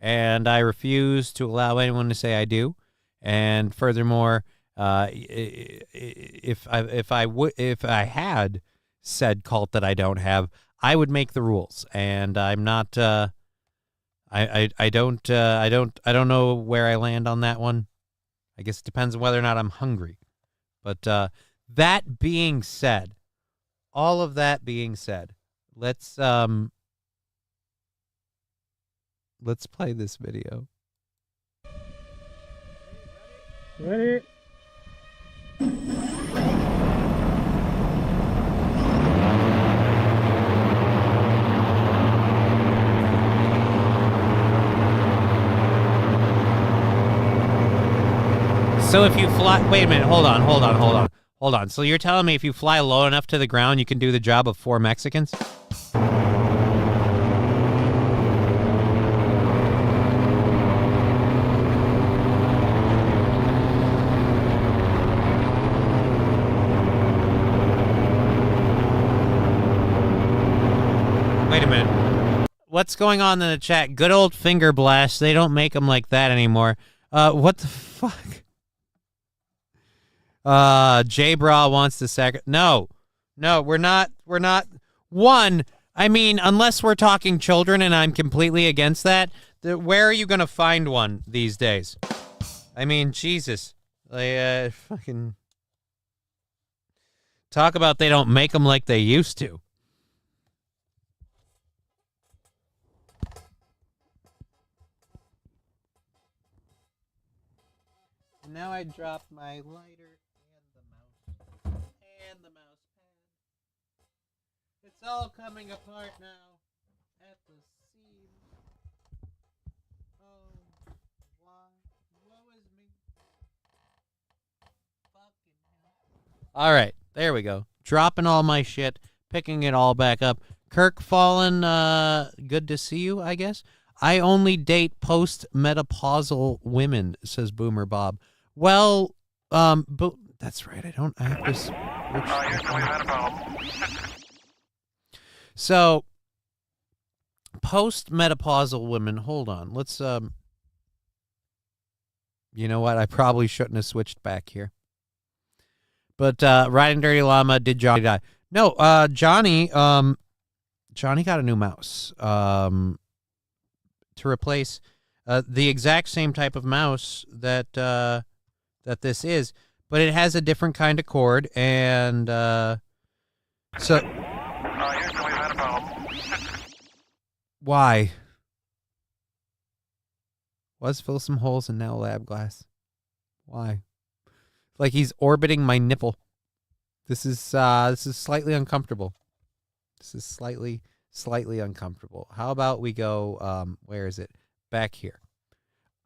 and I refuse to allow anyone to say I do. And furthermore, if I had said cult that I don't have, I would make the rules, and I'm not. I don't know where I land on that one. I guess it depends on whether or not I'm hungry. But that being said, all of that being said, let's play this video. Ready? So if you fly, wait a minute, hold on. So you're telling me if you fly low enough to the ground, you can do the job of 4 Mexicans? Wait a minute. What's going on in the chat? Good old finger blast. They don't make them like that anymore. What the fuck? J-Bra wants to No, we're not. One, I mean, unless we're talking children, and I'm completely against that, where are you going to find one these days? I mean, Jesus. Fucking talk about they don't make them like they used to. Now I dropped my lighter and the mouse pad. It's all coming apart now at the seams. Oh, why? Woe is me. Fucking hell. All right, there we go. Dropping all my shit, picking it all back up. Kirk Fallen, good to see you, I guess. I only date post-menopausal women, says Boomer Bob. Well, but that's right. I have to. So, post-menopausal women. Hold on. Let's. You know what? I probably shouldn't have switched back here. But Riding Dirty Llama, did Johnny die? No, Johnny got a new mouse to replace the exact same type of mouse that this is, but it has a different kind of cord, and so why? Let's fill some holes in now lab glass. Why? Like he's orbiting my nipple. This is slightly uncomfortable. This is slightly uncomfortable. How about we go, where is it? Back here.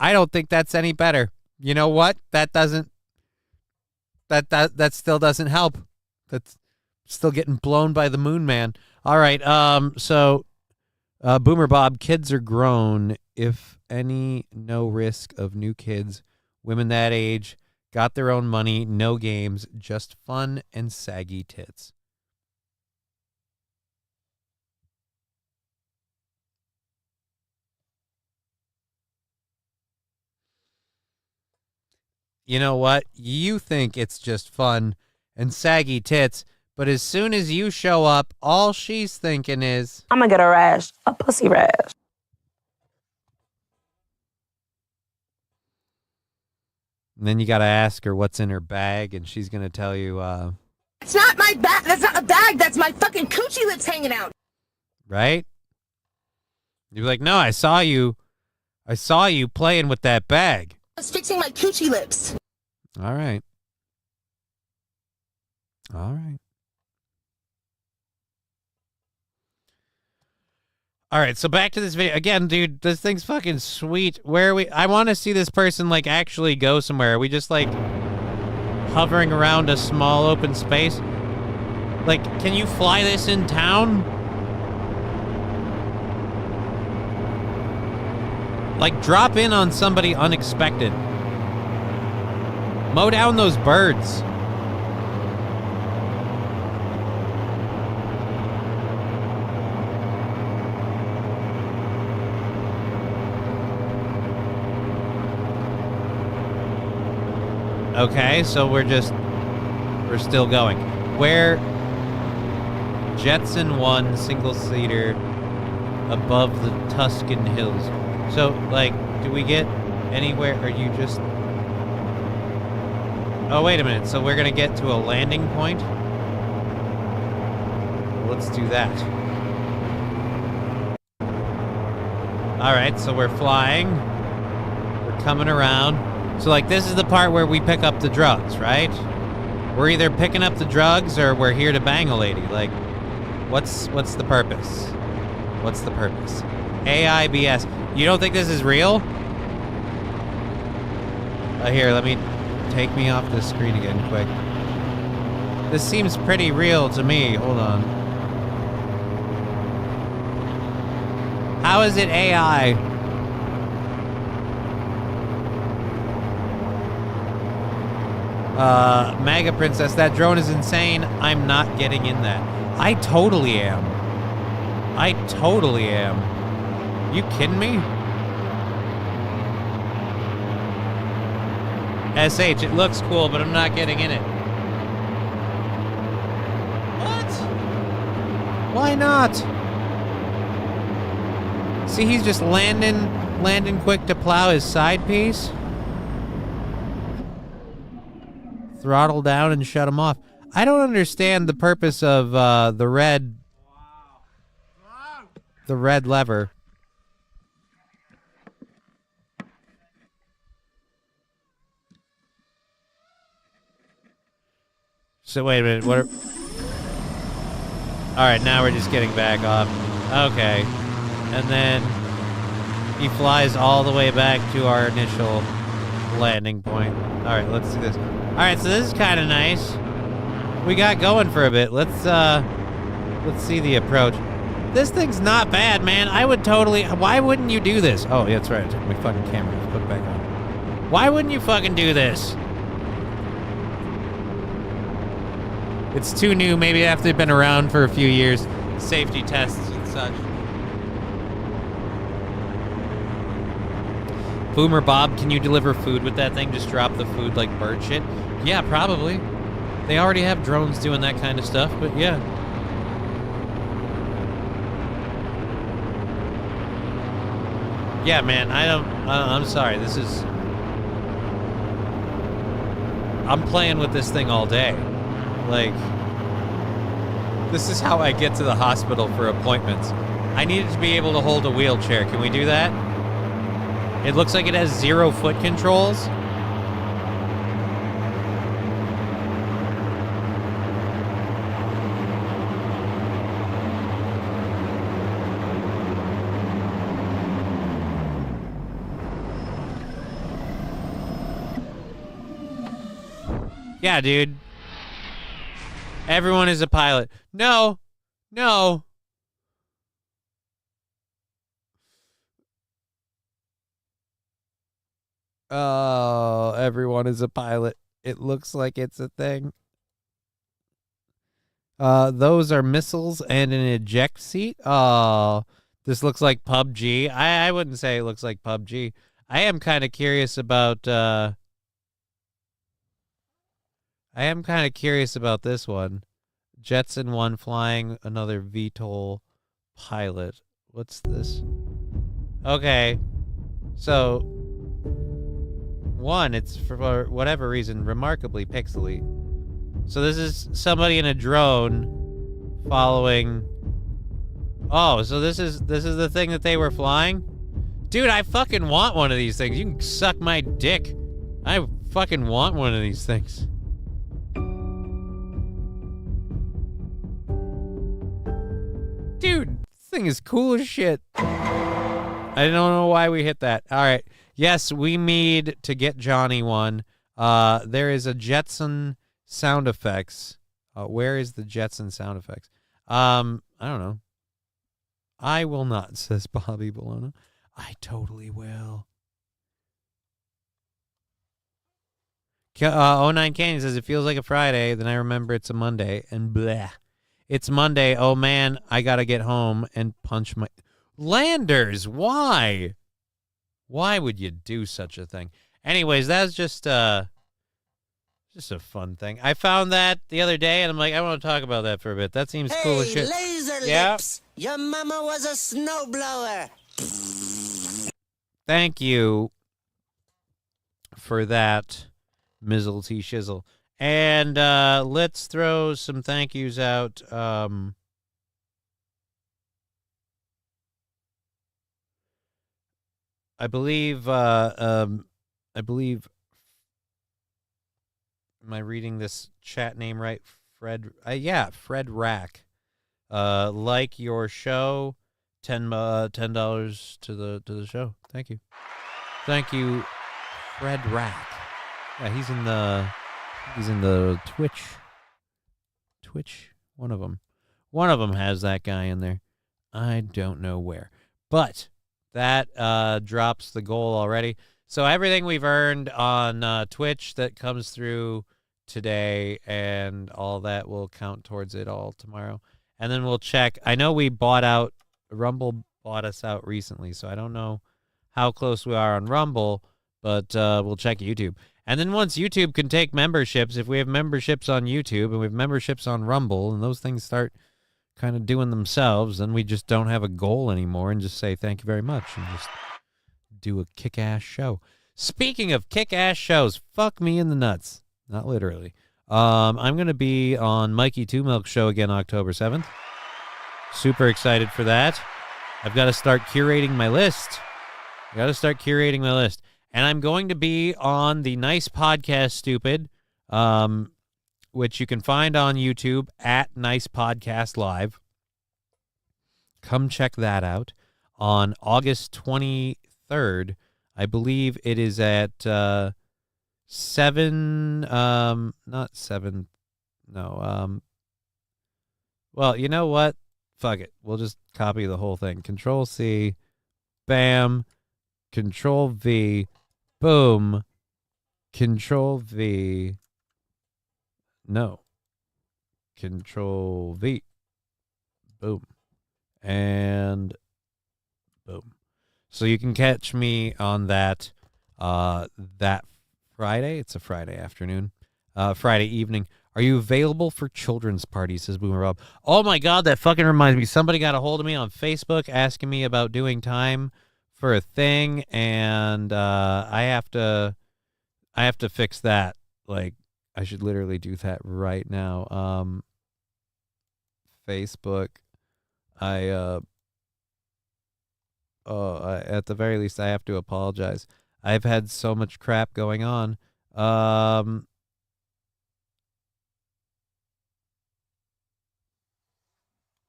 I don't think that's any better. You know what? That still doesn't help. That's still getting blown by the moon man. All right. So Boomer Bob, kids are grown. If any, no risk of new kids. Women that age got their own money, no games, just fun and saggy tits. You know what? You think it's just fun and saggy tits, but as soon as you show up, all she's thinking is, I'm gonna get a rash, a pussy rash. And then you got to ask her what's in her bag, and she's going to tell you, It's not my bag. That's not a bag. That's my fucking coochie lips hanging out. Right? You're like, no, I saw you playing with that bag. I was fixing my coochie lips. All right. All right. All right, so back to this video. Again, dude, this thing's fucking sweet. Where are we? I want to see this person, like, actually go somewhere. Are we just, like, hovering around a small open space? Like, can you fly this in town? Like, drop in on somebody unexpected. Mow down those birds. Okay, so we're still going. Where Jetson 1 single-seater above the Tuscan Hills. So, like, do we get anywhere? Are you just... Oh, wait a minute. So we're going to get to a landing point? Let's do that. All right, so we're flying. We're coming around. So, like, this is the part where we pick up the drugs, right? We're either picking up the drugs or we're here to bang a lady. Like, what's the purpose? What's the purpose? AIBS. You don't think this is real? Here, let me take me off the screen again quick. This seems pretty real to me. Hold on. How is it AI? MAGA Princess, that drone is insane. I'm not getting in that. I totally am. You kidding me? SH, it looks cool, but I'm not getting in it. What? Why not? See, he's just landing quick to plow his side piece. Throttle down and shut him off. I don't understand the purpose of the red lever. So wait a minute. What? All right, now we're just getting back off. Okay, and then he flies all the way back to our initial landing point. All right, let's do this. All right, so this is kind of nice. We got going for a bit. Let's see the approach. This thing's not bad, man. I would totally. Why wouldn't you do this? Oh, yeah, that's right. I took my fucking camera. Let's put it back on. Why wouldn't you fucking do this? It's too new. Maybe after they've been around for a few years. Safety tests and such. Boomer Bob, can you deliver food with that thing? Just drop the food like bird shit? Yeah, probably. They already have drones doing that kind of stuff, but yeah. Yeah, man, I'm sorry. This is... I'm playing with this thing all day. Like, this is how I get to the hospital for appointments. I needed to be able to hold a wheelchair. Can we do that? It looks like it has 0 foot controls. Yeah, dude. Everyone is a pilot. No. No. Oh, everyone is a pilot. It looks like it's a thing. Those are missiles and an eject seat. Oh, this looks like PUBG. I wouldn't say it looks like PUBG. I am kind of curious about this one. Jetson 1 flying another VTOL pilot. What's this? Okay. So, 1, it's for whatever reason remarkably pixely. So this is somebody in a drone following. Oh, so this is the thing that they were flying? Dude, I fucking want one of these things. You can suck my dick. I fucking want one of these things. Dude, this thing is cool as shit. I don't know why we hit that. All right. Yes, we need to get Johnny one. There is a Jetson sound effects. Where is the Jetson sound effects? I don't know. I will not, says Bobby Bologna. I totally will. 09 Canyon says, it feels like a Friday. Then I remember it's a Monday. And blah. It's Monday. Oh, man, I got to get home and punch my... Landers, why? Why would you do such a thing? Anyways, that's just a fun thing. I found that the other day, and I'm like, I want to talk about that for a bit. That seems cool as shit. Laser lips. Your mama was a snowblower. Thank you for that, Mizzle T Shizzle. And let's throw some thank yous out. I believe, am I reading this chat name right? Fred, yeah, Fred Rack. Like your show, $10 to the show. Thank you. Thank you, Fred Rack. Yeah, he's in the Twitch. One of them has that guy in there. I don't know where, but that drops the goal already. So everything we've earned on Twitch that comes through today and all that will count towards it all tomorrow. And then we'll check. I know we bought out, Rumble bought us out recently, so I don't know how close we are on Rumble, but we'll check YouTube. And then once YouTube can take memberships, if we have memberships on YouTube and we have memberships on Rumble and those things start kind of doing themselves, then we just don't have a goal anymore and just say thank you very much and just do a kick-ass show. Speaking of kick-ass shows, fuck me in the nuts. Not literally. I'm going to be on Mikey Two Milk show again October 7th. Super excited for that. I've got to start curating my list. And I'm going to be on the Nice Podcast Stupid which you can find on YouTube at Nice Podcast Live. Come check that out. On August 23rd, I believe it is at 7, not 7, no, well, you know what? Fuck it. We'll just copy the whole thing. Control C, bam, Control V, boom, Control V, no, Control V, boom, and boom. So you can catch me on that that Friday. It's a Friday afternoon, Friday evening. Are you available for children's parties, says Boomer Rob. Oh, my God, that fucking reminds me. Somebody got a hold of me on Facebook asking me about doing time for a thing, and I have to fix that. Like, I should literally do that right now. Facebook, at the very least, I have to apologize. I've had so much crap going on.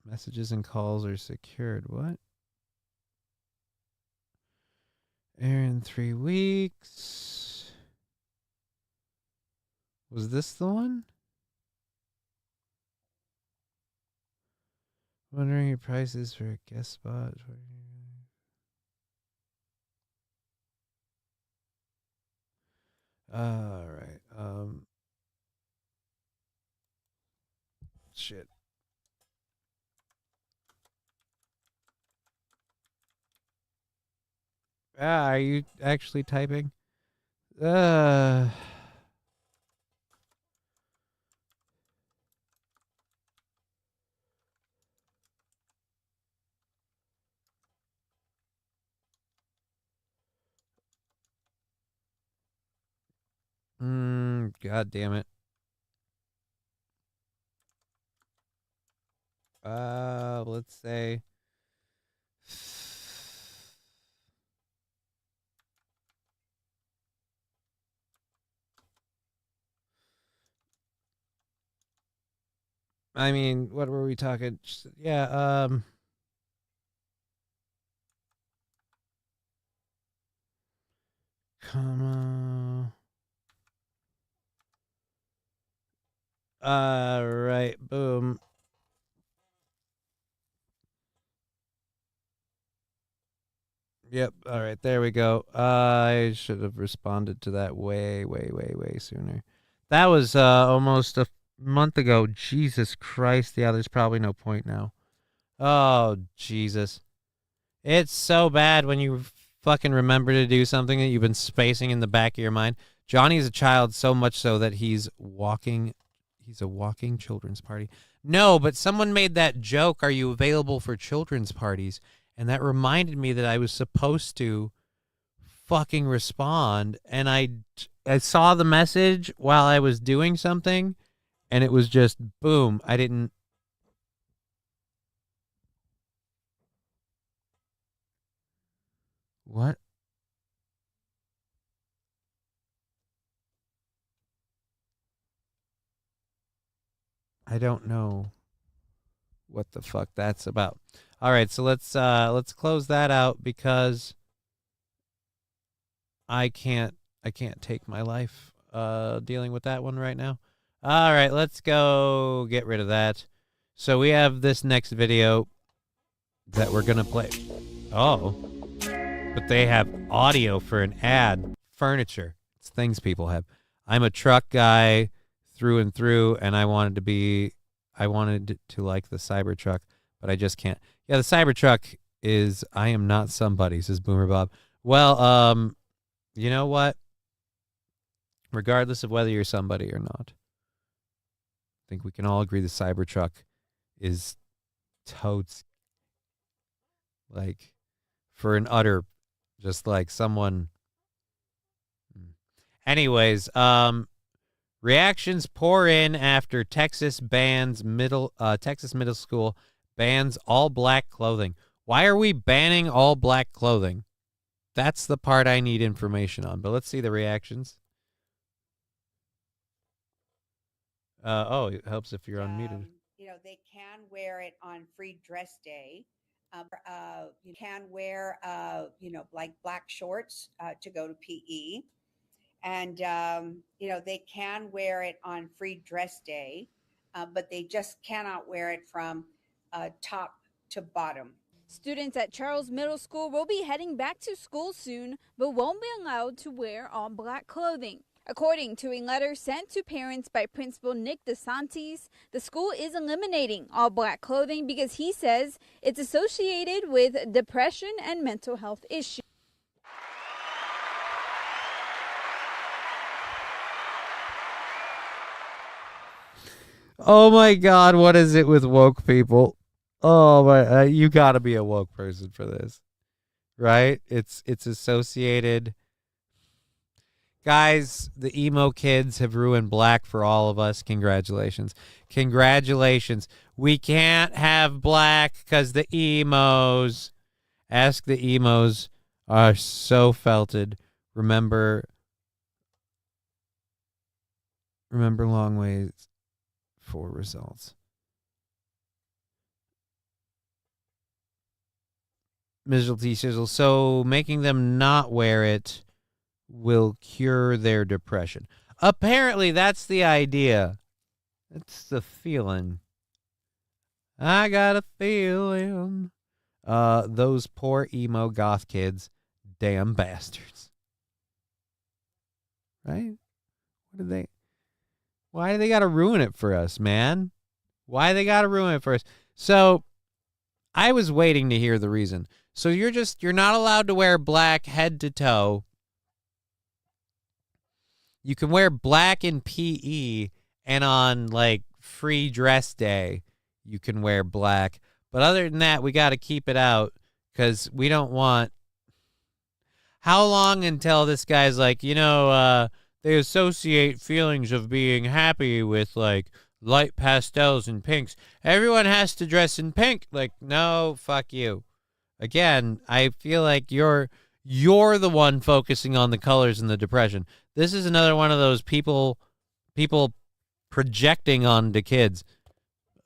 Messages and calls are secured. What? Air in 3 weeks. Was this the one? Wondering your prices for a guest spot. All right. Shit. Are you actually typing? God damn it. Let's say I mean, what were we talking? Yeah, comma. Right, boom. Yep, all right, there we go. I should have responded to that way sooner. That was almost a month ago. Jesus Christ. Yeah, there's probably no point now. Oh, Jesus. It's so bad when you fucking remember to do something that you've been spacing in the back of your mind. Johnny's a child, so much so that he's a walking children's party. No, but someone made that joke, are you available for children's parties? And that reminded me that I was supposed to fucking respond, and I saw the message while I was doing something, and it was just boom. I didn't. What? I don't know what the fuck that's about. All right, so let's close that out because I can't take my life dealing with that one right now. All right, let's go get rid of that. So we have this next video that we're going to play. Oh, but they have audio for an ad. Furniture. It's things people have. I'm a truck guy through and through, and I wanted to like the Cybertruck, but I just can't. Yeah, the Cybertruck is, I am not somebody, says Boomer Bob. Well, you know what? Regardless of whether you're somebody or not, I think we can all agree the Cybertruck is totes, like, for an utter, just like someone. Anyways, reactions pour in after Texas middle school bans all black clothing. Why are we banning all black clothing? That's the part I need information on. But let's see the reactions. Oh, it helps if you're unmuted. You know, they can wear it on free dress day. You can wear, you know, like black shorts to go to PE. And, you know, they can wear it on free dress day, but they just cannot wear it from top to bottom. Students at Charles Middle School will be heading back to school soon, but won't be allowed to wear all black clothing. According to a letter sent to parents by Principal Nick DeSantis, the school is eliminating all black clothing because he says it's associated with depression and mental health issues. Oh my God, what is it with woke people? Oh my, you got to be a woke person for this, right? It's associated. Guys, the emo kids have ruined black for all of us. Congratulations. Congratulations. We can't have black because the emos. Ask the emos are so felted. Remember long ways for results. Mizzle T Sizzle. So making them not wear it will cure their depression. Apparently, that's the idea. That's the feeling. I got a feeling. Those poor emo goth kids, damn bastards. Right? Why do they got to ruin it for us, man? Why they got to ruin it for us? So, I was waiting to hear the reason. So you're not allowed to wear black head to toe. You can wear black in PE, and on like free dress day, you can wear black. But other than that, we got to keep it out because we don't want. How long until this guy's like, they associate feelings of being happy with like light pastels and pinks. Everyone has to dress in pink. Like, no, fuck you. Again, I feel like you're the one focusing on the colors and the depression. This is another one of those people projecting onto kids.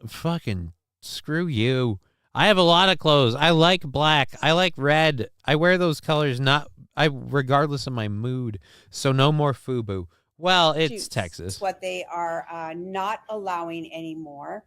Fucking screw you. I have a lot of clothes. I like black. I like red. I wear those colors regardless of my mood. So no more FUBU. Well, it's Texas. What they are not allowing anymore.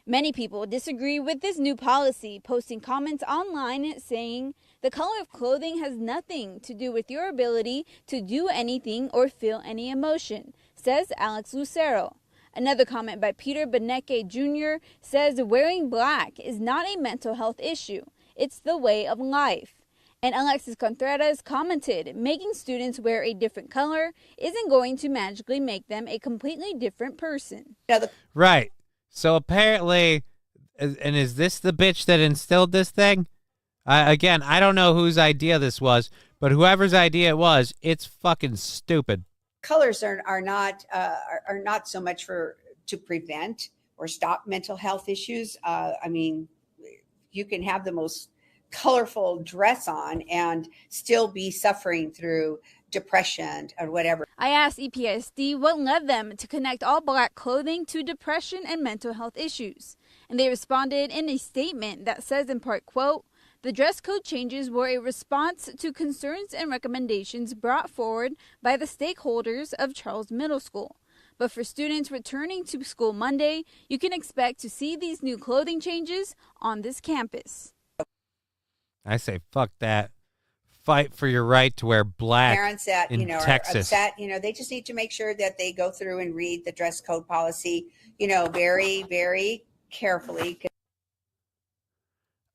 Many people disagree with this new policy, posting comments online saying the color of clothing has nothing to do with your ability to do anything or feel any emotion, says Alex Lucero. Another comment by Peter Beneke Jr. says wearing black is not a mental health issue. It's the way of life. And Alexis Contreras commented, making students wear a different color isn't going to magically make them a completely different person. Right. So apparently, and is this the bitch that instilled this thing? Again, I don't know whose idea this was, but whoever's idea it was, it's fucking stupid. Colors are not so much to prevent or stop mental health issues. I mean, you can have the most colorful dress on and still be suffering through depression or whatever. I asked EPSD what led them to connect all black clothing to depression and mental health issues. And they responded in a statement that says in part, quote, the dress code changes were a response to concerns and recommendations brought forward by the stakeholders of Charles Middle School. But for students returning to school Monday, you can expect to see these new clothing changes on this campus. I say, fuck that. Fight for your right to wear black. Parents that in are Texas. upset, they just need to make sure that they go through and read the dress code policy, very, very carefully.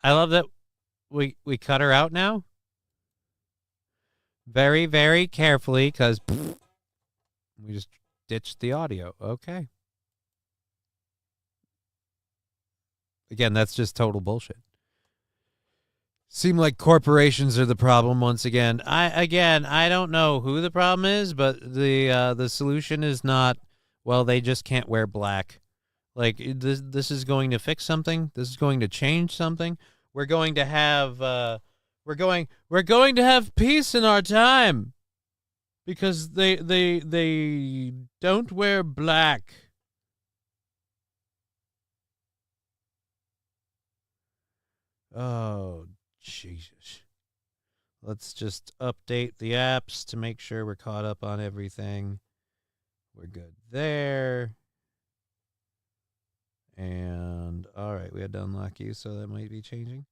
I love that we cut her out now. Very, very carefully, because we just ditched the audio. Okay. Again, that's just total bullshit. Seem like corporations are the problem once again. I don't know who the problem is, but the solution is not, well, they just can't wear black. Like this is going to fix something. This is going to change something. We're going to have we're going to have peace in our time because they don't wear black. Oh, Jesus. Let's just update the apps to make sure we're caught up on everything. We're good there. And, all right, we had to unlock you, so that might be changing.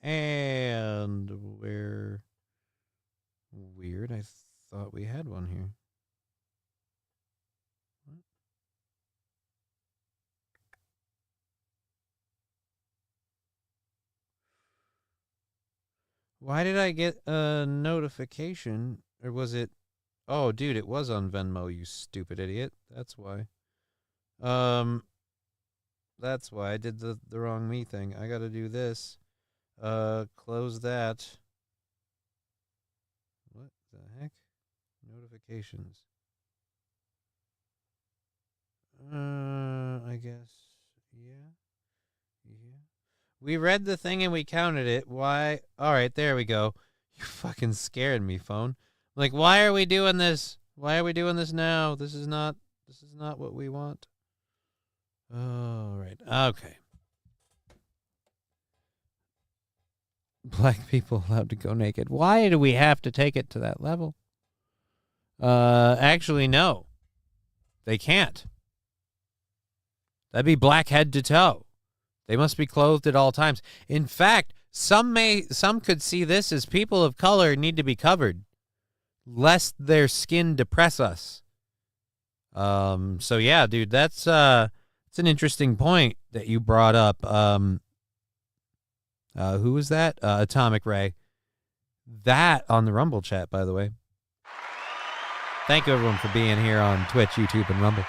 And we're weird. I thought we had one here. Why did I get a notification? Or was it... Oh, dude, it was on Venmo, you stupid idiot. That's why. That's why I did the wrong me thing. I gotta do this. Close that. What the heck? Notifications. I guess. Yeah. We read the thing and we counted it. Why? All right, there we go. You fucking scared me, phone. Like, why are we doing this? Why are we doing this now? This is not what we want. All right. Okay. Black people allowed to go naked. Why do we have to take it to that level? Actually, no. They can't. That'd be black head to toe. They must be clothed at all times. In fact, some could see this as people of color need to be covered, lest their skin depress us. So yeah, dude, that's an interesting point that you brought up. Who was that? Atomic Ray. That on the Rumble chat, by the way. Thank you everyone for being here on Twitch, YouTube, and Rumble.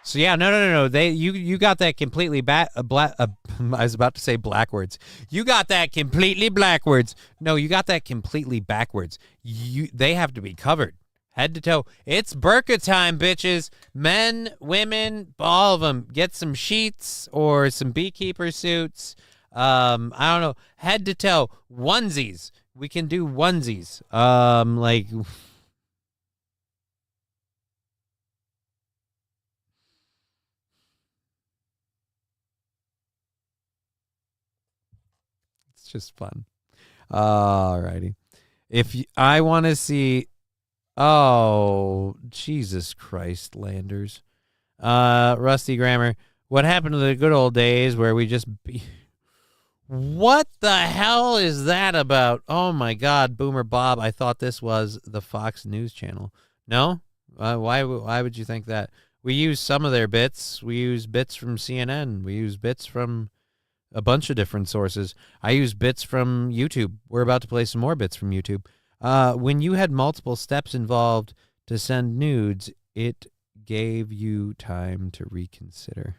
So yeah, no. You got that completely I was about to say blackwards. You got that completely blackwards. No, you got that completely backwards. They have to be covered head to toe. It's burqa time, bitches. Men, women, all of them. Get some sheets or some beekeeper suits. I don't know. Head to toe. Onesies. We can do onesies. Like... just fun. Alrighty. I want to see... Oh, Jesus Christ, Landers. Rusty Grammar. What happened to the good old days where we just... What the hell is that about? Oh, my God, Boomer Bob. I thought this was the Fox News channel. No? Why would you think that? We use some of their bits. We use bits from CNN. We use bits from... a bunch of different sources. I use bits from YouTube. We're about to play some more bits from YouTube. When you had multiple steps involved to send nudes, it gave you time to reconsider.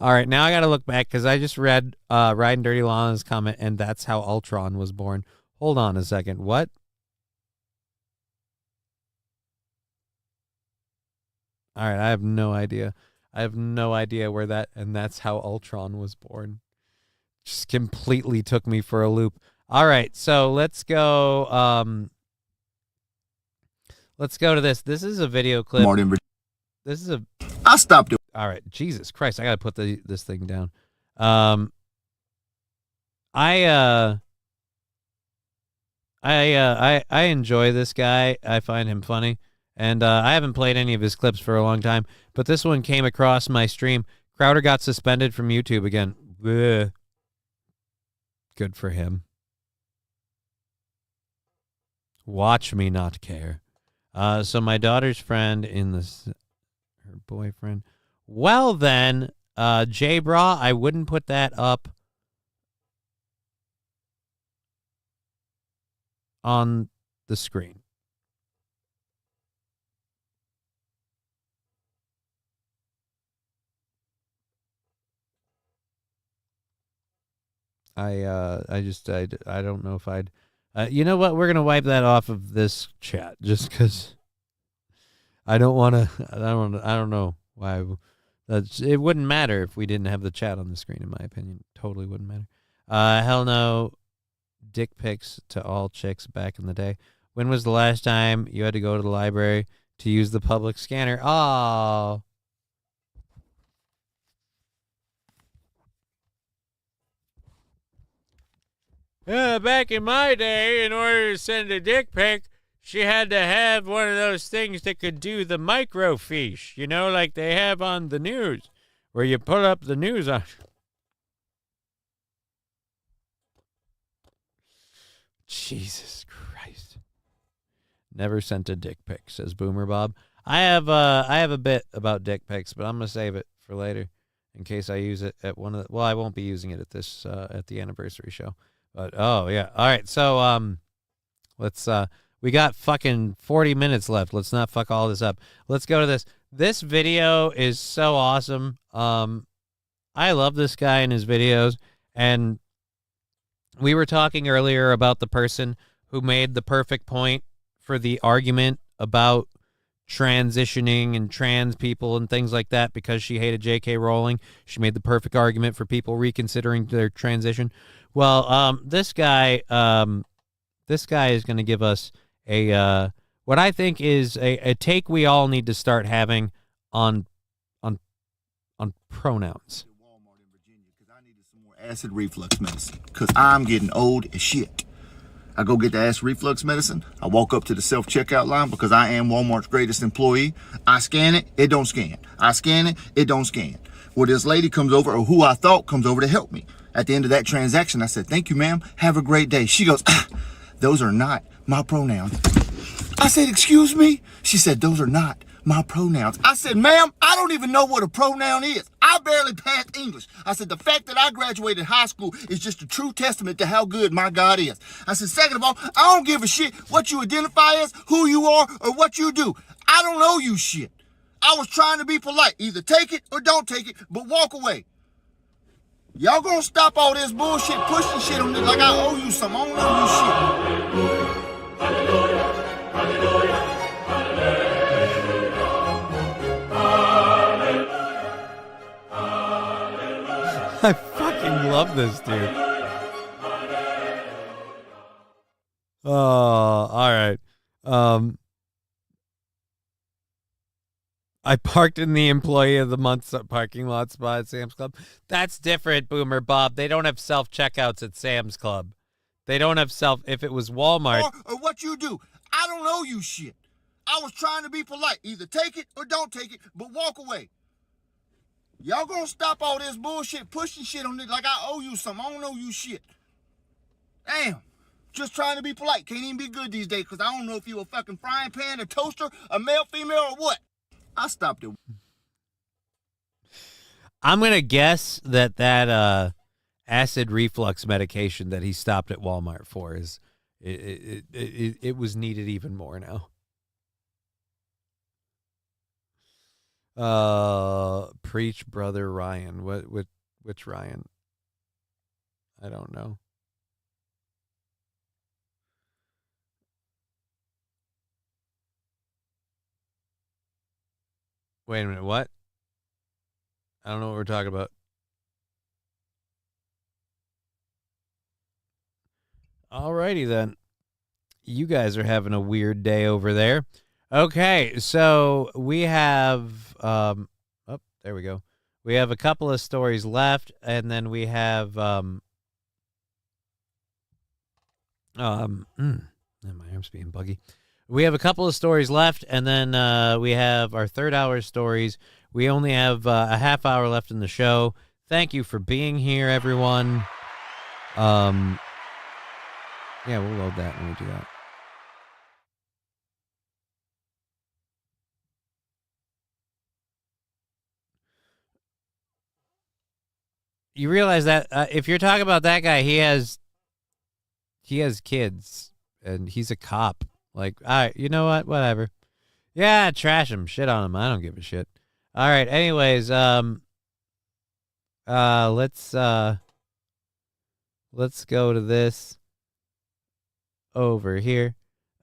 All right, now I got to look back because I just read Riding Dirty Lana's comment, and that's how Ultron was born. Hold on a second. What? All right, I have no idea. I have no idea where that, and that's how Ultron was born. Just completely took me for a loop. All right, so let's go to this. This is a video clip. This is a... I'll stop doing. All right, Jesus Christ, I got to put this thing down. I enjoy this guy. I find him funny. And I haven't played any of his clips for a long time, but this one came across my stream. Crowder got suspended from YouTube again. Ugh. Good for him. Watch me not care. So my daughter's friend her boyfriend. Well then, J-Bra, I wouldn't put that up on the screen. I don't know if I'd, you know what? We're going to wipe that off of this chat just because I don't want to, I don't know why. It wouldn't matter if we didn't have the chat on the screen, in my opinion. Totally wouldn't matter. Hell no. Dick pics to all chicks back in the day. When was the last time you had to go to the library to use the public scanner? Oh, Back in my day, in order to send a dick pic, she had to have one of those things that could do the microfiche, you know, like they have on the news, where you put up the news on. Jesus Christ. Never sent a dick pic, says Boomer Bob. I have a bit about dick pics, but I'm going to save it for later in case I use it at one of the, well, I won't be using it at this, at the anniversary show. But, oh, yeah. All right, so, let's, we got fucking 40 minutes left. Let's not fuck all this up. Let's go to this. This video is so awesome. I love this guy and his videos, and we were talking earlier about the person who made the perfect point for the argument about transitioning and trans people and things like that because she hated J.K. Rowling. She made the perfect argument for people reconsidering their transition. Well, this guy is going to give us a what I think is a take we all need to start having on pronouns. Acid reflux medicine because I'm getting old as shit. I go get the acid reflux medicine. I walk up to the self-checkout line because I am Walmart's greatest employee. I scan it, it don't scan. I scan it, it don't scan. Well, this lady comes over, or who I thought comes over to help me. At the end of that transaction, I said, "Thank you, ma'am. Have a great day." She goes, "Those are not my pronouns." I said, "Excuse me?" She said, "Those are not my pronouns." I said, "Ma'am, I don't even know what a pronoun is. I barely passed English." I said, "The fact that I graduated high school is just a true testament to how good my God is." I said, "Second of all, I don't give a shit what you identify as, who you are, or what you do. I don't owe you shit. I was trying to be polite. Either take it or don't take it, but walk away. Y'all gonna stop all this bullshit, pushing shit on me like I owe you some. I don't owe you shit." I fucking love this dude. Oh, all right. I parked in the Employee of the Month parking lot spot at Sam's Club. That's different, Boomer Bob. They don't have self-checkouts at Sam's Club. They don't have if it was Walmart. Or what you do. I don't owe you shit. I was trying to be polite. Either take it or don't take it, but walk away. Y'all gonna stop all this bullshit, pushing shit on it like I owe you something. I don't owe you shit. Damn. Just trying to be polite. Can't even be good these days because I don't know if you a fucking frying pan, a toaster, a male, female, or what. I stopped it. I'm going to guess that acid reflux medication that he stopped at Walmart for is it was needed even more now. Preach, brother Ryan. Which Ryan? I don't know. Wait a minute, what? I don't know what we're talking about. Alrighty then. You guys are having a weird day over there. Okay, so we have oh, there we go. We have a couple of stories left, and then we have my arm's being buggy. We have a couple of stories left, and then we have our third hour stories. We only have a half hour left in the show. Thank you for being here, everyone. Yeah, we'll load that when we do that. You realize that if you're talking about that guy, he has kids, and he's a cop. Like, all right, you know what? Whatever. Yeah, trash him. Shit on him. I don't give a shit. All right. Anyways, let's go to this over here,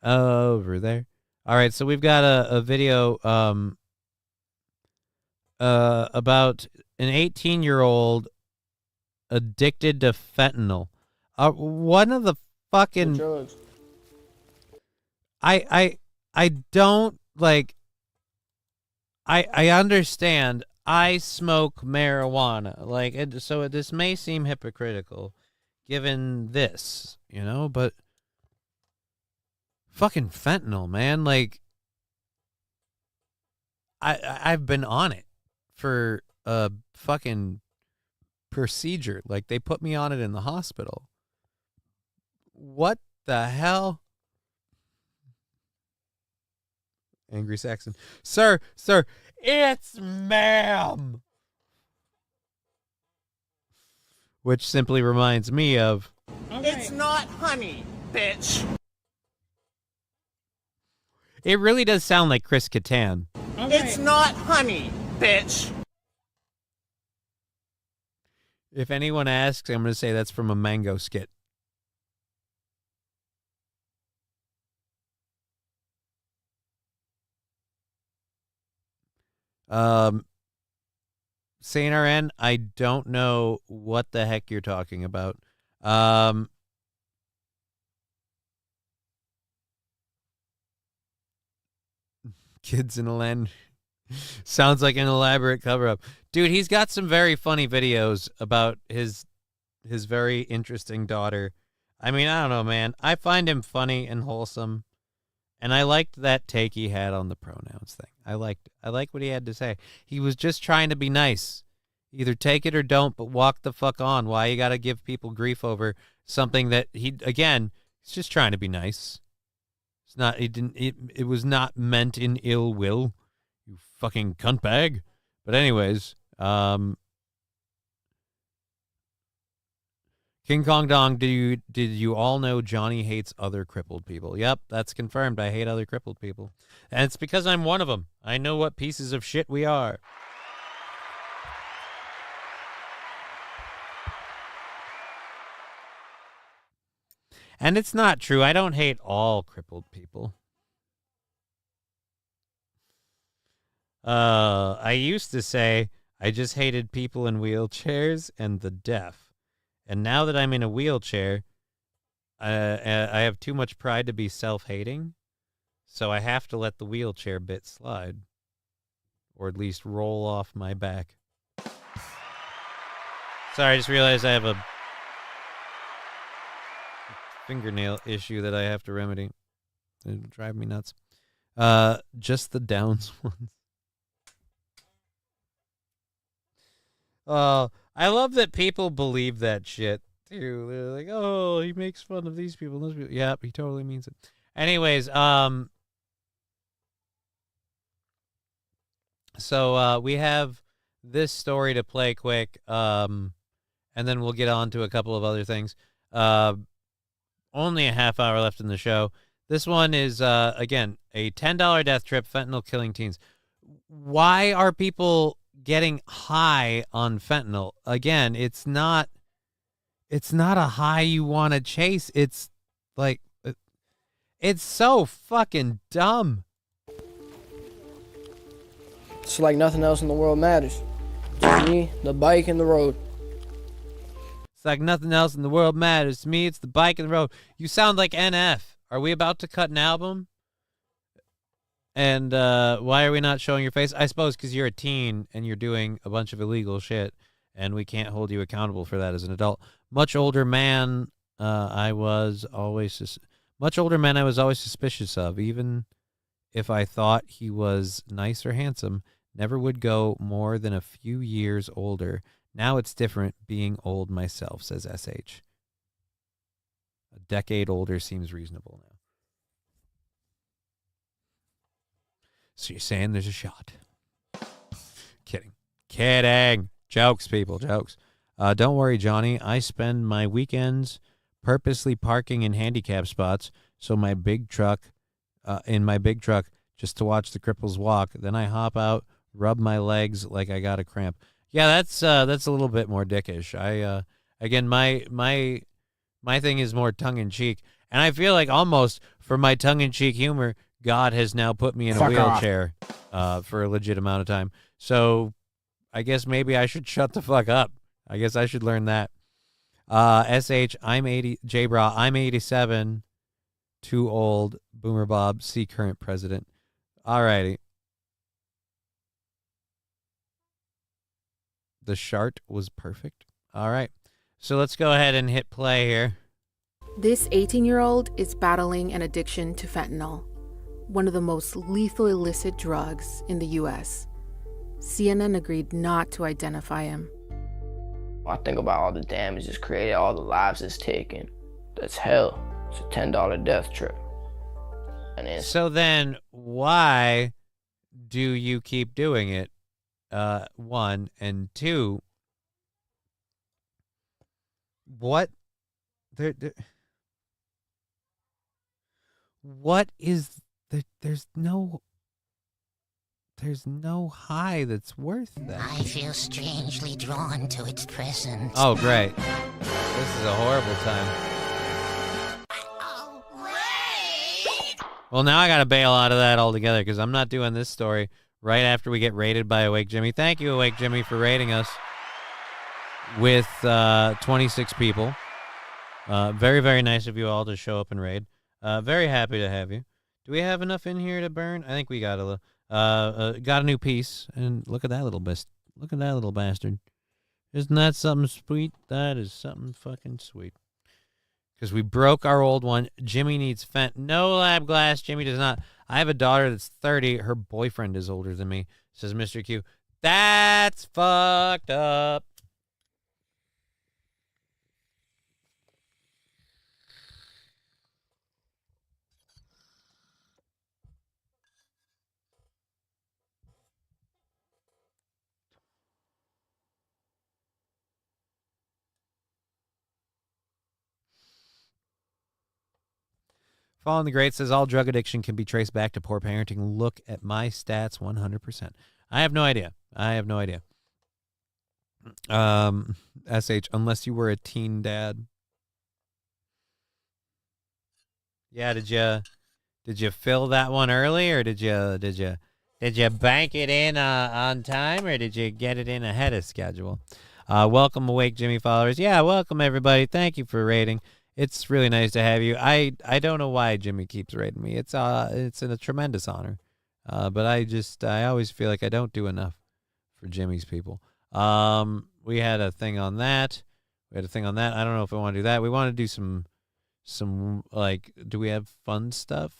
over there. All right. So we've got a video about an 18-year-old addicted to fentanyl. One of the fucking drugs. I don't like. I understand. I smoke marijuana. Like, so this may seem hypocritical, given this, you know, but fucking fentanyl, man. Like, I've been on it for a fucking procedure. Like, they put me on it in the hospital. What the hell? Angry Saxon. Sir, it's ma'am. Which simply reminds me of... It's not honey, bitch. It really does sound like Chris Kattan. It's not honey, bitch. If anyone asks, I'm going to say that's from a Mango skit. Saint RN, I don't know what the heck you're talking about. Kids in a Land sounds like an elaborate cover-up. Dude, he's got some very funny videos about his very interesting daughter. I mean, I don't know, man. I find him funny and wholesome. And I liked that take he had on the pronouns thing. I liked what he had to say. He was just trying to be nice. Either take it or don't, but walk the fuck on. Why you got to give people grief over something that he's just trying to be nice. It's not, it was not meant in ill will, you fucking cunt bag. But anyways, King Kong Dong, did you all know Johnny hates other crippled people? Yep, that's confirmed. I hate other crippled people. And it's because I'm one of them. I know what pieces of shit we are. And it's not true. I don't hate all crippled people. I used to say I just hated people in wheelchairs and the deaf. And now that I'm in a wheelchair, I have too much pride to be self-hating. So I have to let the wheelchair bit slide. Or at least roll off my back. Sorry, I just realized I have a fingernail issue that I have to remedy. It'll drive me nuts. Just the Downs ones. I love that people believe that shit too. They're like, oh, he makes fun of these people. Those people. Yep, he totally means it. Anyways, so we have this story to play quick, and then we'll get on to a couple of other things. Only a half hour left in the show. This one is, again, a $10 death trip, fentanyl killing teens. Why are people getting high on fentanyl? Again, it's not a high you want to chase. It's like, it's so fucking dumb. It's like nothing else in the world matters. Just me, the bike, and the road. It's like nothing else in the world matters to me. It's the bike and the road. You sound like NF. Are we about to cut an album? And why are we not showing your face? I suppose because you're a teen and you're doing a bunch of illegal shit, and we can't hold you accountable for that as an adult. Much older man, I was always suspicious of, even if I thought he was nice or handsome. Never would go more than a few years older. Now it's different being old myself, says SH. A decade older seems reasonable now. So you're saying there's a shot. Kidding. Jokes, people, jokes. Don't worry, Johnny. I spend my weekends purposely parking in handicap spots in my big truck just to watch the cripples walk. Then I hop out, rub my legs like I got a cramp. Yeah, that's a little bit more dickish. Again, my thing is more tongue-in-cheek. And I feel like almost for my tongue-in-cheek humor, God has now put me in a wheelchair for a legit amount of time. So I guess maybe I should shut the fuck up. I guess I should learn that. SH, I'm 80. J-Bra, I'm 87. Too old. Boomer Bob, see current president. All righty. The shart was perfect. All right. So let's go ahead and hit play here. This 18-year-old is battling an addiction to fentanyl, one of the most lethal illicit drugs in the U.S. CNN agreed not to identify him. I think about all the damage it's created, all the lives it's taken. That's hell. It's a $10 death trip. And so then why do you keep doing it? One, and two, what what is there's no high that's worth that. I feel strangely drawn to its presence. Oh, great. This is a horrible time. Well, now I got to bail out of that altogether because I'm not doing this story right after we get raided by Awake Jimmy. Thank you, Awake Jimmy, for raiding us with 26 people. Very, very nice of you all to show up and raid. Very happy to have you. Do we have enough in here to burn? I think we got a new piece, and look at that little look at that little bastard. Isn't that something sweet? That is something fucking sweet. Because we broke our old one. Jimmy needs fent. No lab glass. Jimmy does not. I have a daughter that's 30. Her boyfriend is older than me, says Mr. Q. That's fucked up. Following the Great says all drug addiction can be traced back to poor parenting. Look at my stats 100%. I have no idea. SH, unless you were a teen dad. Yeah, did you fill that one early, or did you bank it in on time, or did you get it in ahead of schedule? Welcome, Awake Jimmy followers. Yeah, welcome everybody. Thank you for rating. It's really nice to have you. I don't know why Jimmy keeps rating me. It's a tremendous honor. But I always feel like I don't do enough for Jimmy's people. We had a thing on that. I don't know if I want to do that. We want to do some like, do we have fun stuff?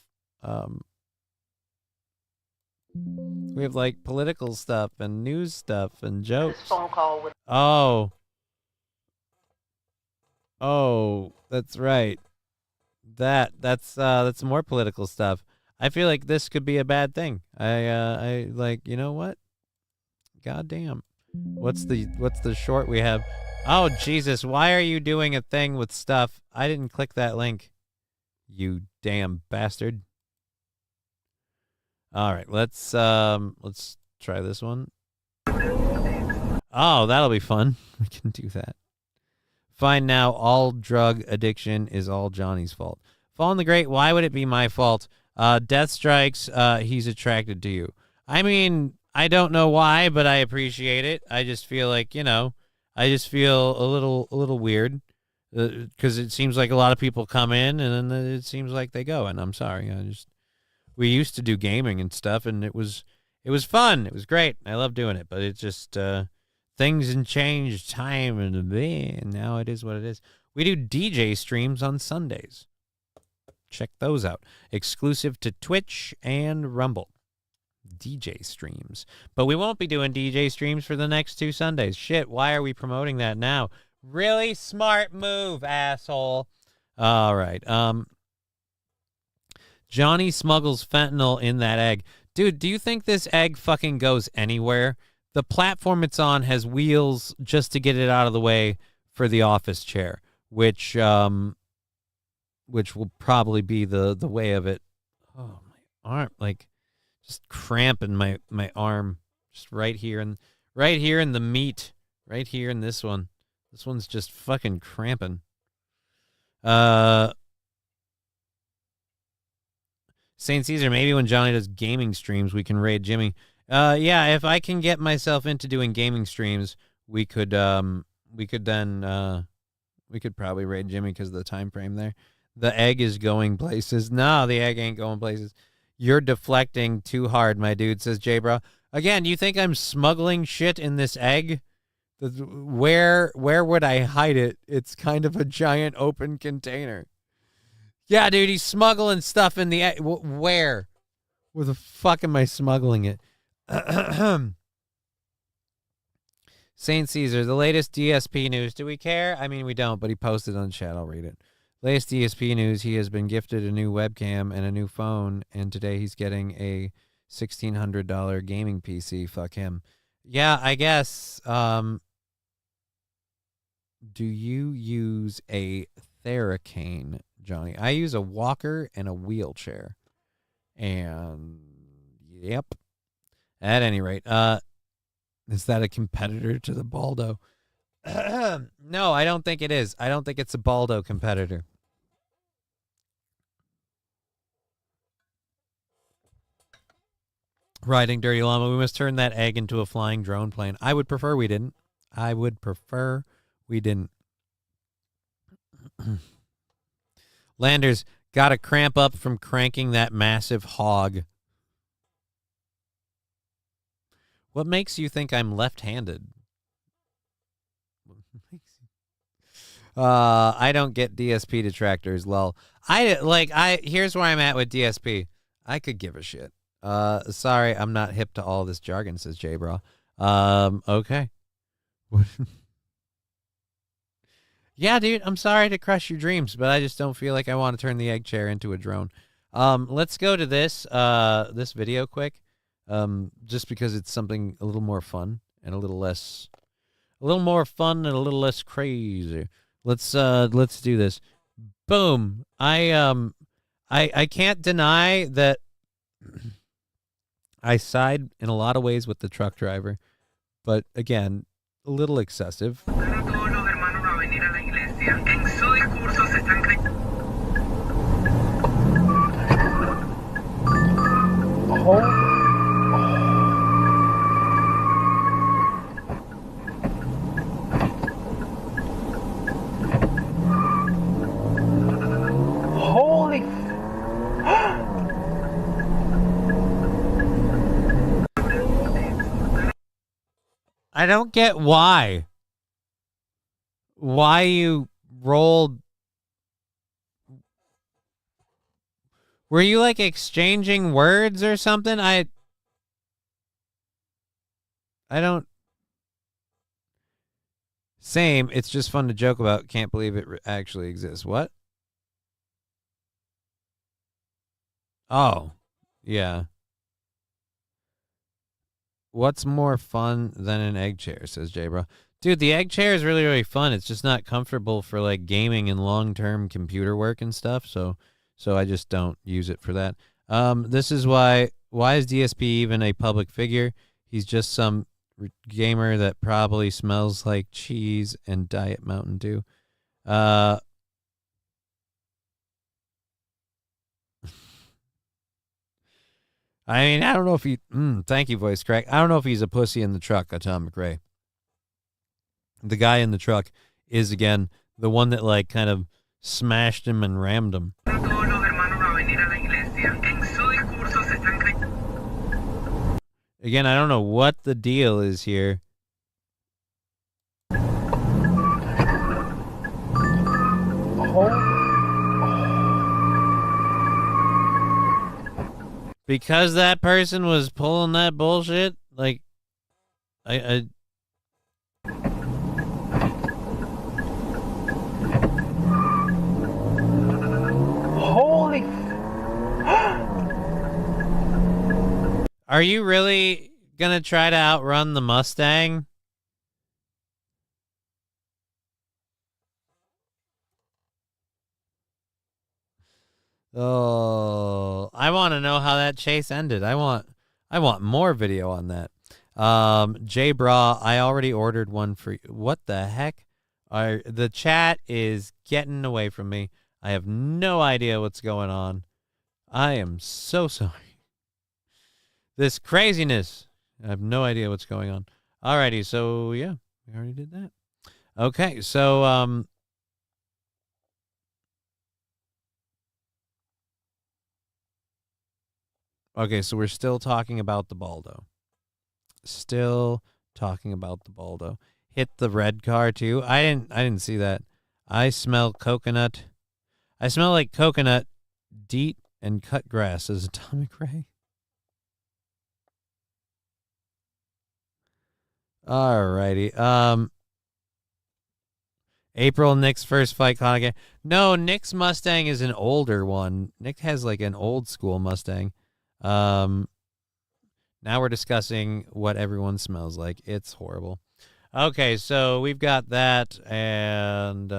We have like political stuff and news stuff and jokes. Phone call with Oh, that's right. That's more political stuff. I feel like this could be a bad thing. I like, you know what? Goddamn. What's the short we have? Oh, Jesus, why are you doing a thing with stuff? I didn't click that link. You damn bastard. All right, let's try this one. Oh, that'll be fun. We can do that. Fine now, all drug addiction is all Johnny's fault. Fallen the Great, why would it be my fault? Death strikes, he's attracted to you. I mean, I don't know why, but I appreciate it. I just feel like, I just feel a little weird because it seems like a lot of people come in and then it seems like they go, and I'm sorry. We used to do gaming and stuff, and it was fun. It was great. I love doing it, but it's just things and changed time and now it is what it is. We do DJ streams on Sundays. Check those out. Exclusive to Twitch and Rumble. DJ streams. But we won't be doing DJ streams for the next 2 Sundays. Shit, why are we promoting that now? Really smart move, asshole. All right. Johnny smuggles fentanyl in that egg. Dude, do you think this egg fucking goes anywhere? The platform it's on has wheels just to get it out of the way for the office chair, which will probably be the way of it. Oh, my arm, like just cramping my arm, just right here in the meat, right here in this one. This one's just fucking cramping. St. Caesar, maybe when Johnny does gaming streams, we can raid Jimmy. Yeah, if I can get myself into doing gaming streams, we could probably raid Jimmy because of the time frame there. The egg is going places. No, the egg ain't going places. You're deflecting too hard, my dude, says J-Bro. Again, you think I'm smuggling shit in this egg? Where would I hide it? It's kind of a giant open container. Yeah, dude, he's smuggling stuff in the... Where? Where the fuck am I smuggling it? St. Caesar, the latest DSP news. Do we care? I mean, we don't, but he posted on the chat. I'll read it. Latest DSP news, he has been gifted a new webcam and a new phone, and today he's getting a $1,600 gaming PC. Fuck him. Yeah, I guess. Do you use a Theracane, Johnny? I use a walker and a wheelchair. And, yep. At any rate, is that a competitor to the Baldo? No, I don't think it is. I don't think it's a Baldo competitor. Riding Dirty Llama, we must turn that egg into a flying drone plane. I would prefer we didn't. I would prefer we didn't. Landers, gotta cramp up from cranking that massive hog. What makes you think I'm left-handed? I don't get DSP detractors, lol. Here's where I'm at with DSP. I could give a shit. Sorry, I'm not hip to all this jargon, says J-Bra. Okay. Yeah, dude, I'm sorry to crush your dreams, but I just don't feel like I want to turn the egg chair into a drone. Let's go to this video quick. Just because it's something a little more fun and a little more fun and a little less crazy. Let's do this. Boom. I can't deny that I side in a lot of ways with the truck driver, but again, a little excessive. Holy. I don't get why. Why you rolled. Were you like exchanging words or something? I don't. Same. It's just fun to joke about. Can't believe it actually exists. What? Oh, yeah. What's more fun than an egg chair, says J-Bro. Dude, the egg chair is really, really fun. It's just not comfortable for like gaming and long-term computer work and stuff. So I just don't use it for that. This is why is DSP even a public figure? He's just some gamer that probably smells like cheese and Diet Mountain Dew. I mean, I don't know if he... thank you, voice crack. I don't know if he's a pussy in the truck, Atomic Ray. The guy in the truck is, again, the one that, like, kind of smashed him and rammed him. Again, I don't know what the deal is here. Because that person was pulling that bullshit, like, I Holy. Are you really gonna try to outrun the Mustang? Oh, I want to know how that chase ended. I want more video on that. J Bra, I already ordered one for you. What the heck? The chat is getting away from me. I have no idea what's going on. I am so sorry. This craziness. I have no idea what's going on. Alrighty, so yeah, we already did that. Okay, so okay, so we're still talking about the Baldo. Still talking about the Baldo. hit the red car too. I didn't see that. I smell coconut. I smell like coconut, DEET, and cut grass as atomic ray. Alrighty. April, Nick's first fight caught again. No, Nick's Mustang is an older one. Nick has like an old school Mustang. Now we're discussing what everyone smells like. It's horrible. Okay, so we've got that, and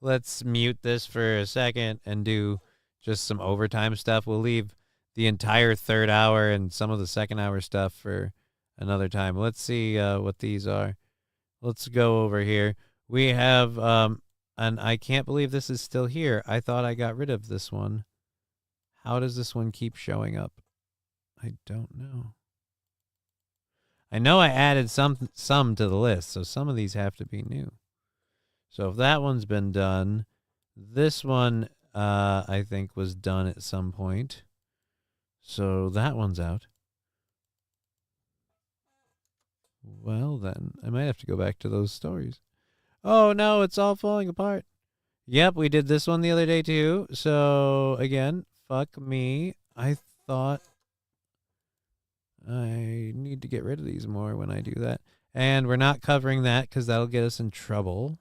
let's mute this for a second and do just some overtime stuff. We'll leave the entire third hour and some of the second hour stuff for another time. Let's see what these are. Let's go over here. We have, and I can't believe this is still here. I thought I got rid of this one. How does this one keep showing up? I don't know. I know I added some to the list, so some of these have to be new. So if that one's been done, this one I think was done at some point. So that one's out. Well then, I might have to go back to those stories. Oh no, it's all falling apart. Yep, we did this one the other day too. So again, fuck me. I thought I need to get rid of these more when I do that. And we're not covering that because that'll get us in trouble.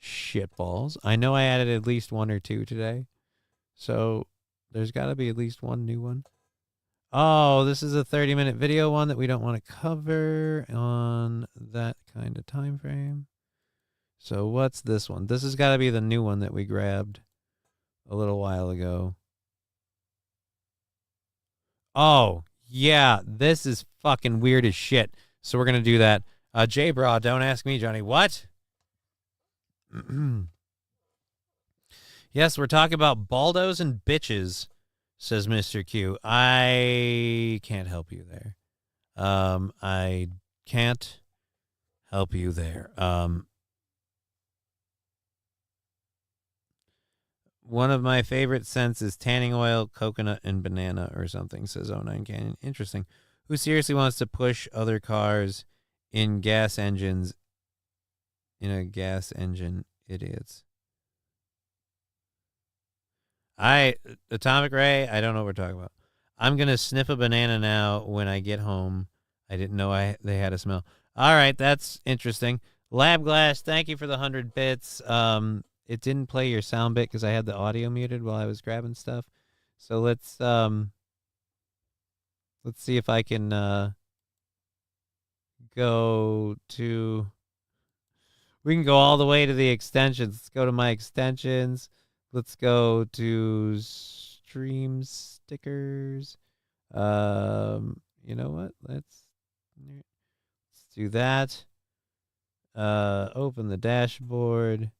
Shitballs. I know I added at least one or two today. So there's got to be at least one new one. Oh, this is a 30-minute video one that we don't want to cover on that kind of time frame. So what's this one? This has got to be the new one that we grabbed a little while ago. Oh, yeah, this is fucking weird as shit. So we're going to do that. J-Bra, don't ask me, Johnny. What? Yes, we're talking about baldos and bitches, says Mr. Q. I can't help you there. I can't help you there. One of my favorite scents is tanning oil, coconut, and banana or something, says 09 Canyon. Interesting. Who seriously wants to push other cars in gas engines in a gas engine? Idiots. Atomic Ray, I don't know what we're talking about. I'm going to sniff a banana now when I get home. I didn't know they had a smell. All right, that's interesting. Lab Glass, thank you for the 100 bits. It didn't play your sound bit because I had the audio muted while I was grabbing stuff. So let's see if I can go to... We can go all the way to the extensions. Let's go to my extensions. Let's go to stream stickers. You know what? Let's do that. Open the dashboard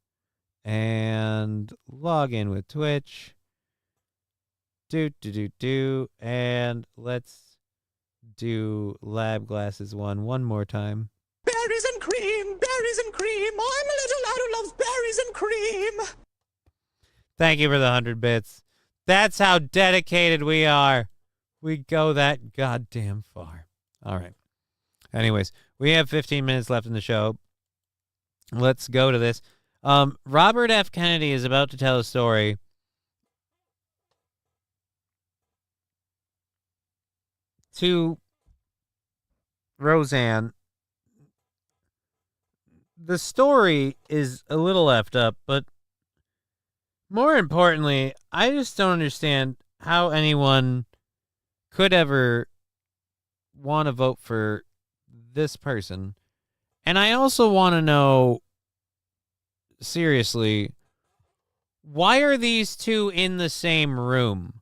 and log in with Twitch. And let's do Lab Glasses one more time. Berries and cream, berries and cream. I'm a little lad who loves berries and cream. Thank you for the 100 bits. That's how dedicated we are. We go that goddamn far. All right. Anyways, we have 15 minutes left in the show. Let's go to this. Robert F. Kennedy is about to tell a story to Roseanne. The story is a little effed up, but more importantly, I just don't understand how anyone could ever want to vote for this person. And I also want to know, seriously, why are these two in the same room?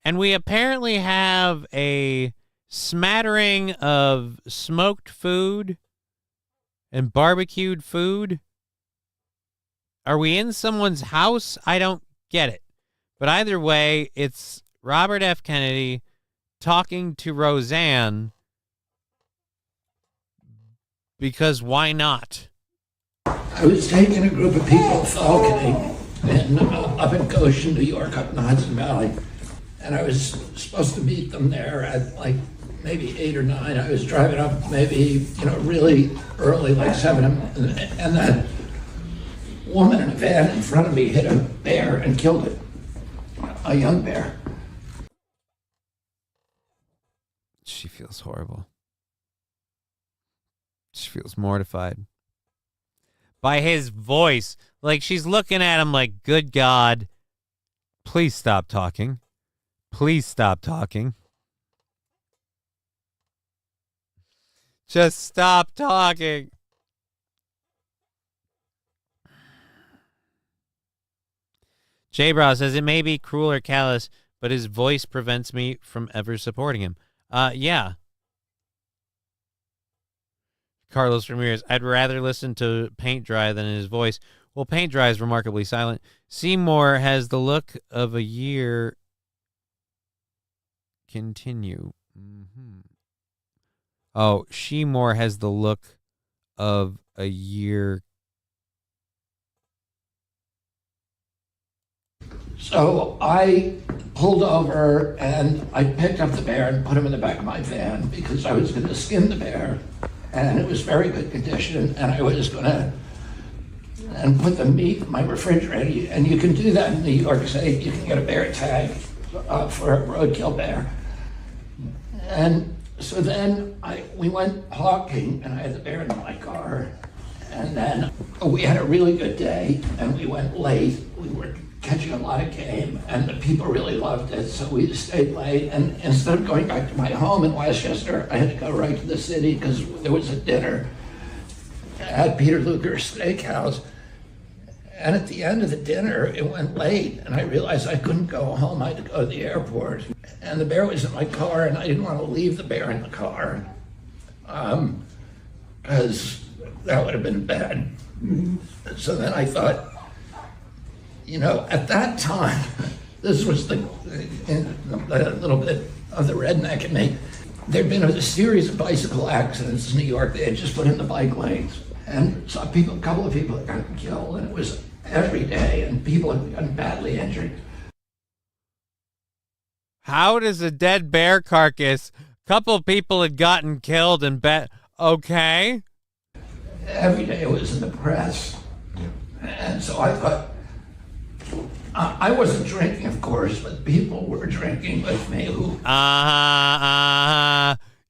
And we apparently have a smattering of smoked food and barbecued food. Are we in someone's house? I don't get it. But either way, it's Robert F. Kennedy talking to Roseanne because why not? I was taking a group of people falconing up in Goshen, New York, up in the Hudson Valley. And I was supposed to meet them there at like maybe 8 or 9. I was driving up maybe, really early, like 7, and that woman in a van in front of me hit a bear and killed it, a young bear. She feels horrible. She feels mortified by his voice. Like, she's looking at him like, good God, please stop talking. Please stop talking. Just stop talking. J-Bra says, it may be cruel or callous, but his voice prevents me from ever supporting him. Yeah. Carlos Ramirez, I'd rather listen to Paint Dry than his voice. Well, Paint Dry is remarkably silent. Seymour has the look of a year. Continue. Mm-hmm. Oh, Seymour has the look of a year. So I pulled over and I picked up the bear and put him in the back of my van because I was going to skin the bear. And it was very good condition, and I was going to put the meat in my refrigerator. And you can do that in New York State. You can get a bear tag for a roadkill bear. And so then we went hawking, and I had the bear in my car. And then we had a really good day, and we went late. We were catching a lot of game, and the people really loved it, so we stayed late. And instead of going back to my home in Westchester, I had to go right to the city because there was a dinner at Peter Luger's Steakhouse. And at the end of the dinner, it went late, and I realized I couldn't go home. I had to go to the airport. And the bear was in my car, and I didn't want to leave the bear in the car because that would have been bad. So then I thought, at that time, this was a little bit of the redneck in me. There'd been a series of bicycle accidents in New York. They had just put in the bike lanes, and saw a couple of people had gotten killed, and it was every day, and people had gotten badly injured. How does a dead bear carcass? A couple of people had gotten killed and okay. Every day it was in the press, and so I thought. I wasn't drinking, of course, but people were drinking with me who...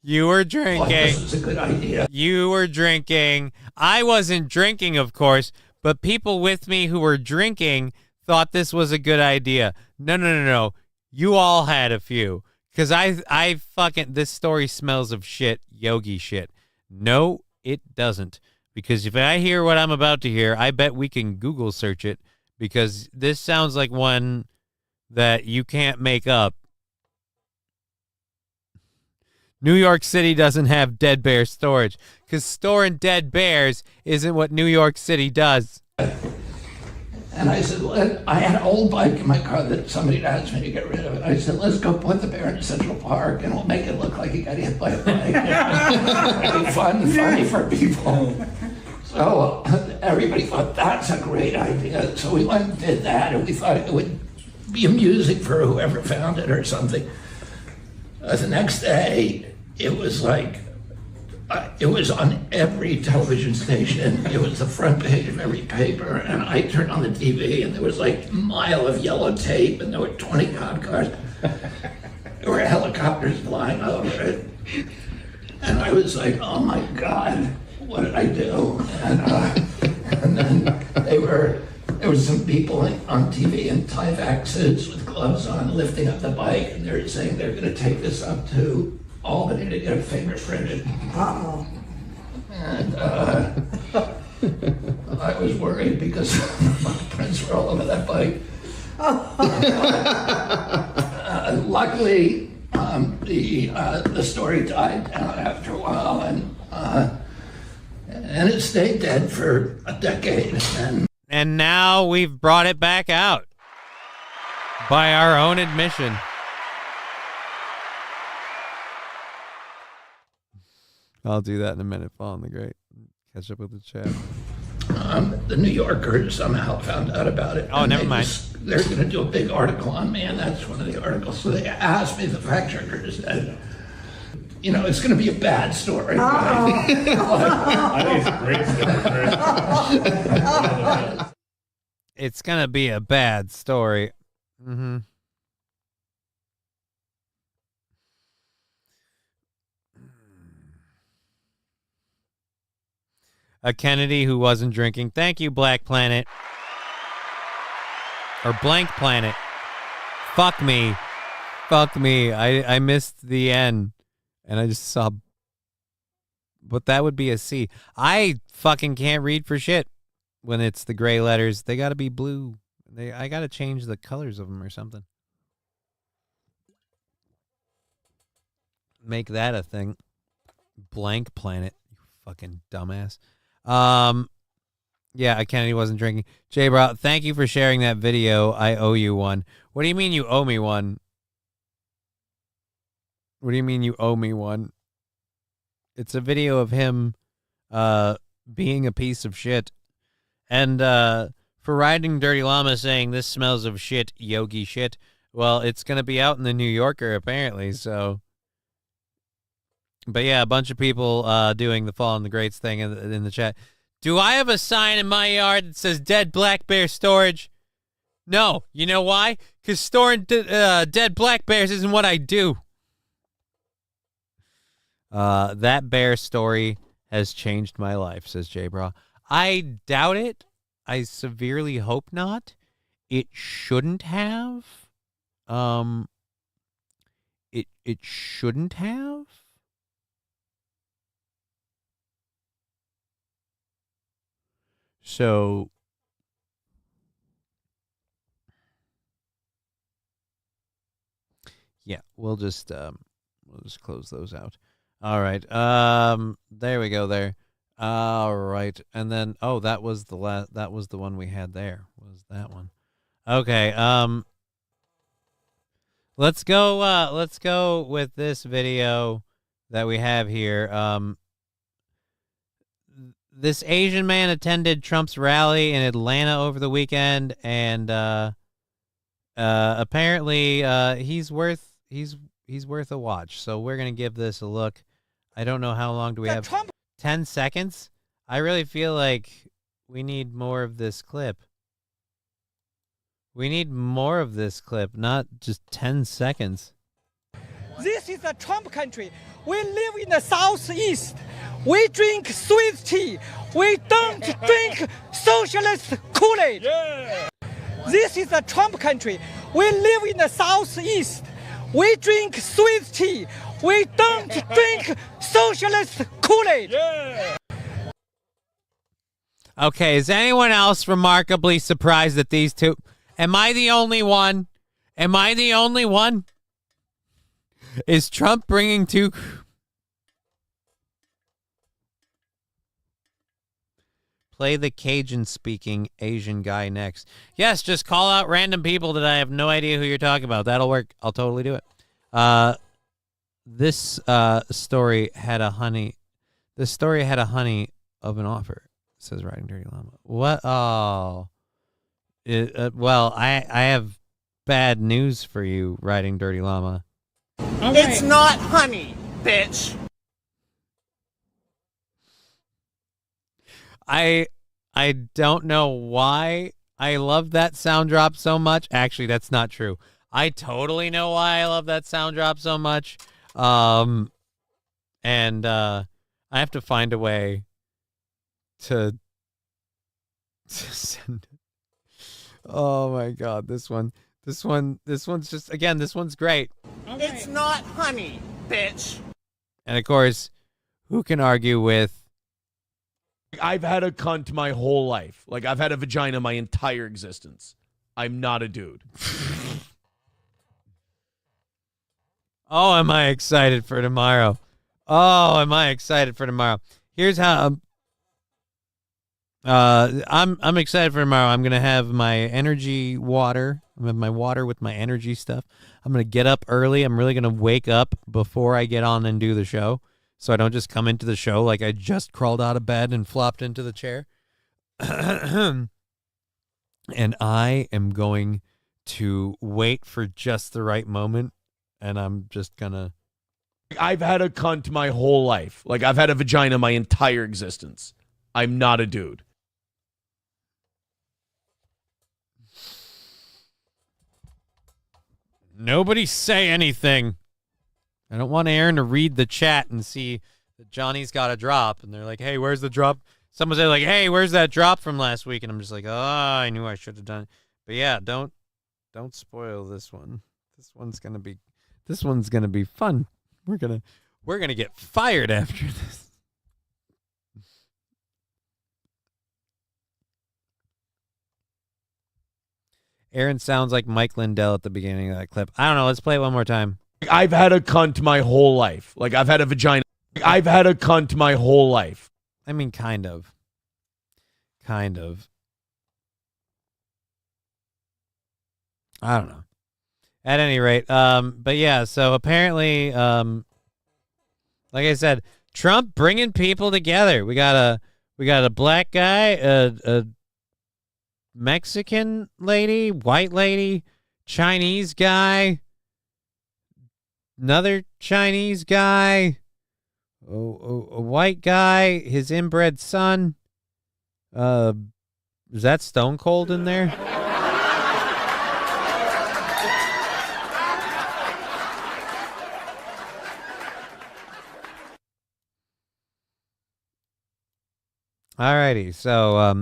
You were drinking. This was a good idea. You were drinking. I wasn't drinking, of course, but people with me who were drinking thought this was a good idea. No. You all had a few. Because I fucking... This story smells of shit, yogi shit. No, it doesn't. Because if I hear what I'm about to hear, I bet we can Google search it. Because this sounds like one that you can't make up. New York City doesn't have dead bear storage. Because storing dead bears isn't what New York City does. And I said, I had an old bike in my car that somebody had asked me to get rid of it. I said, let's go put the bear in Central Park and we'll make it look like he got hit by a bike. It'll be funny for people. So everybody thought that's a great idea. So we went and did that, and we thought it would be amusing for whoever found it or something. The next day, it was like, it was on every television station. It was the front page of every paper, and I turned on the TV, and there was like a mile of yellow tape, and there were 20 cop cars. There were helicopters flying over it. And I was like, oh my God. What did I do? And then there was some people on TV in tie-back suits with gloves on lifting up the bike, and they're saying they're going to take this up to Albany to get it fingerprinted. Uh-oh. And I was worried because my prints were all over that bike. Luckily, the story died down after a while, and it stayed dead for a decade. And now we've brought it back out by our own admission. I'll do that in a minute. Following the great. Catch up with the chat. The New Yorker somehow found out about it. Oh, never mind. They're going to do a big article on me, and that's one of the articles. So they asked me, the fact checker said, You know, it's going to be a bad story. I think it's a great story. It's going to be a bad story. Mm-hmm. A Kennedy who wasn't drinking. Thank you, Black Planet. Or Blank Planet. Fuck me. Fuck me. I missed the N. And I just saw... But that would be a C. I fucking can't read for shit when it's the gray letters. They got to be blue. I got to change the colors of them or something. Make that a thing. Blank Planet. You fucking dumbass. Yeah, Kennedy wasn't drinking. Jay Bro, thank you for sharing that video. I owe you one. What do you mean you owe me one? What do you mean you owe me one? It's a video of him being a piece of shit. And for riding Dirty Llama saying this smells of shit, yogi shit. Well, it's going to be out in the New Yorker apparently, so. But yeah, a bunch of people doing the Fallen the Greats thing in the chat. Do I have a sign in my yard that says Dead Black Bear Storage? No. You know why? Because storing dead black bears isn't what I do. That bear story has changed my life, says J-Bra. I doubt it. I severely hope not. It shouldn't have. It shouldn't have. So yeah, we'll just close those out. All right. There we go there. All right. And then that was the one we had there. Was that one. Okay. Let's go with this video that we have here. This Asian man attended Trump's rally in Atlanta over the weekend, and apparently he's worth a watch. So we're gonna give this a look. I don't know how long do we have. 10 seconds. I really feel like we need more of this clip. We need more of this clip, not just 10 seconds. This is a Trump country. We live in the Southeast. We drink sweet tea. We don't drink socialist Kool-Aid. Yeah. This is a Trump country. We live in the Southeast. We drink sweet tea. We don't drink socialist Kool-Aid. Yeah. Okay, is anyone else remarkably surprised at these two? Am I the only one? Am I the only one? Is Trump bringing two... Play the Cajun-speaking Asian guy next. Yes, just call out random people that I have no idea who you're talking about. That'll work. I'll totally do it. This story had a honey... This story had a honey of an offer, says Riding Dirty Llama. What? Oh... well, I have bad news for you, Riding Dirty Llama. Okay. It's not honey, bitch. I don't know why I love that sound drop so much. Actually, that's not true. I totally know why I love that sound drop so much. And I have to find a way to send it. Oh my God, this one's just, again, this one's great. Okay. It's not honey, bitch. And of course, who can argue with, I've had a cunt my whole life. Like, I've had a vagina my entire existence. I'm not a dude. oh, am I excited for tomorrow. Oh, am I excited for tomorrow. Here's how I'm excited for tomorrow. I'm gonna have my energy water. I'm gonna have my water with my energy stuff. I'm gonna get up early. I'm really gonna wake up before I get on and do the show, so I don't just come into the show like I just crawled out of bed and flopped into the chair. And I am going to wait for just the right moment, and I'm just gonna I've had a cunt my whole life. Like, I've had a vagina my entire existence. I'm not a dude. Nobody say anything. I don't want Aaron to read the chat and see that Johnny's got a drop. And they're like, hey, where's the drop? Someone said, like, hey, where's that drop from last week? And I'm just like, oh, I knew I should have done it. But yeah, don't spoil this one. This one's gonna be fun. We're gonna get fired after this. Aaron sounds like Mike Lindell at the beginning of that clip. I don't know. Let's play it one more time. I've had a cunt my whole life. Like, I've had a vagina. I've had a cunt my whole life. I mean, kind of. Kind of. I don't know. At any rate, but yeah, so apparently, like I said, Trump bringing people together. We got a black guy, a Mexican lady, white lady, Chinese guy, another Chinese guy, a white guy, his inbred son. Is that Stone Cold in there? Alrighty, so I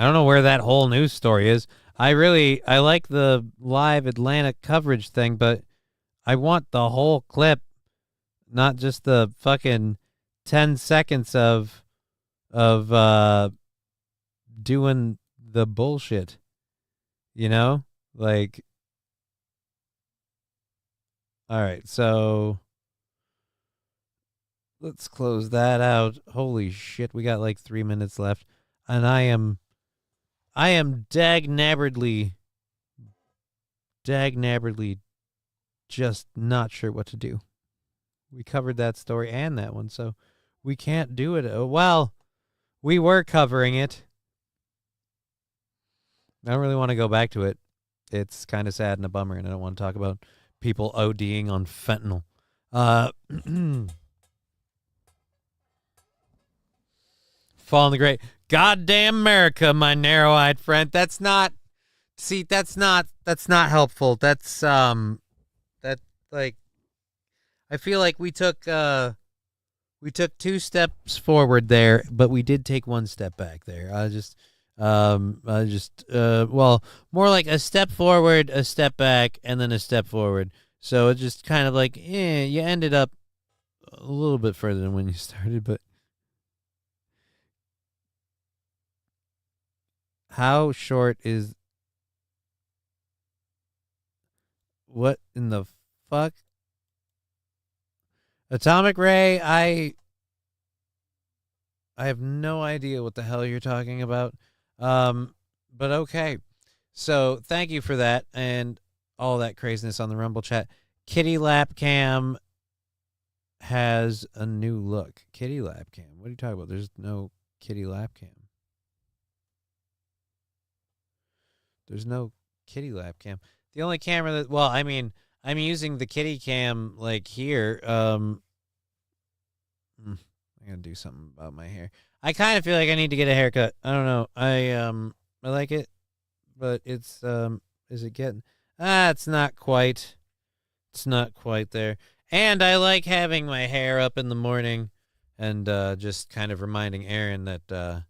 don't know where that whole news story is. I like the live Atlanta coverage thing, but I want the whole clip, not just the fucking 10 seconds of doing the bullshit. You know? Like, all right, so let's close that out. Holy shit, we got like 3 minutes left, and I am dag-nabberedly just not sure what to do. We covered that story and that one, so we can't do it. Well, we were covering it. I don't really want to go back to it. It's kind of sad and a bummer, and I don't want to talk about people ODing on fentanyl. Fall in the great goddamn America, my narrow-eyed friend. That's not helpful. That's that, like, I feel like we took 2 steps forward there, but we did take 1 step back there. Well, more like a step forward, a step back, and then a step forward. So it's just kind of like, you ended up a little bit further than when you started, but how short is... What in the fuck? Atomic Ray, I have no idea what the hell you're talking about. But okay. So thank you for that and all that craziness on the Rumble chat. Kitty Lap Cam has a new look. Kitty Lap Cam. What are you talking about? There's no Kitty Lap Cam. There's no Kitty Lap Cam. The only camera that, well, I mean, I'm using the kitty cam like here. I'm gonna do something about my hair. I kind of feel like I need to get a haircut. I don't know. I like it, but it's is it getting? It's not quite. It's not quite there. And I like having my hair up in the morning, and just kind of reminding Aaron that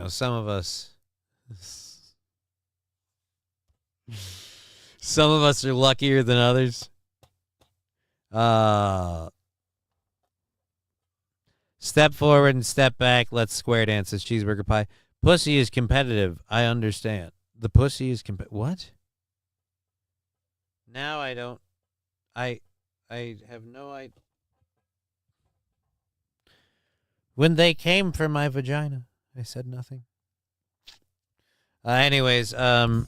some of us. Some of us are luckier than others. Step forward and step back. Let's square dance this cheeseburger pie. Pussy is competitive. I understand. The pussy is what? Now I don't. I have no idea. When they came for my vagina, I said nothing. Anyways, all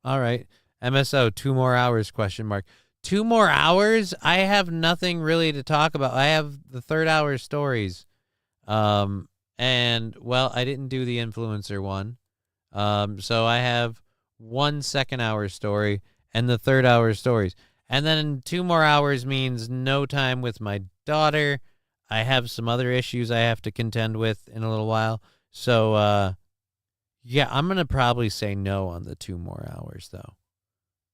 right. MSO, 2 more hours, question mark. 2 more hours? I have nothing really to talk about. I have the 3rd hour stories. And, well, I didn't do the influencer one. So I have 1 2nd hour story and the 3rd hour stories. And then 2 more hours means no time with my daughter. I have some other issues I have to contend with in a little while. So, yeah, I'm going to probably say no on the 2 more hours, though.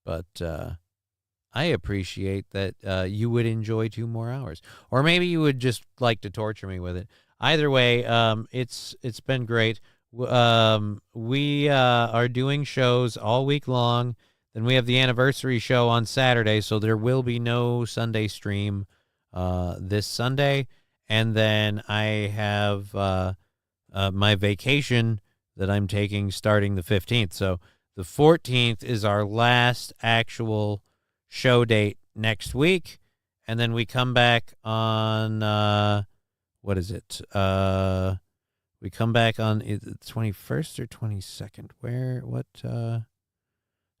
But I appreciate that you would enjoy 2 more hours. Or maybe you would just like to torture me with it. Either way, it's been great. We are doing shows all week long. Then we have the anniversary show on Saturday, so there will be no Sunday stream this Sunday. And then I have my vacation that I'm taking starting the 15th. So the 14th is our last actual show date next week. And then we come back on, what is it? We come back on the 21st or 22nd?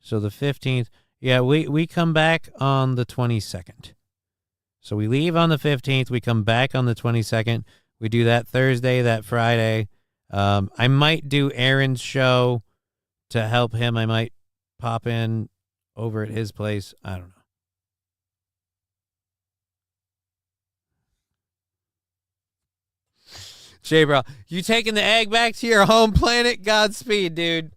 So the 15th. Yeah, we come back on the 22nd. So we leave on the 15th. We come back on the 22nd. We do that Thursday, that Friday. I might do Aaron's show to help him. I might pop in over at his place. I don't know. Jay, bro, you taking the egg back to your home planet? Godspeed, dude.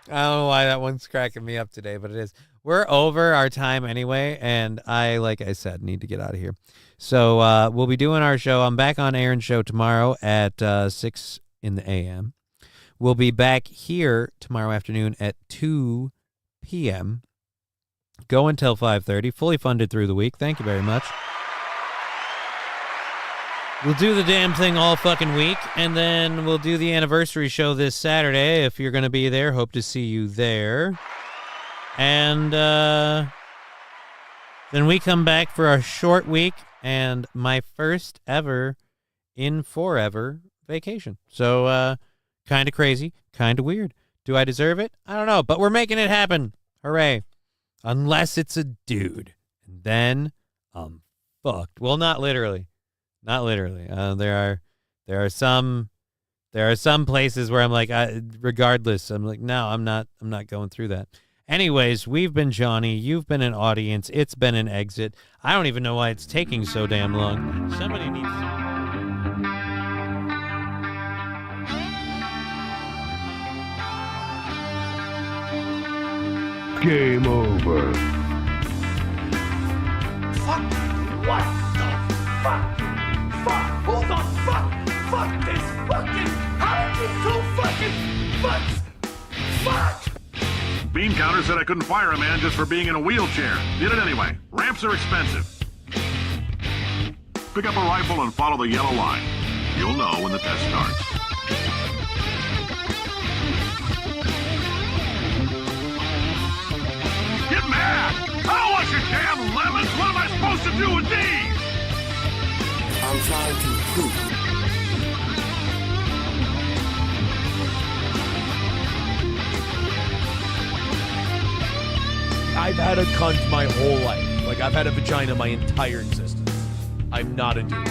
I don't know why that one's cracking me up today, but it is. We're over our time anyway, and I, like I said, need to get out of here. So we'll be doing our show. I'm back on Aaron's show tomorrow at 6 in the a.m. We'll be back here tomorrow afternoon at 2 p.m. Go until 5:30, fully funded through the week. Thank you very much. We'll do the damn thing all fucking week, and then we'll do the anniversary show this Saturday. If you're going to be there, hope to see you there. And then we come back for a short week and my first ever in forever vacation. So kind of crazy, kind of weird. Do I deserve it? I don't know, but we're making it happen. Hooray. Unless it's a dude. And then I'm fucked. Well, not literally. Not literally. There are some places where I'm like, regardless, I'm like, no, I'm not going through that. Anyways, we've been Johnny. You've been an audience. It's been an exit. I don't even know why it's taking so damn long. Somebody needs to... Game over. Fuck! What the fuck? Fuck! Who the fuck? Fuck this fucking... How did you two fucking... Fuck! Bean counter said I couldn't fire a man just for being in a wheelchair. Did it anyway. Ramps are expensive. Pick up a rifle and follow the yellow line. You'll know when the test starts. Get mad! I don't want your damn lemons! What am I supposed to do with these? I'm trying to poop. I've had a cunt my whole life. Like, I've had a vagina my entire existence. I'm not a dude.